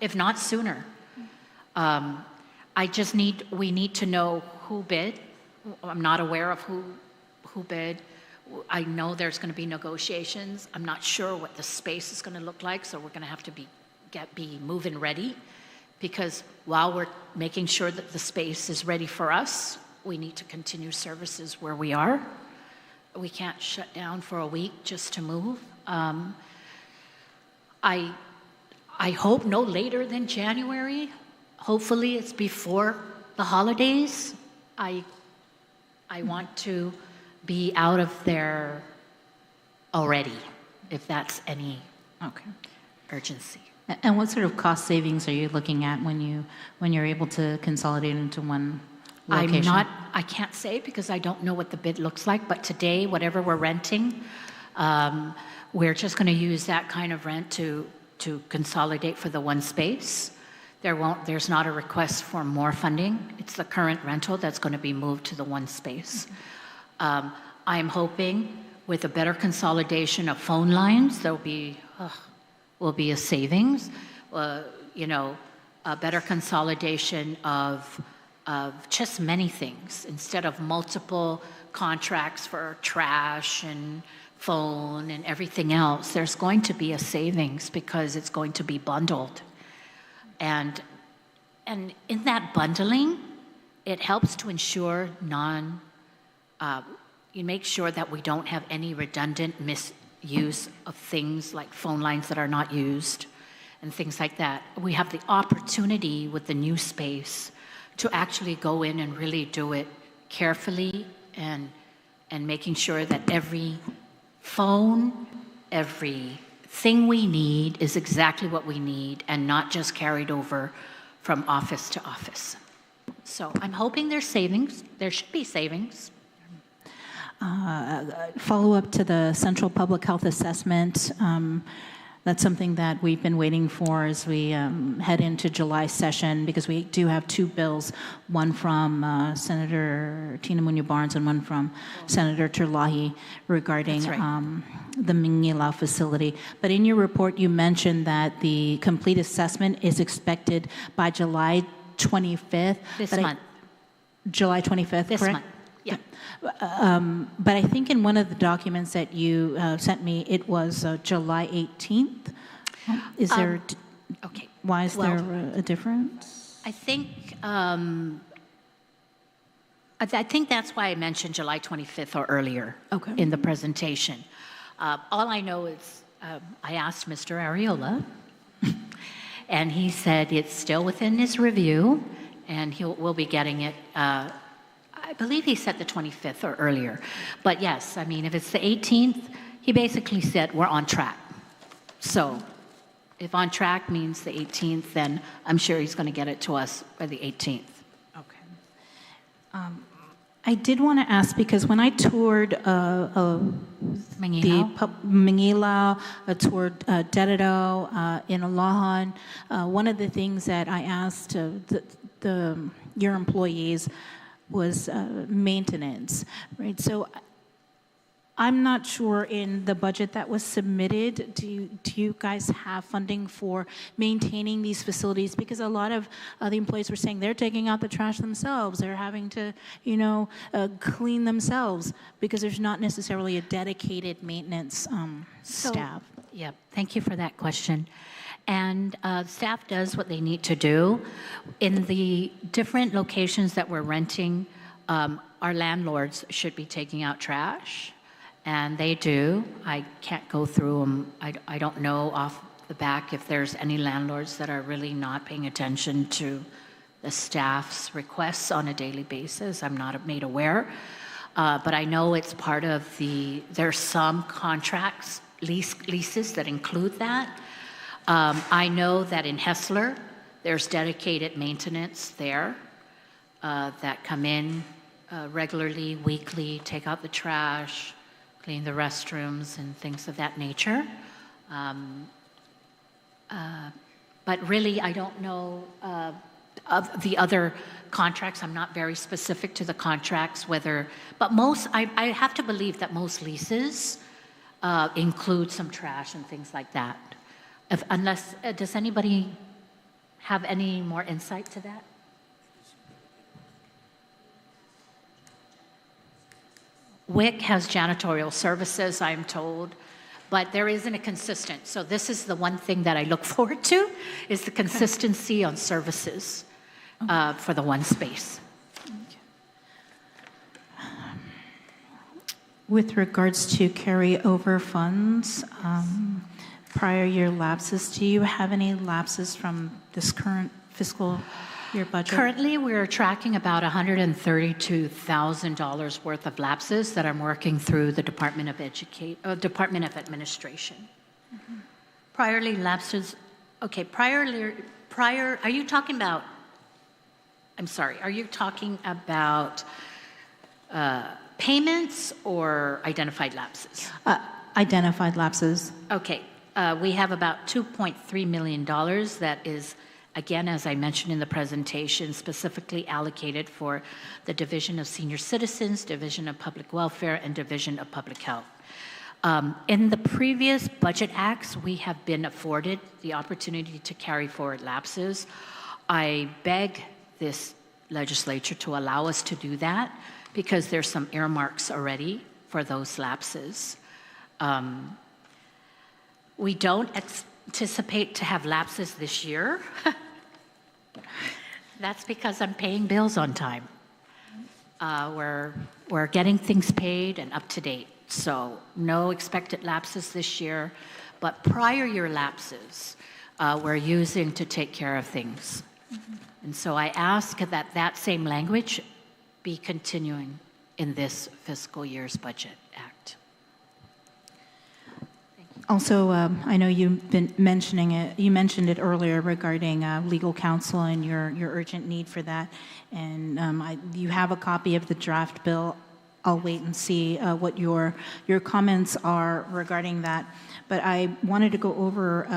If not sooner. We need to know who bid. I'm not aware of who bid. I know there's going to be negotiations. I'm not sure what the space is going to look like, so we're going to have to be moving ready, because while we're making sure that the space is ready for us, we need to continue services where we are. We can't shut down for a week just to move. I hope no later than January. Hopefully it's before the holidays. I want to be out of there already, if that's any urgency. And what sort of cost savings are you looking at when you're able to consolidate into one location? I can't say because I don't know what the bid looks like, but today, whatever we're renting, we're just going to use that kind of rent to consolidate for the one space. There's not a request for more funding. It's the current rental that's going to be moved to the one space. I'm hoping with a better consolidation of phone lines, will be a savings. A better consolidation of just many things instead of multiple contracts for trash and phone and everything else. There's going to be a savings because it's going to be bundled. And in that bundling, it helps to ensure you make sure that we don't have any redundant misuse of things like phone lines that are not used and things like that. We have the opportunity with the new space to actually go in and really do it carefully and making sure that every phone, everything we need is exactly what we need and not just carried over from office to office. So I'm hoping there's savings. There should be savings. Follow-up to the Central Public Health Assessment. That's something that we've been waiting for as we head into July session, because we do have two bills, one from Senator Tina Muñoz-Barnes and one from Senator Terlahi regarding the Manila facility. But in your report, you mentioned that the complete assessment is expected by July 25th. This month. July 25th, this correct? month. Yeah. But I think in one of the documents that you sent me, it was July 18th. Is there? Okay. Why is there a difference? I think that's why I mentioned July 25th or earlier in the presentation. All I know is I asked Mr. Arreola, and he said it's still within his review, and we'll be getting it. I believe he said the 25th or earlier. But yes, I mean, if it's the 18th, He basically said, we're on track. So if on track means the 18th, then I'm sure he's going to get it to us by the 18th. Okay. I did want to ask, because when I toured Magaʹhågan, I toured Guåhan, in Guåhan, one of the things that I asked your employees was maintenance, right? So I'm not sure in the budget that was submitted, do you guys have funding for maintaining these facilities? Because a lot of the employees were saying they're taking out the trash themselves, they're having to, clean themselves, because there's not necessarily a dedicated maintenance staff. Yeah, thank you for that question. And staff does what they need to do. In the different locations that we're renting, our landlords should be taking out trash. And they do. I can't go through them. I don't know off the back if there's any landlords that are really not paying attention to the staff's requests on a daily basis. I'm not made aware. But I know it's part of there's some contracts, leases that include that. I know that in Hessler, there's dedicated maintenance there that come in regularly, weekly, take out the trash, clean the restrooms and things of that nature. But really, I don't know of the other contracts. I'm not very specific to the contracts, but I have to believe that most leases include some trash and things like that. Does anybody have any more insight to that? WIC has janitorial services, I'm told, but there isn't a consistent. So this is the one thing that I look forward to, is the consistency on services for the one space. With regards to carryover funds, prior year lapses, do you have any lapses from this current fiscal year budget? Currently, we're tracking about $132,000 worth of lapses that I'm working through the Department of Administration. Mm-hmm. Priorly lapses, okay, are you talking about, are you talking about payments or identified lapses? Identified lapses. Okay, we have about $2.3 million that is, again, as I mentioned in the presentation, specifically allocated for the Division of Senior Citizens, Division of Public Welfare, and Division of Public Health. In the previous budget acts, we have been afforded the opportunity to carry forward lapses. I beg this legislature to allow us to do that because there's some earmarks already for those lapses. We don't anticipate to have lapses this year. That's because I'm paying bills on time. We're getting things paid and up to date. So no expected lapses this year, but prior year lapses we're using to take care of things. Mm-hmm. And so I ask that that same language be continuing in this fiscal year's budget act. Also, I know you've been mentioning it. You mentioned it earlier regarding legal counsel and your urgent need for that. And you have a copy of the draft bill. I'll wait and see what your comments are regarding that. But I wanted to go over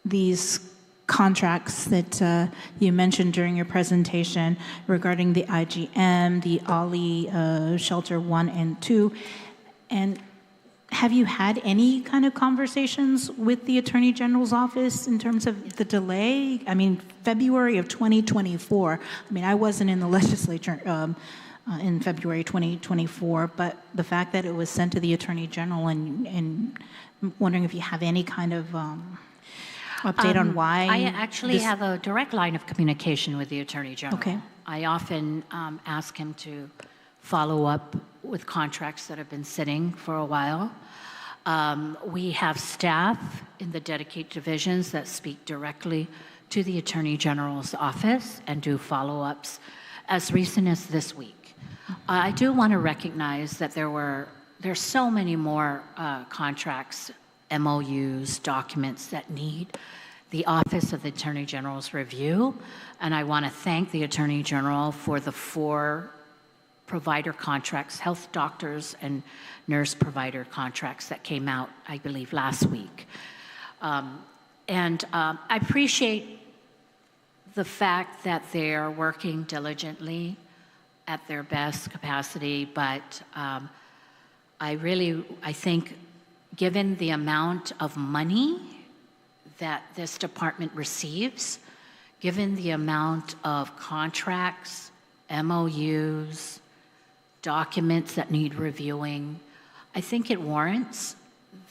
these contracts that you mentioned during your presentation regarding the IGM, the OLLI Shelter 1 and 2, and have you had any kind of conversations with the Attorney General's office in terms of the delay? I mean, February of 2024. I mean, I wasn't in the legislature in February 2024, but the fact that it was sent to the Attorney General, and wondering if you have any kind of update on why. I actually have a direct line of communication with the Attorney General. Okay. I often ask him to follow up with contracts that have been sitting for a while. We have staff in the dedicated divisions that speak directly to the Attorney General's office and do follow-ups as recent as this week. I do want to recognize that there there's so many more contracts, MOUs, documents that need the Office of the Attorney General's review. And I want to thank the Attorney General for the 4 provider contracts, health doctors and nurse provider contracts that came out, I believe, last week. I appreciate the fact that they're working diligently at their best capacity, but I think given the amount of money that this department receives, given the amount of contracts, MOUs, documents that need reviewing, I think it warrants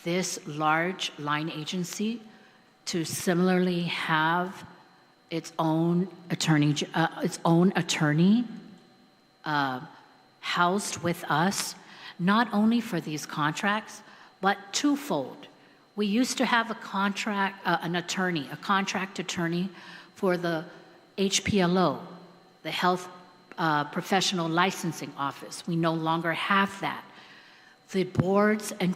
this large line agency to similarly have its own attorney housed with us, not only for these contracts, but twofold. We used to have a contract attorney for the HPLO, the Health Professional Licensing Office. We no longer have that. The boards and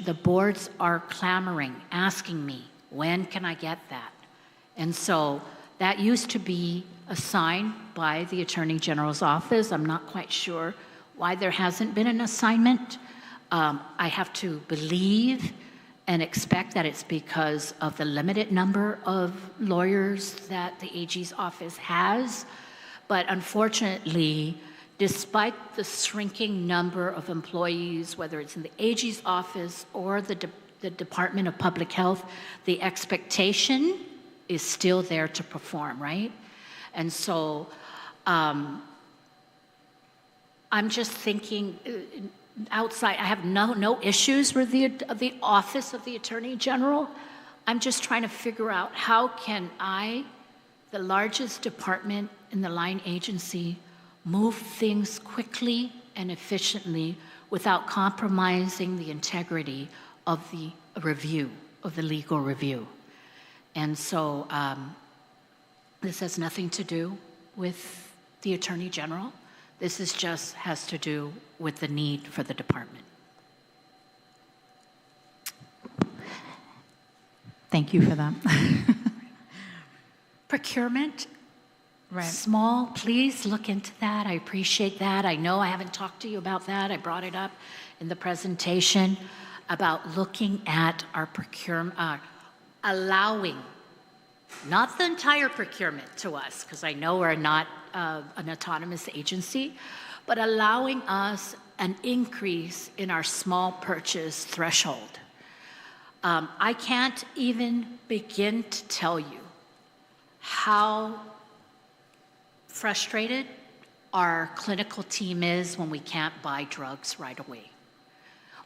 the boards are clamoring, asking me, when can I get that? And so that used to be assigned by the Attorney General's office. I'm not quite sure why there hasn't been an assignment. I have to believe and expect that it's because of the limited number of lawyers that the AG's office has. But unfortunately, despite the shrinking number of employees, whether it's in the AG's office or the Department of Public Health, the expectation is still there to perform, right? And so I'm just thinking outside, I have no issues with the Office of the Attorney General. I'm just trying to figure out how can I, the largest department in the line agency, move things quickly and efficiently without compromising the integrity of the review, of the legal review. And so this has nothing to do with the Attorney General. This is just has to do with the need for the department. Thank you for that. Procurement, Right. small, please look into that. I appreciate that. I know I haven't talked to you about that. I brought it up in the presentation about looking at our procurement, allowing, not the entire procurement to us, because I know we're not an autonomous agency, but allowing us an increase in our small purchase threshold. I can't even begin to tell you how frustrated our clinical team is when we can't buy drugs right away.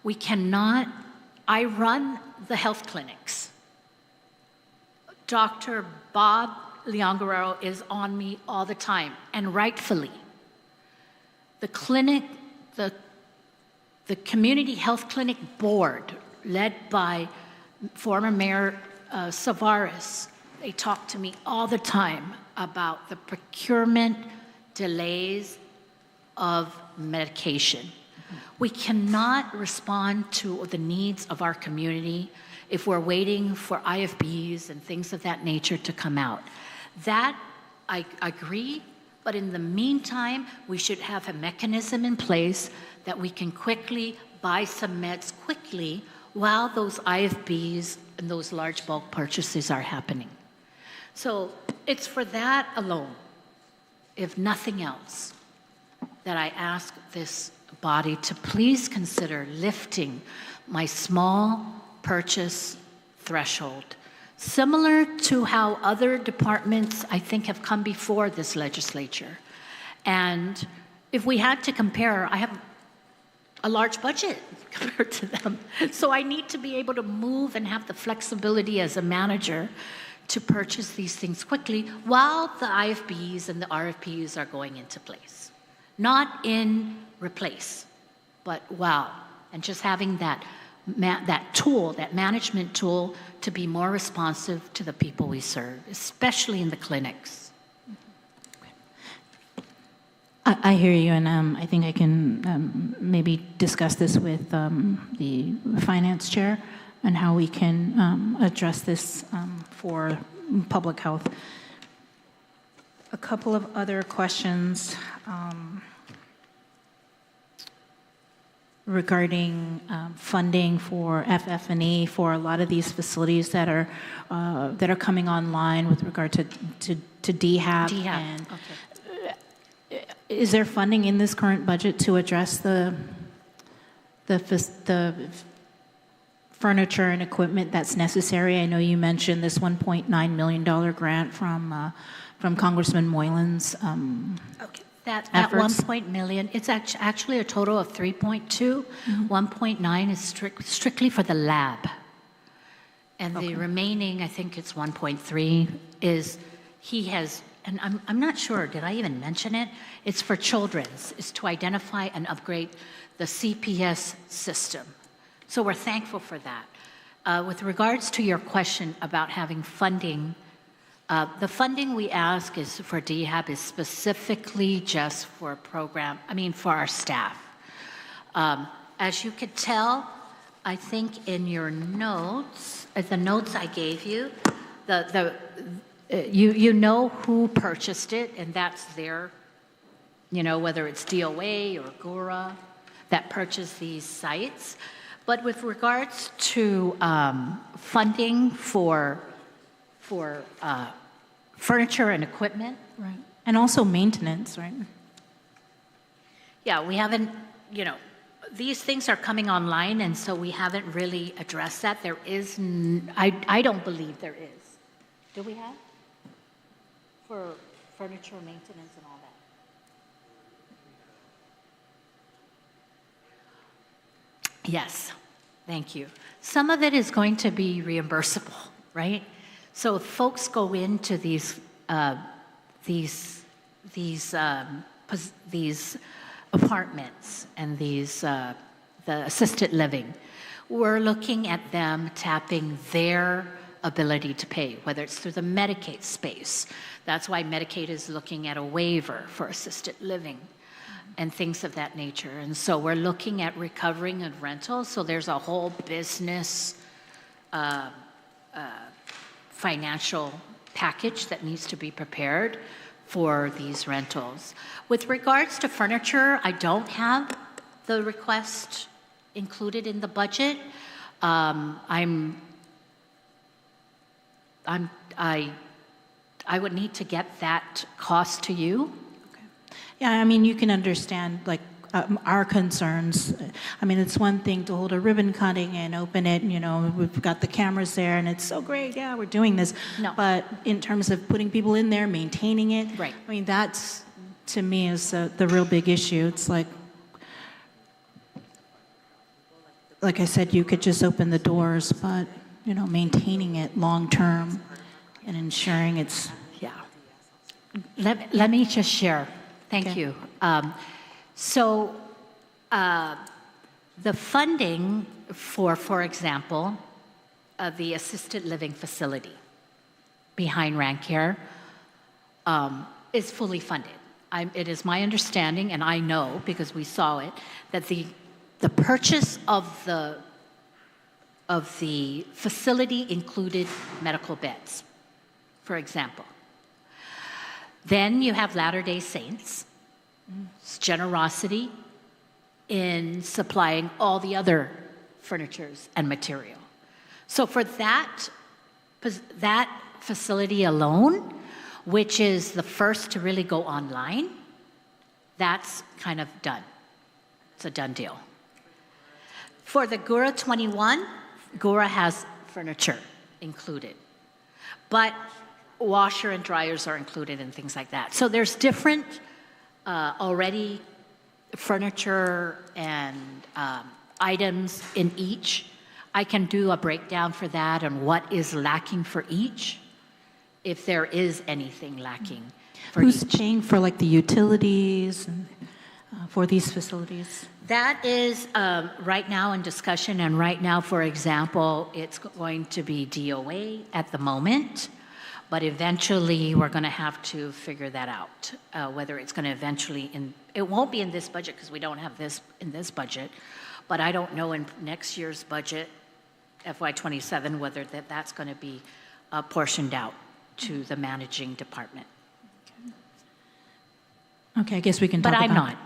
We cannot, I run the health clinics. Dr. Bob Leon is on me all the time, and rightfully. The clinic, the Community Health Clinic Board, led by former Mayor Savares, they talk to me all the time about the procurement delays of medication. We cannot respond to the needs of our community if we're waiting for IFBs and things of that nature to come out. That, I agree, but in the meantime, we should have a mechanism in place that we can quickly buy some meds quickly while those IFBs and those large bulk purchases are happening. So it's for that alone, if nothing else, that I ask this body to please consider lifting my small purchase threshold, similar to how other departments, I think, have come before this legislature. And if we had to compare, I have a large budget compared to them. So I need to be able to move and have the flexibility as a manager to purchase these things quickly while the IFBs and the RFPs are going into place. Not in replace, but wow. And just having that tool, that management tool, to be more responsive to the people we serve, especially in the clinics. I hear you, and I think I can maybe discuss this with the finance chair and how we can address this for public health. A couple of other questions regarding funding for FF&E for a lot of these facilities that are coming online with regard to DHAP. And Okay. is there funding in this current budget to address the furniture and equipment that's necessary? I know you mentioned this $1.9 million grant from Congressman Moylan's. Okay. That efforts? 1 million, it's actually a total of 3.2. 1.9 is strictly for the lab. And the remaining, I think it's 1.3, is he has, and I'm not sure, did I even mention it? It's for children's, it's to identify and upgrade the CPS system. So we're thankful for that. With regards to your question about having funding, the funding we ask is for DHAP is specifically just for for our staff. As you could tell, I think in your notes, the notes I gave you, you know who purchased it, and that's their, whether it's DOA or GURA that purchased these sites. But with regards to funding for furniture and equipment. Right. And also maintenance, right? Yeah, we haven't, these things are coming online, and so we haven't really addressed that. There is, I don't believe there is. Do we have? For furniture maintenance and all that? Yes, thank you. Some of it is going to be reimbursable, right? So if folks go into these apartments and the assisted living, we're looking at them tapping their ability to pay, whether it's through the Medicaid space. That's why Medicaid is looking at a waiver for assisted living and things of that nature. And so we're looking at recovering of rentals. So there's a whole business financial package that needs to be prepared for these rentals. With regards to furniture, I don't have the request included in the budget. I would need to get that cost to you. Okay. Yeah, I mean, you can understand, our concerns. I mean, it's one thing to hold a ribbon cutting and open it, we've got the cameras there and it's so great, yeah, we're doing this. No. But in terms of putting people in there, maintaining it, Right. I mean, that's, to me, is the real big issue. It's like I said, you could just open the doors, but, maintaining it long-term and ensuring it's... Yeah. Let me just share. Thank you. So the funding for example, the assisted living facility behind Rancare is fully funded. It is my understanding, and I know because we saw it, that the purchase of the facility included medical beds, for example. Then you have Latter-day Saints. Generosity in supplying all the other furnitures and material. So for that facility alone, which is the first to really go online, that's kind of done. It's a done deal. For the GURA 21, GURA has furniture included, but washer and dryers are included and things like that. So there's different already furniture and items in each. I can do a breakdown for that and what is lacking for each, if there is anything lacking for Who's each. paying for the utilities and, for these facilities? That is right now in discussion, and right now, for example, it's going to be DOA at the moment. But eventually, we're going to have to figure that out, whether it's going to eventually, it won't be in this budget because we don't have this in this budget, but I don't know in next year's budget, FY27, whether that's going to be portioned out to the managing department. Okay, I guess we can talk But about... I'm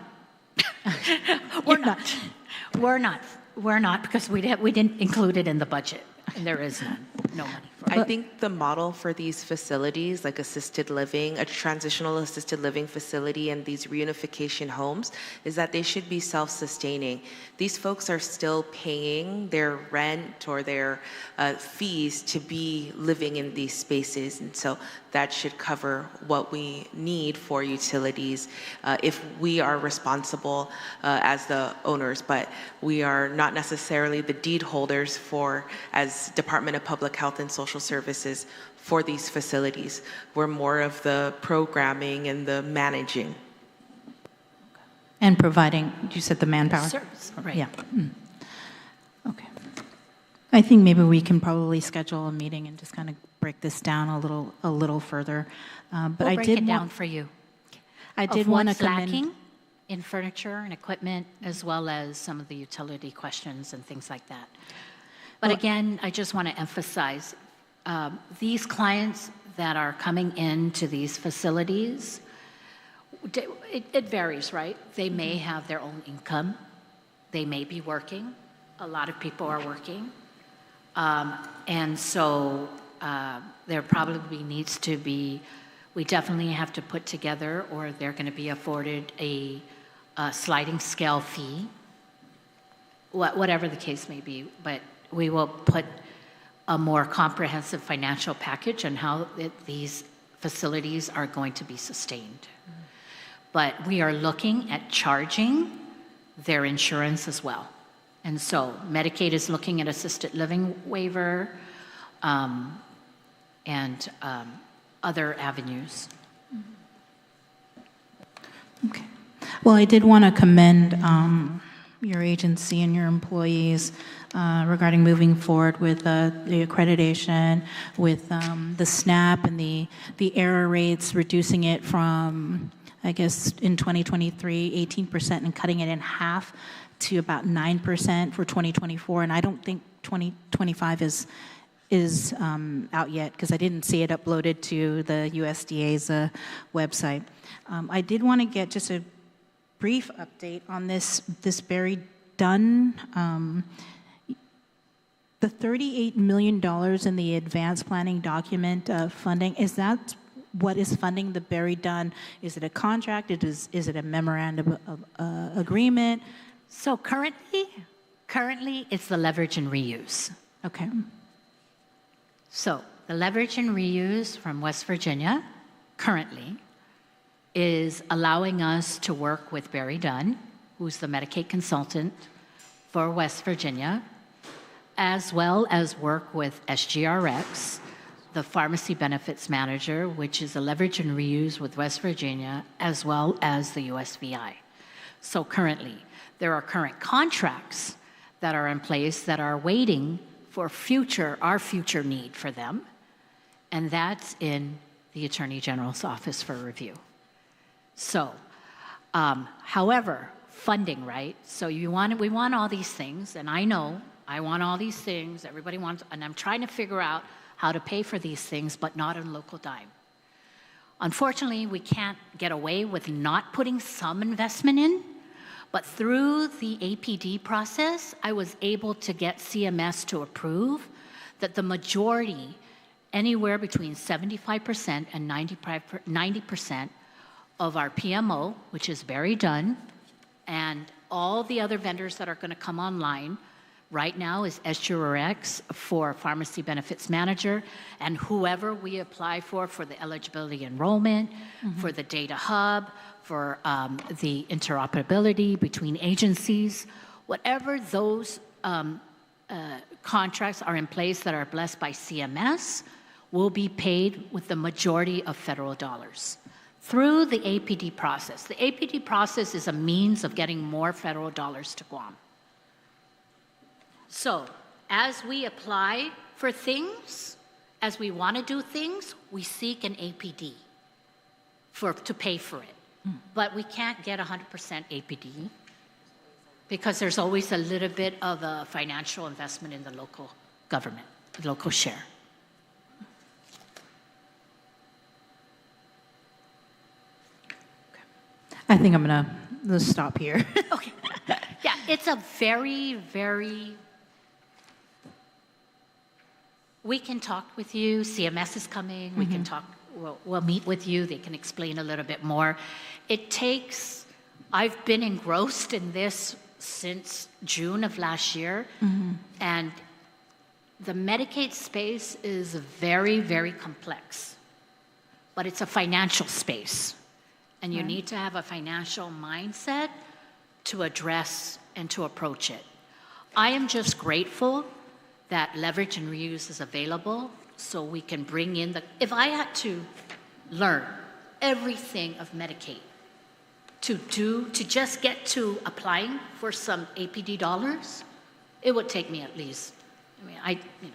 not. We're not because we didn't include it in the budget, and there is none, no money for it. I think the model for these facilities, like assisted living, a transitional assisted living facility, and these reunification homes, is that they should be self-sustaining. These folks are still paying their rent or their fees to be living in these spaces, and so that should cover what we need for utilities if we are responsible as the owners, but we are not necessarily the deed holders for, as Department of Public Health and Social Services, for these facilities. We're more of the programming and the managing. And providing, you said the manpower? Service, right. Yeah. Okay. I think maybe we can probably schedule a meeting and just kind of break this down a little further. But We'll I break did it down want, for you. I did Of want to what's commend. lacking in furniture and equipment, as well as some of the utility questions and things like that. But again, I just want to emphasize, these clients that are coming into these facilities, it varies, right? They may have their own income. They may be working. A lot of people are working. And so there probably needs to be, we definitely have to put together, or they're going to be afforded a sliding scale fee, whatever the case may be. But we will put a more comprehensive financial package on how these facilities are going to be sustained. But we are looking at charging their insurance as well. And so Medicaid is looking at assisted living waiver and other avenues. Okay. Well, I did want to commend your agency and your employees regarding moving forward with the accreditation, with the SNAP and the error rates, reducing it from, I guess, in 2023, 18% and cutting it in half to about 9% for 2024. And I don't think 2025 is out yet because I didn't see it uploaded to the USDA's website. I did want to get just a brief update on this Barry Dunn. The $38 million in the advanced planning document funding, is that what is funding the Barry Dunn? Is it a contract? Is it a memorandum of agreement? So currently it's the leverage and reuse. Okay. So the leverage and reuse from West Virginia currently is allowing us to work with Barry Dunn, who's the Medicaid consultant for West Virginia, as well as work with SGRX, the pharmacy benefits manager, which is a leverage and reuse with West Virginia, as well as the USVI. So currently, there are current contracts that are in place that are waiting for our future need for them, and that's in the Attorney General's office for review. So, however, funding, right? So we want all these things, and I know I want all these things, everybody wants, and I'm trying to figure out how to pay for these things, but not on local dime. Unfortunately, we can't get away with not putting some investment in, but through the APD process, I was able to get CMS to approve that the majority, anywhere between 75% and 90% of our PMO, which is Barry Dunn, and all the other vendors that are going to come online right now is SGRX for Pharmacy Benefits Manager, and whoever we apply for the eligibility enrollment, for the data hub, for the interoperability between agencies, whatever those contracts are in place that are blessed by CMS will be paid with the majority of federal dollars through the APD process. The APD process is a means of getting more federal dollars to Guam. So as we apply for things as we want to do things, we seek an APD to pay for it. But we can't get 100% APD because there's always a little bit of a financial investment in the local government, the local share. I think I'm going to stop here. Okay. Yeah, it's a very, very... We can talk with you. CMS is coming. We can talk. We'll meet with you. They can explain a little bit more. It takes... I've been engrossed in this since June of last year. And the Medicaid space is very, very complex. But it's a financial space. And you need to have a financial mindset to address and to approach it. I am just grateful that leverage and reuse is available so we can bring in the... If I had to learn everything of Medicaid to just get to applying for some APD dollars, it would take me at least... I mean,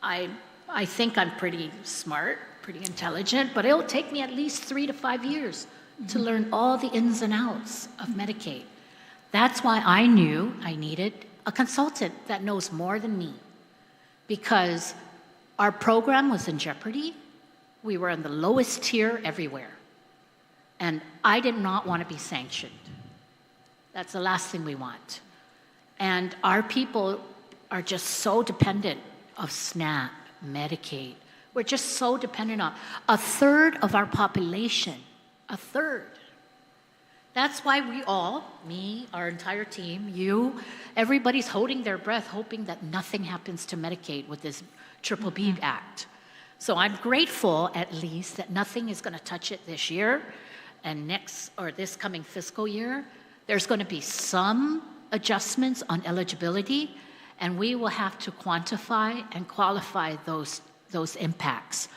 I think I'm pretty smart, pretty intelligent, but it'll take me at least 3 to 5 years to learn all the ins and outs of Medicaid. That's why I knew I needed a consultant that knows more than me, because our program was in jeopardy. We were on the lowest tier everywhere. And I did not want to be sanctioned. That's the last thing we want. And our people are just so dependent of SNAP, Medicaid. We're just so dependent on a third of our population, a third. That's why we all, me, our entire team, you, everybody's holding their breath, hoping that nothing happens to Medicaid with this Triple B Act. So I'm grateful, at least, that nothing is going to touch it this year and next, or this coming fiscal year. There's going to be some adjustments on eligibility, and we will have to quantify and qualify those impacts.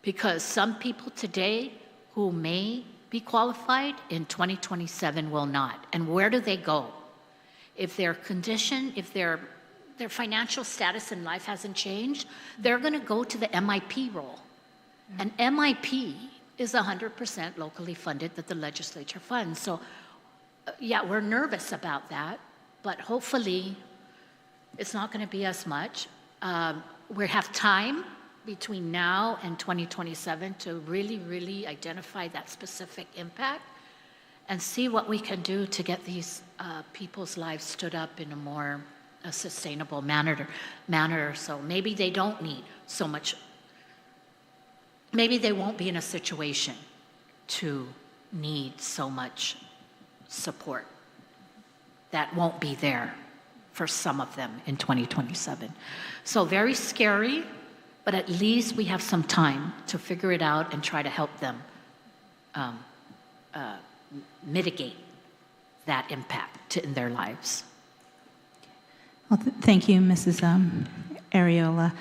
Because some people today who may be qualified in 2027 will not. And where do they go? If their condition, if their financial status in life hasn't changed, they're going to go to the MIP role. And MIP is 100% locally funded that the legislature funds. So, yeah, we're nervous about that, but hopefully it's not going to be as much. We have time between now and 2027 to really, really identify that specific impact and see what we can do to get these people's lives stood up in a more sustainable manner. So maybe they don't need so much, maybe they won't be in a situation to need so much support. That won't be there for some of them in 2027. So very scary, but at least we have some time to figure it out and try to help them mitigate that impact in their lives. Well, thank you, Mrs. Arreola.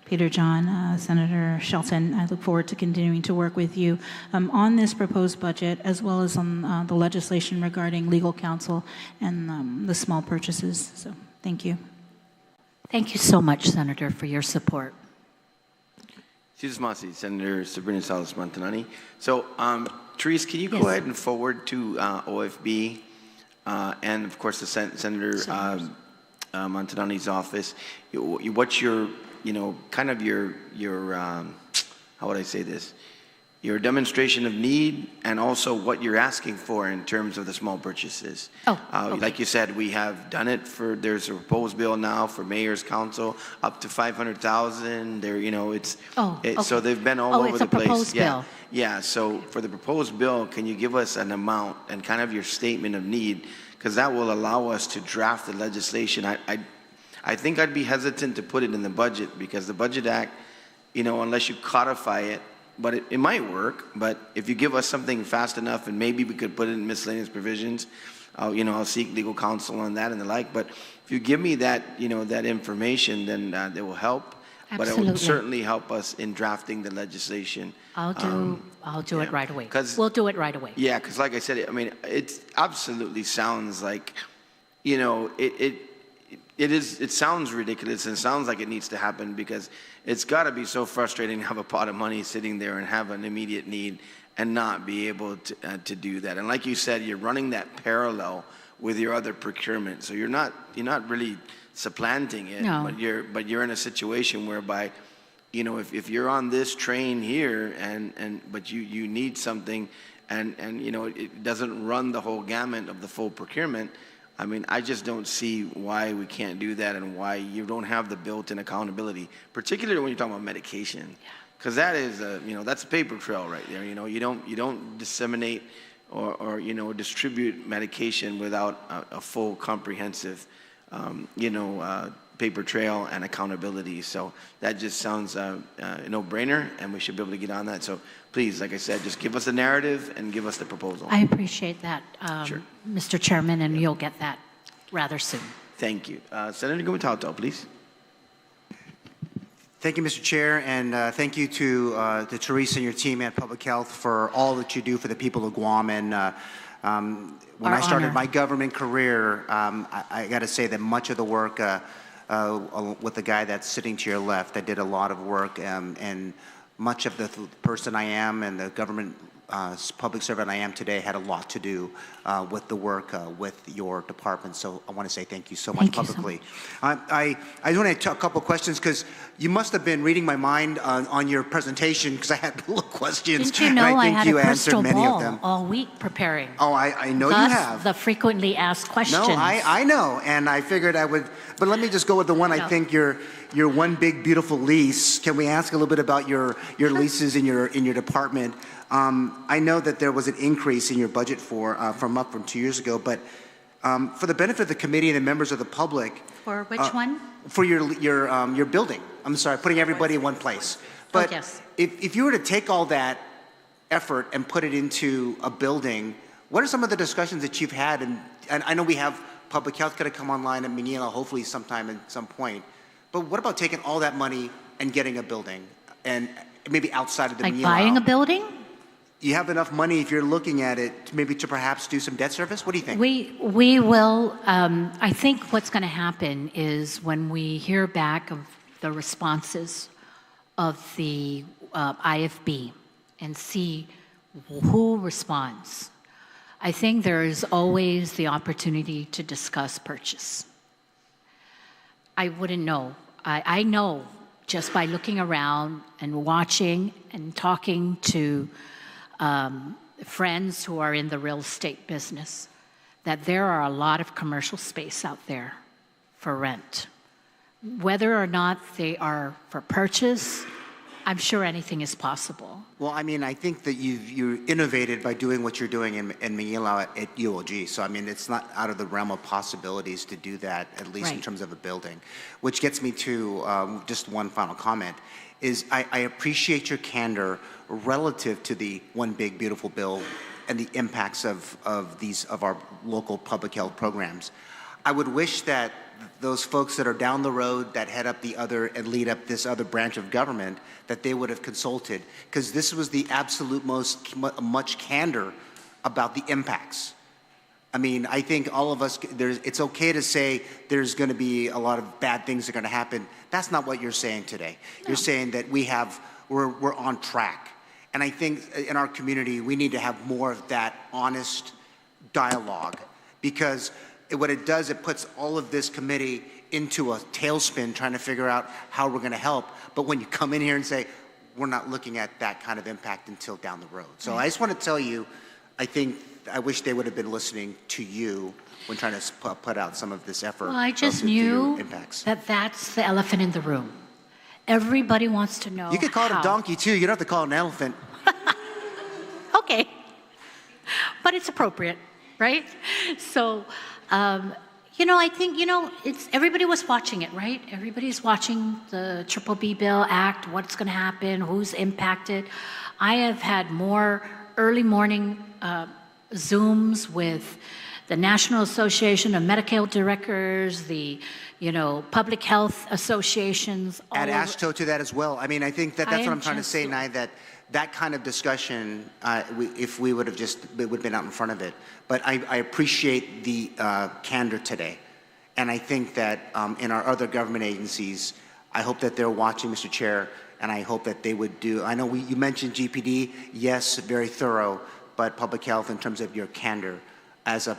Peter John, Senator Shelton, I look forward to continuing to work with you on this proposed budget, as well as on the legislation regarding legal counsel and the small purchases. So thank you. Thank you so much, Senator, for your support. Senator Sabrina Salas-Montanani. So, Therese, can you go ahead and forward to OFB and, of course, the Senator Montanani's office? What's your, kind of your how would I say this? Your demonstration of need and also what you're asking for in terms of the small purchases. Okay. Like you said, we have done it there's a proposed bill now for mayor's council up to 500,000. There, okay. So they've been all over the place. Proposed bill. Yeah. So for the proposed bill, can you give us an amount and kind of your statement of need? Because that will allow us to draft the legislation. I think I'd be hesitant to put it in the budget because the Budget Act, unless you codify it, but it might work. But if you give us something fast enough, and maybe we could put it in miscellaneous provisions, I'll seek legal counsel on that and the like. But if you give me that, that information, then it will help. Absolutely. But it will certainly help us in drafting the legislation. I'll do it right away. We'll do it right away. Yeah, because like I said, it absolutely sounds like, it sounds ridiculous and it sounds like it needs to happen, because it's got to be so frustrating to have a pot of money sitting there and have an immediate need and not be able to do that. And like you said, you're running that parallel with your other procurement, so you're not really supplanting it. No. But you're in a situation whereby, you know, if you're on this train here but you need something, and you know, it doesn't run the whole gamut of the full procurement. I mean, I just don't see why we can't do that, and why you don't have the built-in accountability, particularly when you're talking about medication, because that is you know, that's a paper trail right there. You know, you don't disseminate or you know, distribute medication without a full comprehensive you know, paper trail and accountability. So that just sounds a no-brainer, and we should be able to get on that. So please, like I said, just give us the narrative and give us the proposal. I appreciate that, Sure. Mr. Chairman, and you'll get that rather soon. Thank you. Senator Guåhan, please. Thank you, Mr. Chair, and thank you to Teresa and your team at Public Health for all that you do for the people of Guam. And when I started my government career, I got to say that much of the work with the guy that's sitting to your left, I did a lot of work, and much of the person I am and the government public servant I am today had a lot to do with the work with your department. So I want to say thank you so much publicly. I want to a couple of questions, because you must have been reading my mind on your presentation, because I had little questions. Didn't you know and I think had you a crystal answered many of ball them all week preparing? Oh, I know Thus, you have. the frequently asked questions. No, I know, and I figured I would, but let me just go with the one. I think your one big beautiful lease. Can we ask a little bit about your leases in your department? I know that there was an increase in your budget from 2 years ago, but for the benefit of the committee and the members of the public. For which one? For your building. I'm sorry, putting everybody in one place. But yes. if you were to take all that effort and put it into a building, what are some of the discussions that you've had? And I know we have public health going to come online in Manila, hopefully sometime at some point. But what about taking all that money and getting a building, and maybe outside of the Manila? Like buying a building? You have enough money, if you're looking at it, maybe to perhaps do some debt service? What do you think? We will. I think what's going to happen is, when we hear back of the responses of the IFB and see who responds, I think there is always the opportunity to discuss purchase. I wouldn't know. I know just by looking around and watching and talking to friends who are in the real estate business, that there are a lot of commercial space out there for rent. Whether or not they are for purchase, I'm sure anything is possible. Well, I mean, I think that you innovated by doing what you're doing in Manila at ULG. So, I mean, it's not out of the realm of possibilities to do that, at least in terms of a building. Which gets me to just one final comment, is I appreciate your candor relative to the One Big Beautiful Bill and the impacts of our local public health programs. I would wish that those folks that are down the road that head up the other and lead up this other branch of government, that they would have consulted, because this was the absolute much candor about the impacts. I mean, I think all of us, it's okay to say there's going to be a lot of bad things that are going to happen. That's not what you're saying today. No. You're saying that we're on track. And I think in our community, we need to have more of that honest dialogue, because what it does, it puts all of this committee into a tailspin trying to figure out how we're going to help. But when you come in here and say, we're not looking at that kind of impact until down the road. So I just want to tell you, I wish they would have been listening to you when trying to put out some of this effort. Well, I just knew that that's the elephant in the room. Everybody wants to know. You could call it a donkey too. You don't have to call it an elephant. Okay. But it's appropriate, right? So, I think, everybody was watching it, right? Everybody's watching the B bill act, what's going to happen, who's impacted. I have had more early morning Zooms with the National Association of Medical Directors, the, public health associations. Add ASHTO to that as well. I mean, I think that's what I'm trying to say, Nye, that kind of discussion, if we would have it would have been out in front of it. But I appreciate the candor today. And I think that in our other government agencies, I hope that they're watching, Mr. Chair, and I hope that they would do. I know you mentioned GPD, yes, very thorough, but public health in terms of your candor as a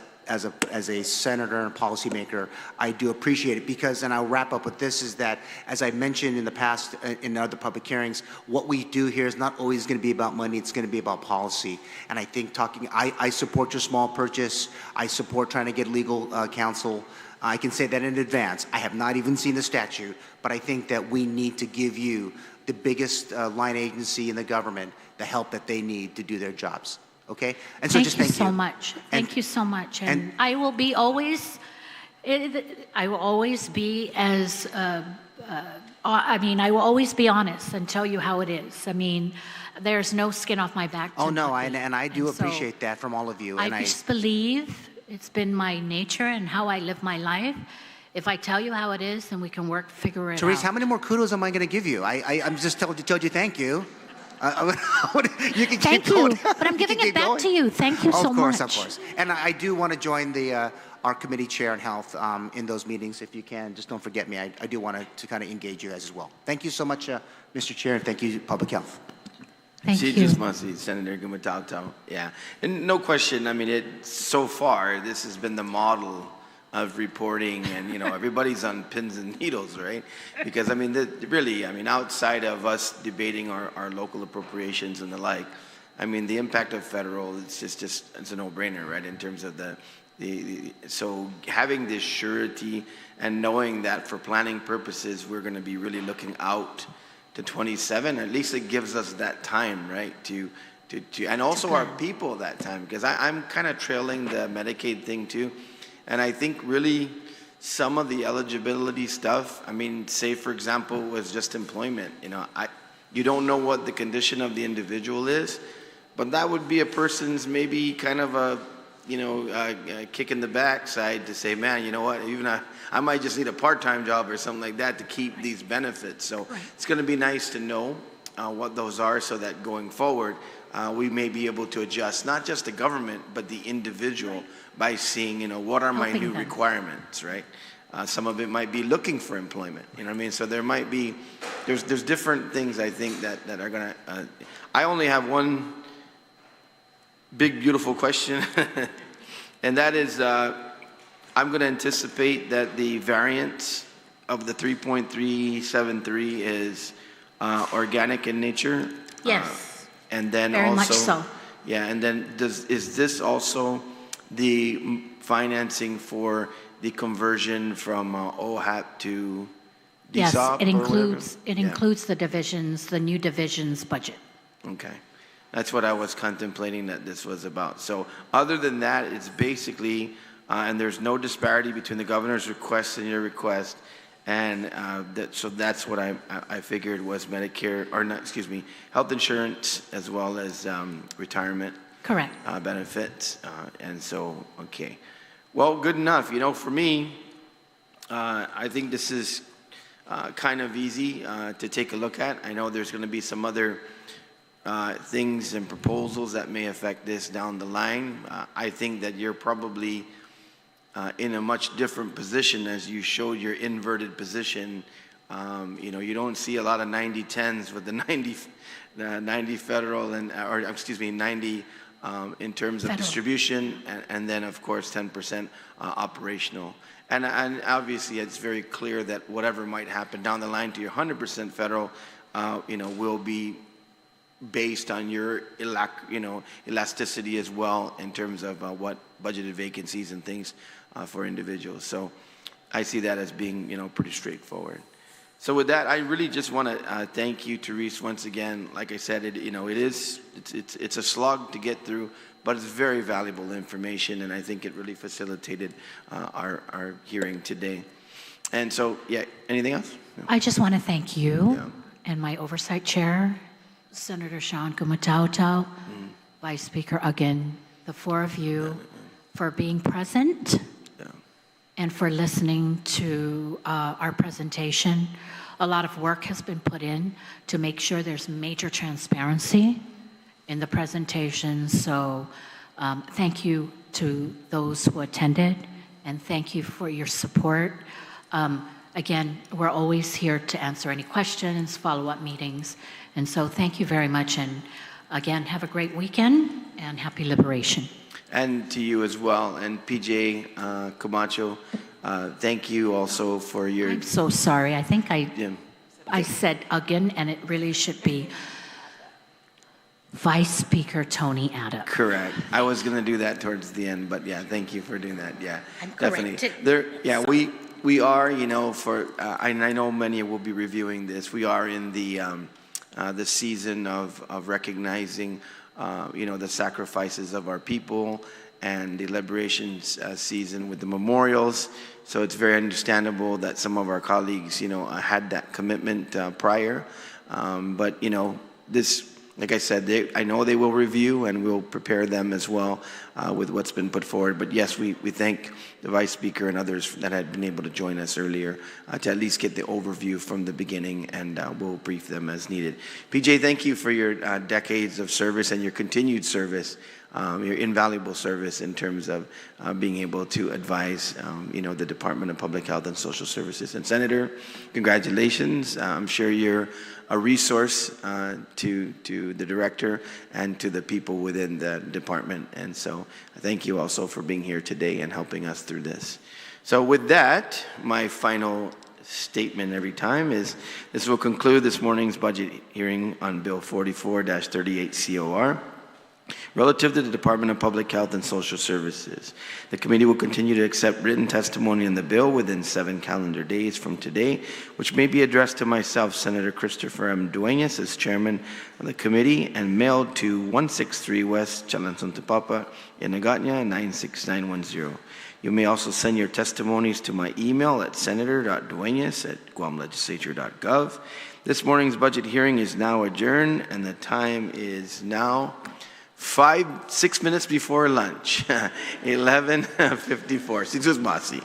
senator and policymaker, I do appreciate it because, and I'll wrap up with this, is that as I mentioned in the past in other public hearings, what we do here is not always going to be about money, it's going to be about policy. And I think I support your small purchase, I support trying to get legal counsel. I can say that in advance. I have not even seen the statute, but I think that we need to give you, the biggest line agency in the government, the help that they need to do their jobs. Okay? And so thank just you thank so you. much. Thank you so much. And and- I will be always, I will always be as, I will always be honest and tell you how it is. I mean, there's no skin off my back. Oh, no, and I do And so appreciate that from all of you. And I just believe it's been my nature and how I live my life. If I tell you how it is, then we can figure it out. Therese, how many more kudos am I going to give you? I'm just told you thank you. You can Thank keep going. you, but I'm You giving can it keep back going. to you. Thank you so much. Of course. And I do want to join our committee chair on health in those meetings. If you can, just don't forget me. I do want to kind of engage you guys as well. Thank you so much, Mr. Chair, and thank you, Public Health. Thank She you. just must see Senator Gumatautau. Yeah, and no question. I mean, so far this has been the model of reporting, and everybody's on pins and needles, right? Because I mean, outside of us debating our local appropriations and the like, I mean, the impact of federal, it's a no-brainer, right? In terms of so having this surety and knowing that for planning purposes, we're going to be really looking out to 27, at least it gives us that time, right? To and also our people that time, because I'm kind of trailing the Medicaid thing too. And I think really some of the eligibility stuff, I mean, say for example, was just employment. You don't know what the condition of the individual is, but that would be a person's maybe kind of a kick in the backside to say, man, you know what, even I might just need a part-time job or something like that to keep these benefits. So It's going to be nice to know what those are so that going forward, we may be able to adjust not just the government, but the individual by seeing, what are my new requirements, right? Some of it might be looking for employment, you know what I mean? So there might be, there's different things I think that are going to, I only have one big, beautiful question, and that is, I'm going to anticipate that the variance of the 3.373 is organic in nature. Yes. And then Very also, much so. Yeah, and then is this also the financing for the conversion from OHAP to DSOP? Yes, it includes Yeah. includes the divisions, the new divisions budget. Okay. That's what I was contemplating that this was about. So other than that, it's basically, and there's no disparity between the governor's request and your request. And so that's what I figured was Medicare, or not, excuse me, health insurance as well as retirement. Correct. Benefits. And so, okay. Well, good enough. For me, I think this is kind of easy to take a look at. I know there's going to be some other things and proposals that may affect this down the line. I think that you're probably in a much different position as you showed your inverted position. You don't see a lot of 90-10s with the 90 federal and, 90 in terms of distribution, and then of course 10% operational. And obviously it's very clear that whatever might happen down the line to your 100% federal, will be based on your elasticity as well in terms of what budgeted vacancies and things for individuals. So I see that as being pretty straightforward. So with that, I really just want to thank you, Therese, once again. Like I said, it's a slog to get through, but it's very valuable information, and I think it really facilitated our hearing today. And so, yeah, anything else? No. I just want to thank you and my oversight chair, Senator Sean Gumatautau, Vice Speaker Again, the four of you, for being present and for listening to our presentation. A lot of work has been put in to make sure there's major transparency in the presentation. So thank you to those who attended and thank you for your support. Again, we're always here to answer any questions, follow-up meetings, and so thank you very much, and again, have a great weekend, and happy Liberation. And to you as well. And PJ Camacho, thank you also for your... I'm so sorry. I think Yeah. I said again, and it really should be Vice Speaker Tony Atta. Correct. I was going to do that towards the end, but yeah, thank you for doing that. Yeah, I'm definitely. corrected. Yeah, we are, you know, and I know many will be reviewing this. We are in the season of recognizing, you know, the sacrifices of our people and the liberation season with the memorials. So it's very understandable that some of our colleagues, you know, had that commitment prior. But, you know, this, like I said, I know they will review and we'll prepare them as well with what's been put forward. But yes, we thank the Vice Speaker and others that had been able to join us earlier to at least get the overview from the beginning, and we'll brief them as needed. PJ, thank you for your decades of service and your continued service, your invaluable service in terms of being able to advise, you know, the Department of Public Health and Social Services. And Senator, congratulations. I'm sure you're a resource to the director and to the people within the department. And so thank you also for being here today and helping us through this. So with that, my final statement every time is this will conclude this morning's budget hearing on Bill 44-38 COR. Relative to the Department of Public Health and Social Services, the committee will continue to accept written testimony on the bill within 7 calendar days from today, which may be addressed to myself, Senator Christopher M. Dueñas, as chairman of the committee, and mailed to 163 West Chalanzontepapa in Magaña 96910. You may also send your testimonies to my email at senator.dueñas@guamlegislature.gov. This morning's budget hearing is now adjourned, and the time is now 6 minutes before lunch, 11:54. Sigus Masi.